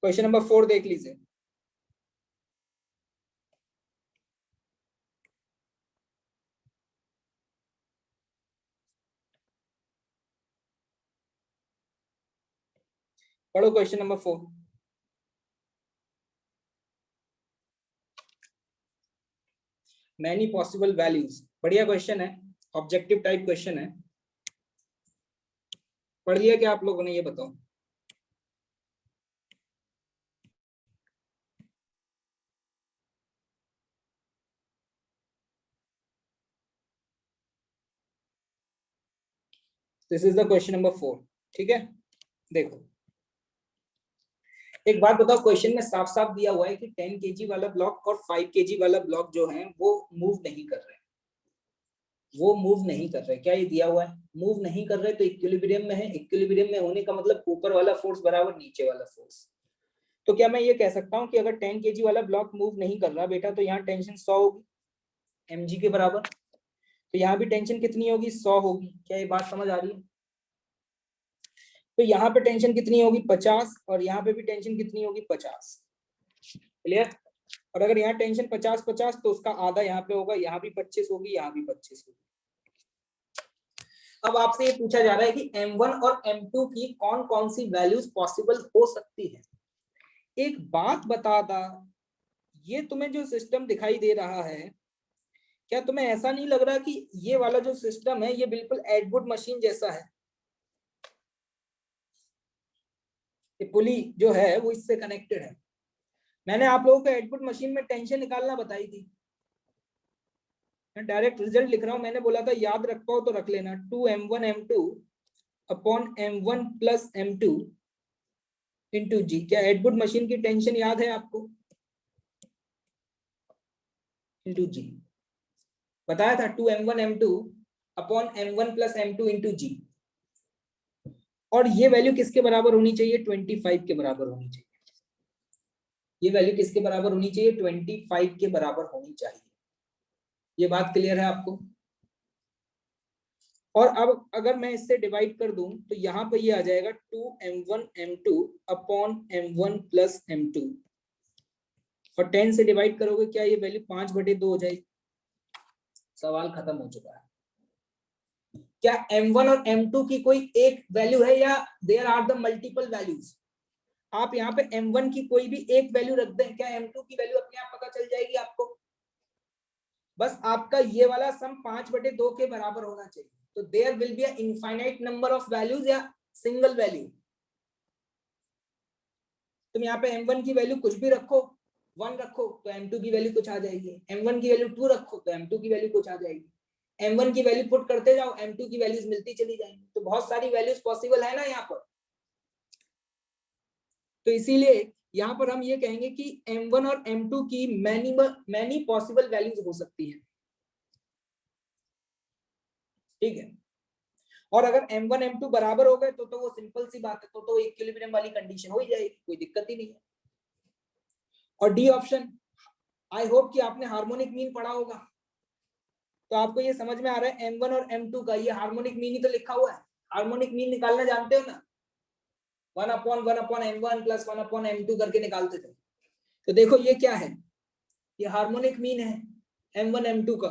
क्वेश्चन नंबर 4 देख लीजिए। पढ़ो question number 4। Many possible values, बढ़िया क्वेश्चन है, ऑब्जेक्टिव टाइप क्वेश्चन है। पढ़ लिया क्या आप लोगों ने, ये बताओ। This is the question number 4। ठीक है, देखो एक बात बताओ, क्वेश्चन में साफ साफ दिया हुआ है कि 10 kg वाला ब्लॉक और 5 kg वाला ब्लॉक जो है वो मूव नहीं कर रहे, वो मूव नहीं कर रहे। क्या ये दिया हुआ है? मूव नहीं कर रहे तो इक्विलिब्रियम में है। इक्विलिब्रियम में होने का मतलब ऊपर वाला फोर्स बराबर नीचे वाला फोर्स। तो क्या मैं ये कह सकता हूँ कि अगर 10 kg वाला ब्लॉक मूव नहीं कर रहा बेटा तो यहाँ टेंशन 100 होगी mg के बराबर, तो यहाँ भी टेंशन कितनी होगी? 100 होगी। क्या ये बात समझ आ रही है? तो यहाँ पे टेंशन कितनी होगी? 50, और यहाँ पे भी टेंशन कितनी होगी? 50। क्लियर? और अगर यहाँ टेंशन 50-50 तो उसका आधा यहाँ पे होगा, यहाँ भी 25 होगी, यहाँ भी 25 होगी। अब आपसे ये पूछा जा रहा है कि m1 और m2 की कौन कौन सी वैल्यूज पॉसिबल हो सकती है। एक बात बता दा, ये तुम्हें जो सिस्टम दिखाई दे रहा है, क्या तुम्हें ऐसा नहीं लग रहा कि ये वाला जो सिस्टम है ये बिल्कुल एडवुड मशीन जैसा है? ये पुली जो है वो इससे कनेक्टेड है। मैंने आप लोगों को एडवुड मशीन में टेंशन निकालना बताई थी, मैं डायरेक्ट रिजल्ट लिख रहा हूं। मैंने बोला था याद रख पाओ तो रख लेना, 2m1m2 upon m1 plus m2 into जी। क्या एडवुड मशीन की टेंशन याद है आपको? इंटू जी बताया था, 2m1m2 upon m1 plus m2 into जी। और ये वैल्यू किसके बराबर होनी चाहिए? 25 के बराबर होनी चाहिए। ये वैल्यू किसके बराबर होनी चाहिए? 25 के बराबर होनी चाहिए। ये बात क्लियर है आपको? और अब अगर मैं इससे डिवाइड कर दूं तो यहाँ पे ये आ जाएगा 2m1m2 upon m1 plus m2, और 10 से डिवाइड करोगे क्या ये वैल्यू 5/2 हो जाएगी। सवाल खत्म हो चुका है। क्या m1 और m2 की कोई एक वैल्यू है या there are the multiple values? आप यहाँ पे m1 की कोई भी एक वैल्यू रख दें, क्या m2 की वैल्यू अपने आप पता चल जाएगी आपको? बस आपका ये वाला सम 5/2 के बराबर होना चाहिए। तो there will be infinite number of values या सिंगल वैल्यू। तुम यहाँ पे m1 की वैल्यू कुछ भी रखो, 1 रखो तो m2 की वैल्यू कुछ आ जाएगी, m1 की वैल्यू 2 रखो तो m2 की वैल्यू कुछ आ जाएगी। m1 की वैल्यू पुट करते जाओ, m2 की वैल्यूज मिलती चली जाएंगी। तो बहुत सारी वैल्यूज पॉसिबल है ना यहाँ पर। तो इसीलिए यहाँ पर हम ये कहेंगे कि m1 और m2 की मैनी पॉसिबल वैल्यूज हो सकती है। ठीक है, और अगर m1 m2 बराबर हो गए तो वो सिंपल सी बात है, तो इक्विलिब्रियम वाली कंडीशन हो ही जाएगी, कोई दिक्कत ही नहीं है। और डी ऑप्शन, आई होप कि आपने हार्मोनिक मीन पढ़ा होगा, तो आपको ये समझ में आ रहा है m1 और m2 का ये हार्मोनिक मीन ही तो लिखा हुआ है। हार्मोनिक मीन निकालना जानते हो ना, 1/1/m1 प्लस 1/m2 करके निकालते थे। तो देखो ये क्या है, ये हार्मोनिक मीन है m1 m2 का,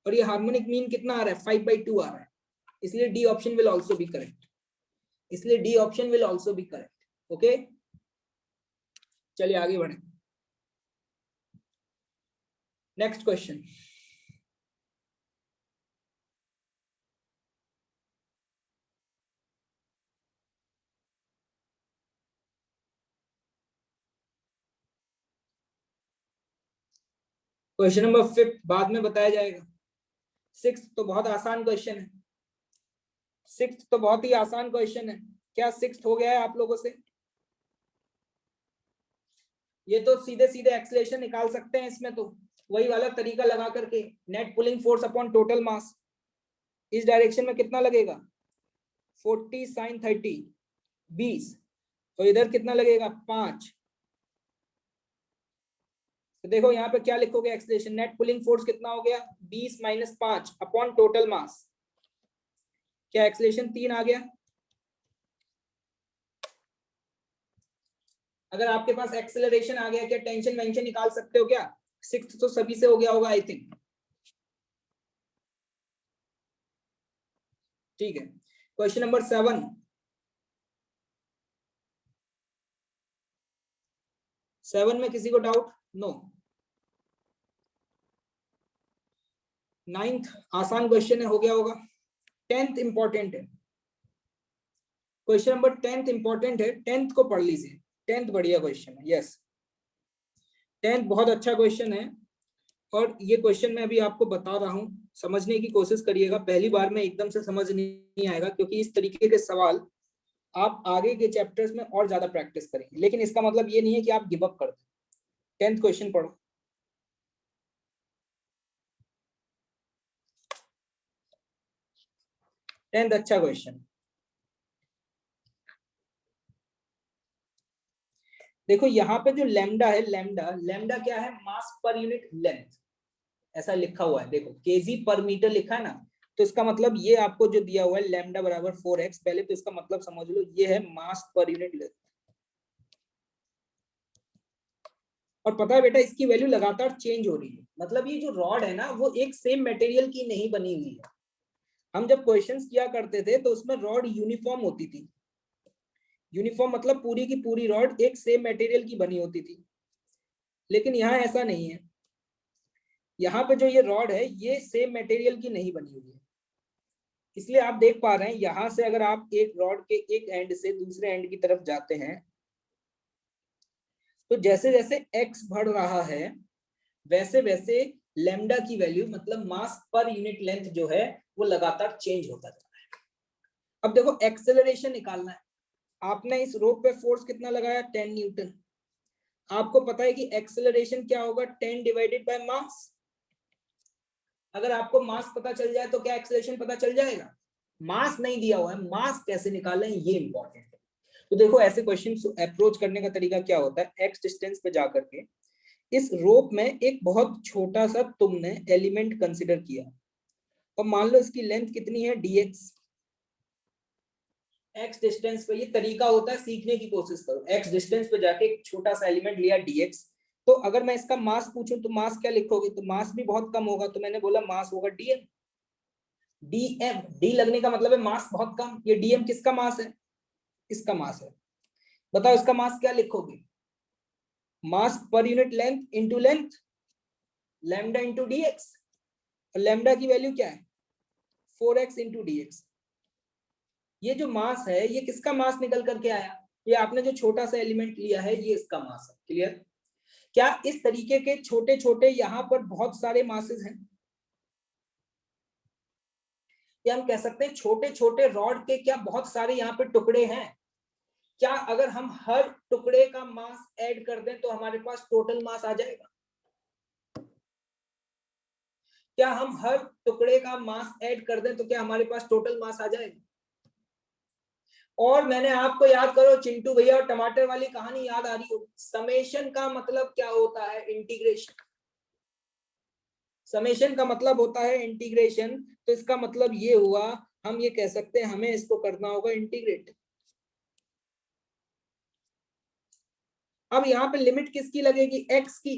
और ये हार्मोनिक मीन कितना आ रहा है 5/2 आ रहा है, इसलिए D option will also be correct, इसलिए D option will also be correct. Okay, चलिए आगे बढ़े। नेक्स्ट क्वेश्चन, क्वेश्चन नंबर 5 बाद में बताया जाएगा। 6 तो बहुत आसान क्वेश्चन है, 6 तो बहुत ही आसान क्वेश्चन है। क्या 6 हो गया है आप लोगों से? ये तो सीधे सीधे एक्सेलरेशन निकाल सकते हैं इसमें, तो वही वाला तरीका लगा करके, net pulling force upon total mass, इस डायरेक्शन में कितना लगेगा 40 sin 30 20, तो इधर कितना लगेगा 5। तो देखो यहाँ पे क्या लिखोगे एक्सेलरेशन, नेट पुलिंग फोर्स कितना हो गया 20 - 5 अपॉन टोटल मास, क्या एक्सेलरेशन 3 आ गया? अगर आपके पास एक्सेलरेशन आ गया, क्या टेंशन वेंशन निकाल सकते हो क्या? 6 तो सभी से हो गया होगा आई थिंक। ठीक है, क्वेश्चन नंबर 7, 7 में किसी को डाउट? नो। 9th आसान क्वेश्चन है, हो गया होगा। 10th इंपॉर्टेंट है, क्वेश्चन नंबर 10th इंपॉर्टेंट है, 10th को पढ़ लीजिए। 10th बढ़िया क्वेश्चन है, यस 10th बहुत अच्छा क्वेश्चन है। और ये क्वेश्चन मैं अभी आपको बता रहा हूं, समझने की कोशिश करिएगा, पहली बार में एकदम से समझ नहीं आएगा, क्योंकि इस तरीके के सवाल आप आगे के चैप्टर्स में और ज्यादा प्रैक्टिस करेंगे, लेकिन इसका मतलब ये नहीं है कि आप गिव अप कर दें। 10th क्वेश्चन पढ़ो। टेंथ अच्छा क्वेश्चन। देखो यहाँ पे जो लैम्डा है, लैम्डा लैम्डा क्या है, मास पर यूनिट लेंथ, ऐसा लिखा हुआ है, देखो केजी पर मीटर लिखा है ना, तो इसका मतलब ये आपको जो दिया हुआ है लैम्डा बराबर 4x, पहले तो इसका मतलब समझ लो, ये है मास पर यूनिट लेंथ। और पता है बेटा, इसकी वैल्यू लगातार चेंज हो रही है, मतलब ये जो रॉड है ना, वो एक सेम मटेरियल की नहीं बनी हुई है। हम जब क्वेश्चंस किया करते थे तो उसमें रॉड यूनिफॉर्म होती थी, यूनिफॉर्म मतलब पूरी की पूरी रॉड एक सेम मटेरियल की बनी होती थी, लेकिन यहाँ ऐसा नहीं है। यहाँ पे जो ये रॉड है, ये सेम मटेरियल की नहीं बनी हुई है, इसलिए आप देख पा रहे हैं यहां से अगर आप एक रॉड के एक एंड से दूसरे एंड की तरफ जाते हैं, तो जैसे जैसे एक्स बढ़ रहा है, वैसे वैसे लैम्डा की वैल्यू मतलब मास पर यूनिट लेंथ जो है वो लगातार चेंज होता जा रहा है। अब देखो एक्सेलरेशन निकालना है, आपने इस रोप पे फोर्स कितना लगाया 10 न्यूटन, आपको पता है कि एक्सेलरेशन क्या होगा 10 डिवाइडेड बाय मास। अगर आपको मास पता चल जाए तो क्या एक्सेलरेशन पता चल जाएगा? मास नहीं दिया हुआ है, मास कैसे निकालें ये इंपॉर्टेंट है। तो देखो ऐसे क्वेश्चन अप्रोच करने का तरीका क्या होता है, एक्स डिस्टेंस पे जाकर के इस रोप में एक बहुत छोटा सा तुमने एलिमेंट कंसिडर किया, और मान लो इसकी लेंथ कितनी है dx, एक्स डिस्टेंस पे, ये तरीका होता है सीखने की कोशिश करो, एक्स डिस्टेंस पे जाके एक छोटा सा एलिमेंट लिया dx, तो अगर मैं इसका मास पूछूं तो मास क्या लिखोगे, तो मास भी बहुत कम होगा, तो मैंने बोला मास होगा dm। dm, डी लगने का मतलब है मास बहुत कम, ये dm किसका मास है, इसका मास है। बताओ इसका मास क्या लिखोगे, मास पर unit length into length, lambda into dx, और लैम्डा की वैल्यू क्या है 4x इंटू dx। ये जो मास है ये किसका मास निकल करके आया, ये आपने जो छोटा सा एलिमेंट लिया है ये इसका मास है। क्लियर? क्या इस तरीके के छोटे छोटे यहाँ पर बहुत सारे मासेस हैं, या हम कह सकते हैं छोटे छोटे रॉड के क्या बहुत सारे यहाँ पे टुकड़े हैं? क्या अगर हम हर टुकड़े का मास ऐड कर दें तो हमारे पास टोटल मास आ जाएगा? क्या हम हर टुकड़े का मास ऐड कर दें तो क्या हमारे पास टोटल मास आ जाएगा? और मैंने आपको, याद करो चिंटू भैया और टमाटर वाली कहानी याद आ रही हो, समेशन का मतलब क्या होता है, इंटीग्रेशन। समेशन का मतलब होता है इंटीग्रेशन, तो इसका मतलब ये हुआ, हम ये कह सकते हैं हमें इसको करना होगा इंटीग्रेट। अब यहाँ पे लिमिट किसकी लगेगी, एक्स की,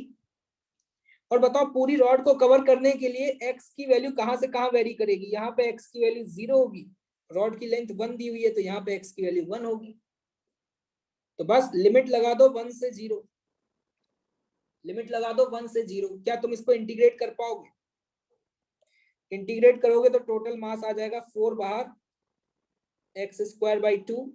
और बताओ पूरी रॉड को कवर करने के लिए x की वैल्यू कहां से कहां वेरी करेगी? यहाँ पे x की वैल्यू 0 होगी, रॉड की लेंथ 1 दी हुई है तो यहाँ पे x की वैल्यू 1 होगी। तो बस लिमिट लगा दो 1 से 0, लिमिट लगा दो 1 से 0। क्या तुम इसको इंटीग्रेट कर पाओगे? इंटीग्रेट करोगे तो टोटल मास आ जाएगा 4 बाहर x²/2,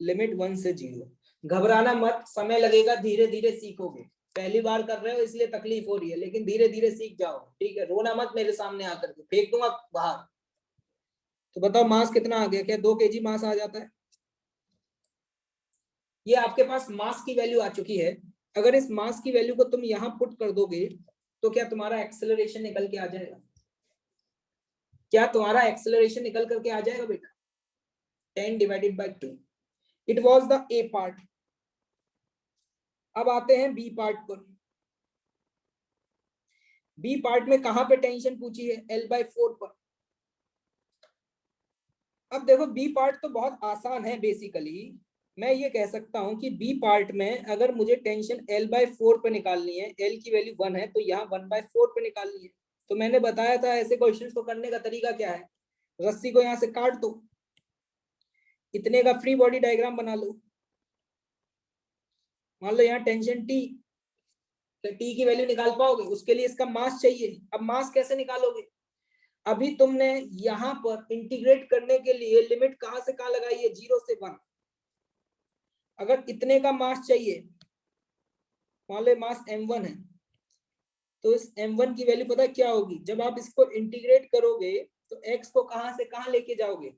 लिमिट 1 से 0। घबराना मत, समय लगेगा, धीरे धीरे सीखोगे। पहली बार कर रहे हो इसलिए तकलीफ हो रही है, लेकिन धीरे धीरे सीख जाओ, ठीक है? रोना मत मेरे सामने आकर के, फेंक दूंगा बाहर। तो बताओ मास कितना आ गया? क्या 2 kg मास आ जाता है? ये आपके पास मास की वैल्यू आ चुकी है। अगर इस मास की वैल्यू को तुम यहां पुट कर दोगे तो क्या तुम्हारा एक्सेलरेशन निकल के आ जाएगा? क्या तुम्हारा एक्सेलरेशन निकल करके आ जाएगा बेटा? 10/2। It was the A part. अब आते हैं बी पार्ट पर। बी पार्ट में कहां पे टेंशन पूछी है? L/4 पर। अब देखो बी पार्ट तो बहुत आसान है। बेसिकली मैं ये कह सकता हूं कि बी पार्ट में अगर मुझे टेंशन L/4 पे निकालनी है, L की वैल्यू 1 है तो यहाँ 1/4 पे निकालनी है। तो मैंने बताया था ऐसे क्वेश्चंस को करने का तरीका क्या है, रस्सी को यहाँ से काट दो, इतने का फ्री बॉडी डायग्राम बना लो। मान लो यहाँ टेंशन T, तो T की वैल्यू निकाल पाओगे? उसके लिए इसका मास चाहिए। अब मास कैसे निकालोगे? अभी तुमने यहाँ पर इंटीग्रेट करने के लिए लिमिट कहां से कहां लगाई है? 0 से 1। अगर इतने का मास चाहिए, मान लो मास m1 है, तो इस m1 की वैल्यू पता है क्या होगी? जब आप इसको इंटीग्रेट करोगे तो x को कहां से कहां लेके जाओगे?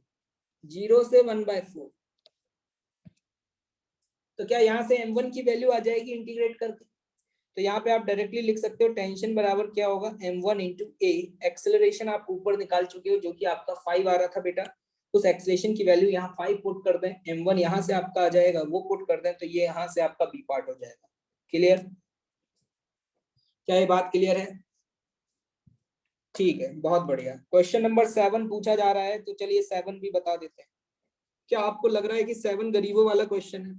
0 से 1/4। तो क्या यहाँ से m1 की वैल्यू आ जाएगी इंटीग्रेट करके? तो यहाँ पे आप डायरेक्टली लिख सकते हो टेंशन बराबर क्या होगा? m1 × a। एक्सेलरेशन आप ऊपर निकाल चुके हो जो कि आपका 5 आ रहा था बेटा, उस एक्सेलरेशन की वैल्यू यहाँ 5 पुट कर दें, m1 यहाँ से आपका आ जाएगा, वो पुट कर दें तो ये यहाँ से आपका बी पार्ट हो जाएगा। क्लियर? क्या ये बात क्लियर है? ठीक है, बहुत बढ़िया। क्वेश्चन नंबर 7 पूछा जा रहा है, तो चलिए 7 भी बता देते हैं। क्या आपको लग रहा है कि 7 गरीबों वाला क्वेश्चन है?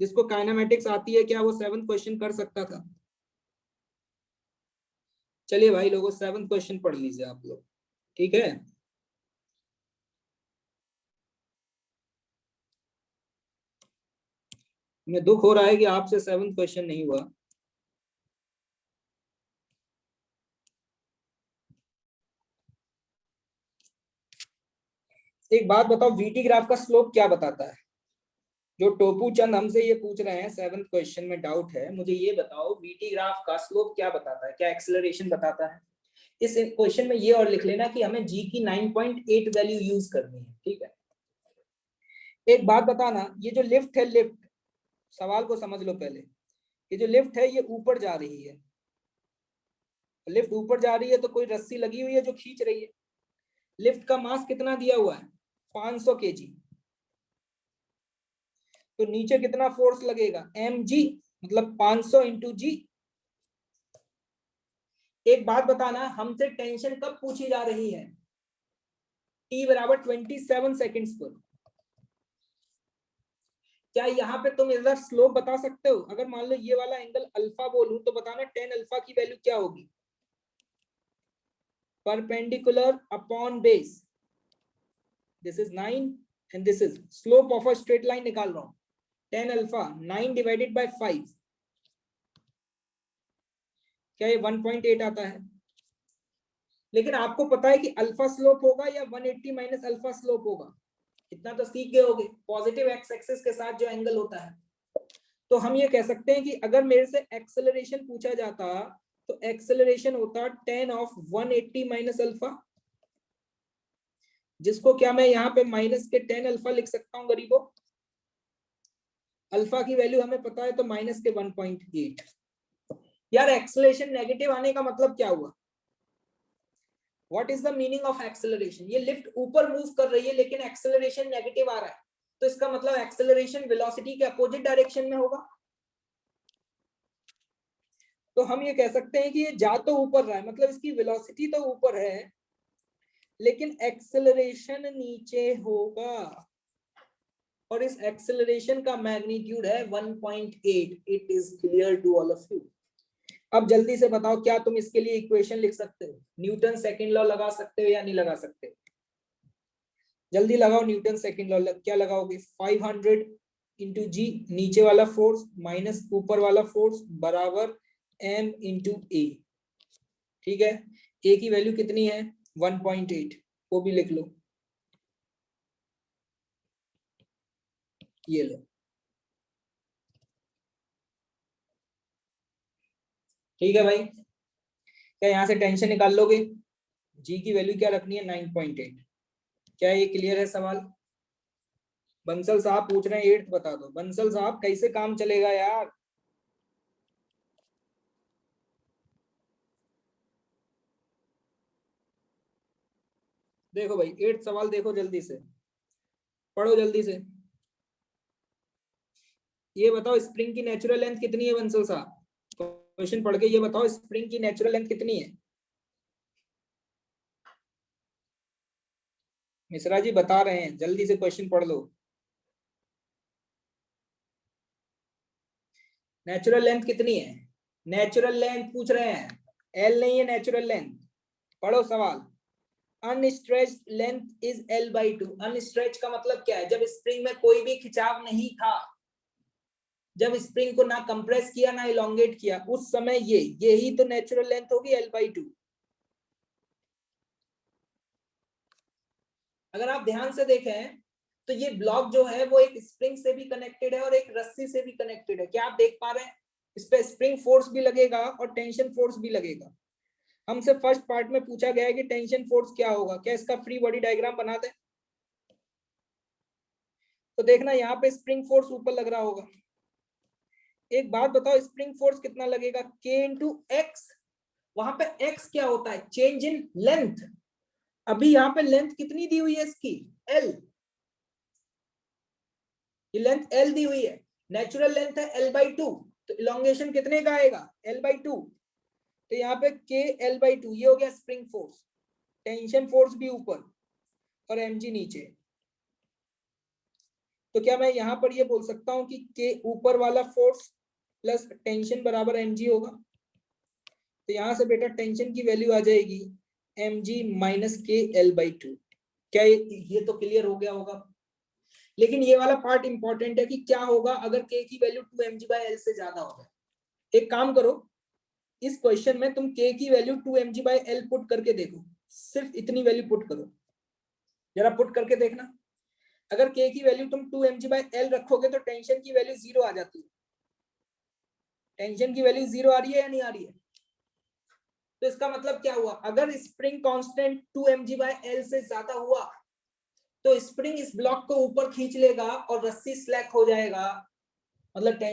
जिसको काइनेमेटिक्स आती है क्या वो 7 क्वेश्चन कर सकता था? चलिए भाई लोगों 7 क्वेश्चन पढ़ लीजिए आप लोग, ठीक है? मुझे दुख हो रहा है कि आपसे 7 क्वेश्चन नहीं हुआ। एक बात बताओ, वीटी ग्राफ का स्लोप क्या बताता है? जो टोपू चंद हमसे ये पूछ रहे हैं, 7th क्वेश्चन में डाउट है, मुझे ये बताओ वीटी ग्राफ का स्लोप क्या बताता है? क्या एक्सेलरेशन बताता है? इस क्वेश्चन में ये और लिख लेना कि हमें जी की 9.8 वैल्यू यूज करनी है, ठीक है? एक बात बताना, ये जो लिफ्ट है, लिफ्ट, सवाल को समझ लो पहले। ये जो लिफ्ट है ये ऊपर जा रही है, लिफ्ट ऊपर जा रही है तो कोई रस्सी लगी हुई है जो खींच रही है। लिफ्ट का मास कितना दिया हुआ है? 500 kg। तो नीचे कितना फोर्स लगेगा? mg, मतलब 500 × g। एक बात बताना, हमसे टेंशन कब पूछी जा रही है? t बराबर 27 सेकेंड्स पर। क्या यहाँ पे तुम इधर स्लोप बता सकते हो? अगर मान लो ये वाला एंगल अल्फा बोलूं तो बताना tan अल्फा की वैल्यू क्या होगी? Perpendicular upon base, this is 9 and this is slope of a straight line निकाल रहा हूं। tan अल्फा 9/5, क्या ये 1.8 आता है? लेकिन आपको पता है कि अल्फा स्लोप होगा या 180 माइनस अल्फा स्लोप होगा? इतना तो सीख गए होगे, पॉजिटिव एक्स एक्सिस के साथ जो एंगल होता है। तो हम ये कह सकते हैं कि अगर मेरे से एक्सेलरेशन पूछा जाता तो एक्सेलरेशन होता tan ऑफ 180 माइनस अल्फा, जिसको क्या मैं यहाँ पे माइनस के tan अल्फा लिख सकता हूँ गरीबों? अल्फा की वैल्यू हमें पता है तो माइनस के 1.8। यार एक्सेलरेशन नेगेटिव आने का मतलब क्या हुआ? What is the meaning of acceleration? ये लिफ्ट ऊपर मूव कर रही है लेकिन एक्सेलरेशन नेगेटिव आ रहा है, तो इसका मतलब एक्सेलरेशन वेलोसिटी के अपोजिट डायरेक्शन में होगा। तो हम ये कह सकते हैं कि ये जा तो ऊपर रहा है, मतलब इसकी वेलोसिटी तो ऊपर है लेकिन एक्सेलरेशन नीचे होगा, और इस एक्सेलरेशन का मैग्नीट्यूड है 1.8। It is clear to all of you? अब जल्दी से बताओ, क्या तुम इसके लिए इक्वेशन लिख सकते हो? न्यूटन सेकंड लॉ लगा सकते हो या नहीं लगा सकते? जल्दी लगाओ न्यूटन सेकंड लॉ। क्या लगाओगे? 500 इंटू जी, नीचे वाला फोर्स माइनस ऊपर वाला फोर्स बराबर m इंटू ए। ठीक है, ए की वैल्यू कितनी है? 1.8, वो भी लिख लो। ये लो, ठीक है भाई। क्या यहाँ से टेंशन निकाल लोगे? जी की वैल्यू क्या रखनी है? 9.8। क्या ये क्लियर है सवाल? बंसल साहब पूछ रहे हैं 8 बता दो। बंसल साहब कैसे काम चलेगा यार? देखो भाई 8 सवाल देखो, जल्दी से पढ़ो जल्दी से। ये बताओ स्प्रिंग की नेचुरल लेंथ कितनी है बंसल साहब? क्वेश्चन पढ़ के ये बताओ स्प्रिंग की नेचुरल लेंथ कितनी है? मिश्रा जी बता रहे हैं, जल्दी से क्वेश्चन पढ़ लो। नेचुरल लेंथ कितनी है? नेचुरल लेंथ पूछ रहे हैं, एल नहीं है नेचुरल लेंथ। पढ़ो सवाल। Unstretched length is L by 2। Unstretched का मतलब क्या है? जब स्प्रिंग में कोई भी खिंचाव नहीं था, जब स्प्रिंग को ना कंप्रेस किया ना इलोंगेट किया, उस समय यही तो नेचुरल लेंथ होगी L by 2। अगर आप ध्यान से देखें तो ये ब्लॉक जो है वो एक स्प्रिंग से भी कनेक्टेड है और एक रस्सी से भी कनेक्टेड है। क्या आप देख पा रहे हैं? इस पे स्प्रिंग फोर्स भी लगेगा और टेंशन फोर्स भी लगेगा। हमसे फर्स्ट पार्ट में पूछा गया है कि टेंशन फोर्स क्या होगा। क्या इसका फ्री बॉडी डायग्राम बना दें? तो देखना यहाँ पे स्प्रिंग फोर्स ऊपर लग रहा होगा। एक बात बताओ, स्प्रिंग फोर्स कितना लगेगा? K into x. वहां पे x क्या होता है? Change in length. अभी यहाँ पे लेंथ कितनी दी हुई है इसकी? L। ये लेंथ L दी हुई है, नेचुरल लेंथ है L by 2, तो इलोंगेशन कितने का आएगा? L by 2। तो यहाँ पे K L by 2, ये हो गया स्प्रिंग फोर्स। टेंशन फोर्स भी ऊपर और mg नीचे। तो क्या मैं यहाँ पर ये बोल सकता हूँ कि K ऊपर वाला फोर्स प्लस टेंशन बराबर mg होगा? तो यहाँ से बेटा टेंशन की वैल्यू आ जाएगी mg माइनस के L by 2। क्या ये तो क्लियर हो गया होगा? लेकिन ये वाला पार्ट इंपॉर्टेंट है कि क्या होगा अगर k की वैल्यू 2mg/l से ज्यादा हो जाए। एक काम करो, इस क्वेश्चन में तुम k की वैल्यू 2mg/l पुट करके देखो। सिर्फ इतनी वैल्यू पुट करो, जरा पुट करके देखना। अगर k की वैल्यू तुम 2mg/l रखोगे तो टेंशन की वैल्यू 0 आ जाती है। टेंशन की वैल्यू 0 आ रही है या नहीं आ रही है? तो इसका मतलब क्या हुआ? अगर स्प्रिंग कांस्टेंट 2mg/l से ज्यादा हुआ तो स्प्रिंग इस ब्लॉक को ऊपर खींच लेगा और रस्सी स्लैक हो जाएगा, मतलब